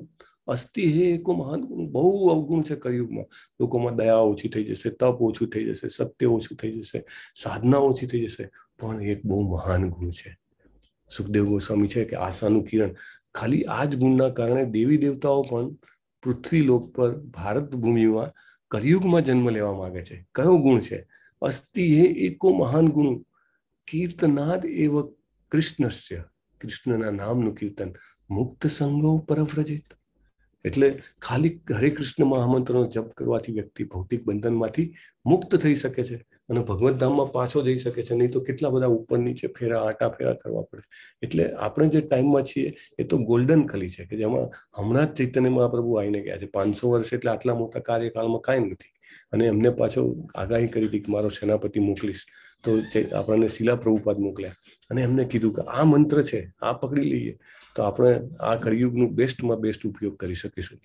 અસ્તિ હે એકો મહાન ગુણ. બહુ અવગુણ છે કલયુગમાં. લોકોમાં દયા ઓછી થઈ જશે, તપ ઓછું થઈ જશે, સત્ય ઓછું થઈ જશે, સાધના ઓછી થઈ જશે, પણ એક બહુ મહાન ગુણ છે. સુખદેવ ગોસ્વામી છે કે આશાનું કિરણ. ખાલી આ જ ગુણના કારણે દેવી દેવતાઓ પણ પૃથ્વી લોક પર ભારત ભૂમિમાં કલયુગમાં જન્મ લેવા માંગે છે. કયો ગુણ છે? અસ્તિ હે એકો મહાન ગુણ કીર્તનાદ એવ કૃષ્ણસ્ય. કૃષ્ણના નામનું કીર્તન મુક્ત સંગો પરવ્રજેત. એટલે ખાલી હરે કૃષ્ણ મહામંત્રનો જપ કરવાથી વ્યક્તિ ભૌતિક બંધનમાંથી મુક્ત થઈ શકે છે અને ભગવત ધામમાં પાછો જઈ શકે છે. નહીં તો કેટલા બધા ઉપર નીચે આટા ફેરા કરવા પડે. એટલે આપણે જે ટાઈમમાં છીએ એ તો ગોલ્ડન કલી છે કે જેમાં હમણાં જ ચૈતન્ય મહાપ્રભુ આવીને ગયા છે. 500 વર્ષ એટલે આટલા મોટા કાર્યકાળમાં કાંઈ નથી. અને એમને પાછો આગાહી કરી હતી કે મારો સેનાપતિ મોકલીશ, તો આપણને શિલા પ્રભુપાદ મોકલ્યા અને એમને કીધું કે આ મંત્ર છે, આ પકડી લઈએ તો આપણે આ કળિયુગનું બેસ્ટમાં બેસ્ટ ઉપયોગ કરી શકીશું.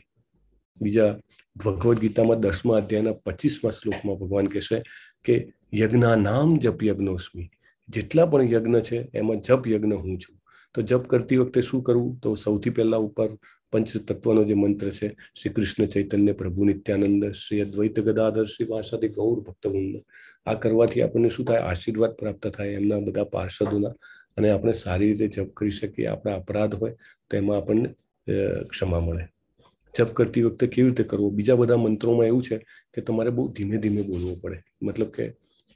બીજા ભગવદ્ ગીતામાં 10મા અધ્યાયના 25મા શ્લોકમાં ભગવાન કહેશે કે યજ્ઞા નામ જપ યજ્ઞોસ્મિ. જેટલા પણ યજ્ઞ છે એમાં જપ યજ્ઞ હું છું. તો જપ કરતી વખતે શું કરવું? તો સૌથી પહેલા ઉપર પંચ તત્વનો જે મંત્ર છે, શ્રી કૃષ્ણ ચૈતન્ય પ્રભુ નિત્યાનંદ શ્રી અદ્વૈત ગદાધર શ્રી વાસાદિ ગૌર ભક્તવૃંદ. આ કરવાથી આપણને શું થાય? આશીર્વાદ પ્રાપ્ત થાય એમના બધા પાર્ષદોના, અને આપણે સારી રીતે જપ કરી શકીએ. આપણા અપરાધ હોય તો એમાં આપણને ક્ષમા મળે. જપ કરતી વખતે કેવી રીતે કરવો? બીજા બધા મંત્રોમાં એવું છે કે તમારે બહુ ધીમે ધીમે બોલવું પડે. મતલબ કે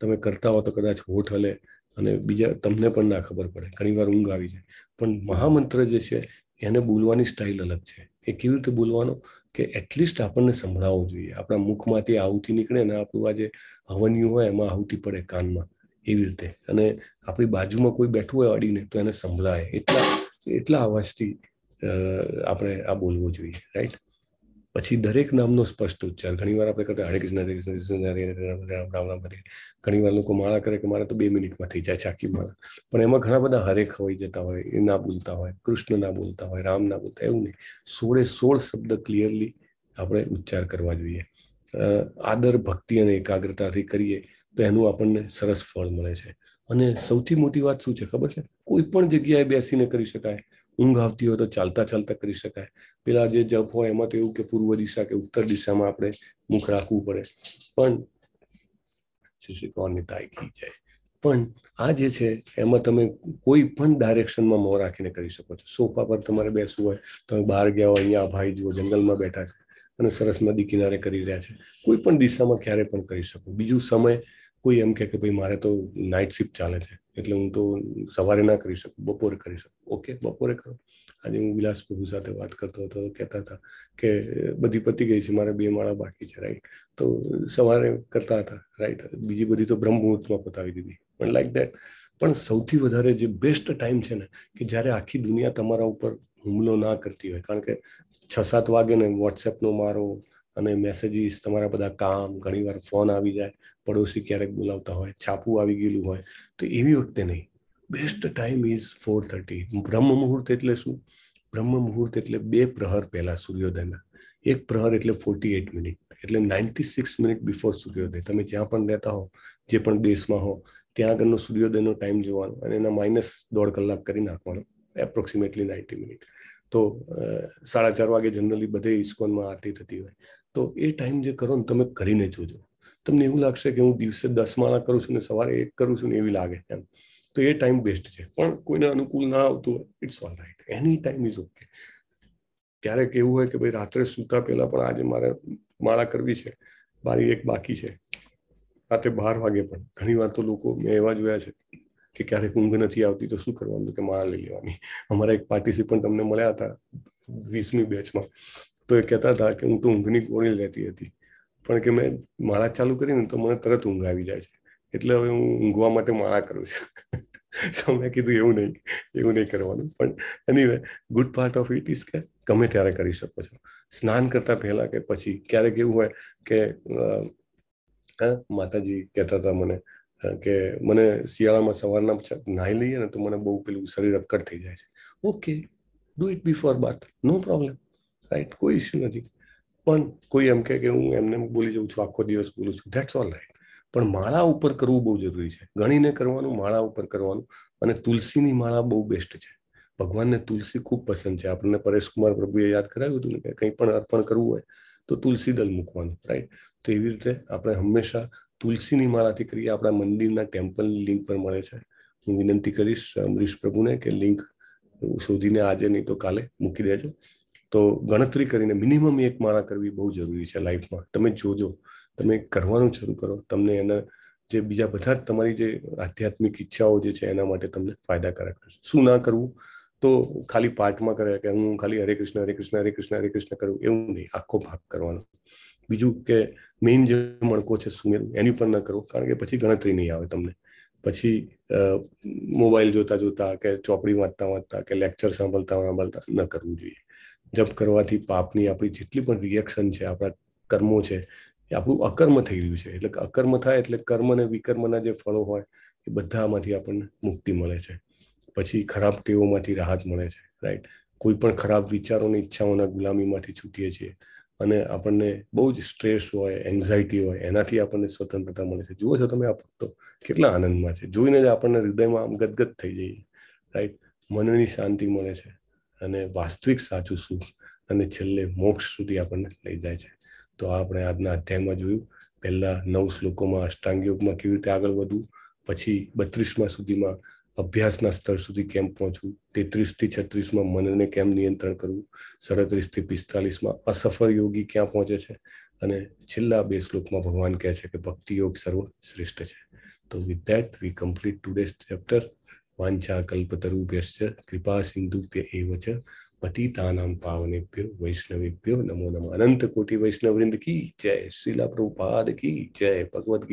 તમે કરતા હો તો કદાચ હોઠ હલે અને બીજા તમને પણ ના ખબર પડે, ઘણીવાર ઊંઘ આવી જાય. પણ મહામંત્ર જે છે એને બોલવાની સ્ટાઇલ અલગ છે. એ કેવી રીતે બોલવાનો કે એટલીસ્ટ આપણને સંભળાવવું જોઈએ. આપણા મુખમાંથી આહુતિ નીકળે ને આપણું આ જે હવન્યું હોય એમાં આહુતિ પડે કાનમાં, એવી રીતે. અને આપણી બાજુમાં કોઈ બેઠું હોય અડીને તો એને સંભળાય એટલા અવાજથી આપણે આ બોલવું જોઈએ, રાઈટ. પછી દરેક નામનો સ્પષ્ટ ઉચ્ચાર. ઘણીવાર આપણે કરતા હરે કૃષ્ણ હરે કૃષ્ણ રામ રામ હરે. ઘણીવાર લોકો માળા કરે કે મારે તો 2 મિનિટમાં થઈ જાય ચાકી માળા, પણ એમાં ઘણા બધા હરે ખવાઈ જતા હોય, એ ના બોલતા હોય, કૃષ્ણ ના બોલતા હોય, રામ ના બોલતા. એવું નહીં, 16 શબ્દ ક્લિયરલી આપણે ઉચ્ચાર કરવા જોઈએ. આદર ભક્તિ અને એકાગ્રતાથી કરીએ તો એનું આપણને સરસ ફળ મળે છે. અને સૌથી મોટી વાત શું છે ખબર છે? કોઈ પણ જગ્યાએ બેસીને કરી શકાય. ઊંઘ આવતી હોય તો ચાલતા ચાલતા કરી શકાય. પેલા જે જપ હોય એમાં તો એવું કે પૂર્વ દિશા કે ઉત્તર દિશામાં આપણે મુખ રાખવું પડે. પણ શ્રી કૌરની તાઈ કી જાય. પણ આ જે છે એમાં તમે કોઈ પણ ડાયરેક્શનમાં મોં રાખીને કરી શકો છો. સોફા પર તમારે બેસવું હોય, તમે બહાર ગયા હોય, અહીંયા ભાઈ જુઓ જંગલમાં બેઠા છે અને સરસ નદી કિનારે કરી રહ્યા છે, કોઈ પણ દિશામાં ક્યારે પણ કરી શકો. બીજું સમય કોઈ એમ કે ભાઈ મારે તો નાઇટ શિફ્ટ ચાલે છે એટલે હું તો સવારે ના કરી શકું, બપોરે કરી શકું. ઓકે, બપોરે કરો. આજે હું વિલાસ પ્રભુ સાથે વાત કરતો હતો, કહેતા હતા કે બધી પતી ગઈ છે, મારે 2 માળા બાકી છે, રાઈટ. તો સવારે કરતા હતા, રાઈટ. બીજી બધી તો બ્રહ્મ મુહૂર્તમાં પતાવી દીધી, પણ લાઈક દેટ. પણ સૌથી વધારે જે બેસ્ટ ટાઈમ છે ને, કે જ્યારે આખી દુનિયા તમારા ઉપર હુમલો ના કરતી હોય, કારણ કે 6-7 વાગે ને વોટ્સએપનો મારો અને મેસેજીસ, તમારા બધા કામ, ઘણીવાર ફોન આવી જાય, પડોશી ક્યારેક બોલાવતા હોય, છાપું આવી ગયેલું હોય, તો એવી વખતે નહીં. Best time is 4:30. બ્રહ્મ મુહૂર્ત એટલે શું? બ્રહ્મ મુહૂર્ત એટલે 2 પ્રહર પહેલા સૂર્યોદયના. 1 પ્રહર એટલે 48 મિનિટ, એટલે 96 મિનિટ બિફોર સૂર્યોદય. તમે જ્યાં પણ રહેતા હો, જે પણ દેશમાં હો, ત્યાં આગળનો સૂર્યોદયનો ટાઈમ જોવાનો અને એના -1.5 કલાક કરી નાખવાનો, એપ્રોક્સિમેટલી 90 મિનિટ. તો 4:30 વાગે જનરલી બધે ઇસ્કોનમાં આરતી થતી હોય, તો એ ટાઈમ જે કરો ને તમે કરીને જોજો. તમને એવું લાગશે કે હું દિવસે 10 માળા કરું છું ને સવારે 1 કરું છું ને એવી લાગે એમ. તો એ ટાઈમ બેસ્ટ છે. પણ કોઈને અનુકૂળ ના આવતું હોય, it's all right. Any time is okay. ક્યારેક એવું હોય કે ભાઈ રાત્રે સૂતા પહેલા પણ આજે મારે માળા કરવી છે, 1 બાકી છે, રાતે 12 વાગે પણ. ઘણી વાર તો લોકો મેં એવા જોયા છે કે ક્યારેક ઊંઘ નથી આવતી તો શું કરવાનું, કે માળા લઈ લેવાની. અમારા એક પાર્ટિસિપન્ટ તમને મળ્યા હતા 20મી બેચમાં, તો એ કહેતા હતા કે હું તો ઊંઘની ગોળી લેતી હતી, પણ કે મેં માળા ચાલુ કરીને તો મને તરત ઊંઘ આવી જાય છે, એટલે હવે હું ઊંઘવા માટે માળા કરું છું. સો મેં કીધું એવું નહીં કરવાનું. પણ anyway, good part of it is કે ગમે ત્યારે કરી શકો છો, સ્નાન કરતા પહેલા કે પછી. ક્યારેક એવું હોય કે માતાજી કહેતા હતા મને કે મને શિયાળામાં સવારના નાહી લઈએ ને તો મને બહુ પેલું શરીર અક્કડ થઈ જાય છે. Okay, do it before bath, no problem, right, કોઈ ઇસ્યુ નથી. પણ કોઈ એમ કે હું એમને બોલી જાઉં છું, આખો દિવસ બોલું છું, ધેટ્સ ઓલ રાઈટ. પણ માળા ઉપર કરવું બહુ જરૂરી છે. ગણીને કરવાનું, માળા ઉપર કરવાનું. અને તુલસીની માળા બહુ બેસ્ટ છે. ભગવાનને તુલસી ખૂબ પસંદ છે. આપણને પરેશકુમાર પ્રભુએ યાદ કરાવ્યું હતું ને કે કંઈ પણ અર્પણ કરવું હોય તો તુલસી દલ મૂકવાનું, રાઈટ. તો એવી રીતે આપણે હંમેશા તુલસીની માળાથી કરીએ. આપણા મંદિરના ટેમ્પલની લિંક પર મળે છે. હું વિનંતી કરીશ અમરીશ પ્રભુને કે લિંક શોધીને આજે નહીં તો કાલે મૂકી દેજો. તો ગણતરી કરીને મિનિમમ 1 માળા કરવી બહુ જરૂરી છે લાઈફમાં. તમે જોજો, તમે કરવાનું શરૂ કરો, તમને એના જે બીજા બધા તમારી જે આધ્યાત્મિક ઈચ્છાઓ જે છે એના માટે તમને ફાયદાકારક થશે. શું ના કરવું? તો ખાલી પાઠમાં કરે કે હું ખાલી હરે કૃષ્ણ હરે કૃષ્ણ હરે કૃષ્ણ હરે કૃષ્ણ કરું, એવું નહીં. આખો ભાગ કરવાનો. બીજું કે મેઇન જે મણકો છે સુમેરુ, એની પર ન કરો, કારણ કે પછી ગણતરી નહીં આવે તમને. પછી મોબાઈલ જોતા જોતા કે ચોપડી વાંચતા કે લેક્ચર સાંભળતા ન કરવું જોઈએ. જપ કરવાથી પાપની આપણી જેટલી પણ રિએક્શન છે, આપણા કર્મો છે, એ આપણું અકર્મ થઈ રહ્યું છે. એટલે અકર્મ થાય એટલે કર્મ અને વિકર્મના જે ફળો હોય એ બધામાંથી આપણને મુક્તિ મળે છે. પછી ખરાબ ટેવોમાંથી રાહત મળે છે, રાઈટ. કોઈ પણ ખરાબ વિચારોની ઈચ્છાઓના ગુલામીમાંથી છૂટીએ છીએ અને આપણને બહુ જ સ્ટ્રેસ હોય, એન્ઝાયટી હોય, એનાથી આપણને સ્વતંત્રતા મળે છે. જુઓ છો તમે આ ભક્તો કેટલા આનંદમાં છે. જોઈને જ આપણને હૃદયમાં આમ ગદગદ થઈ જઈએ, રાઈટ. મનની શાંતિ મળે છે અને વાસ્તવિક સાચું સુખ અને છેલ્લે મોક્ષ સુધી આપણને લઈ જાય છે. તો આપણે આજના અધ્યાયમાં જોયું. પહેલા 9 શ્લોકોમાં અષ્ટાંગ યોગમાં કેવી રીતે આગળ વધવું, પછી 32મા સુધીમાં અભ્યાસના સ્તર સુધી કેમ પહોંચવું, 33 થી 36માં મનને કેમ નિયંત્રણ કરવું, 37 થી 45માં અસફળ યોગી ક્યાં પહોંચે છે, અને છેલ્લા 2 શ્લોકમાં ભગવાન કહે છે કે ભક્તિ યોગ સર્વશ્રેષ્ઠ છે. તો with that we complete today's chapter. વાંછા કલ્પતરુભ્યશ્ચ કૃપા સિંધુભ્ય એવ ચ પતિતાનાં પાવનેભ્યો વૈષ્ણવેભ્યો નમો નમઃ. અનંત કોટિ વૈષ્ણવવૃંદ કી જય. શ્રીલા પ્રભુપાદ કી જય. ભગવદ ગીતા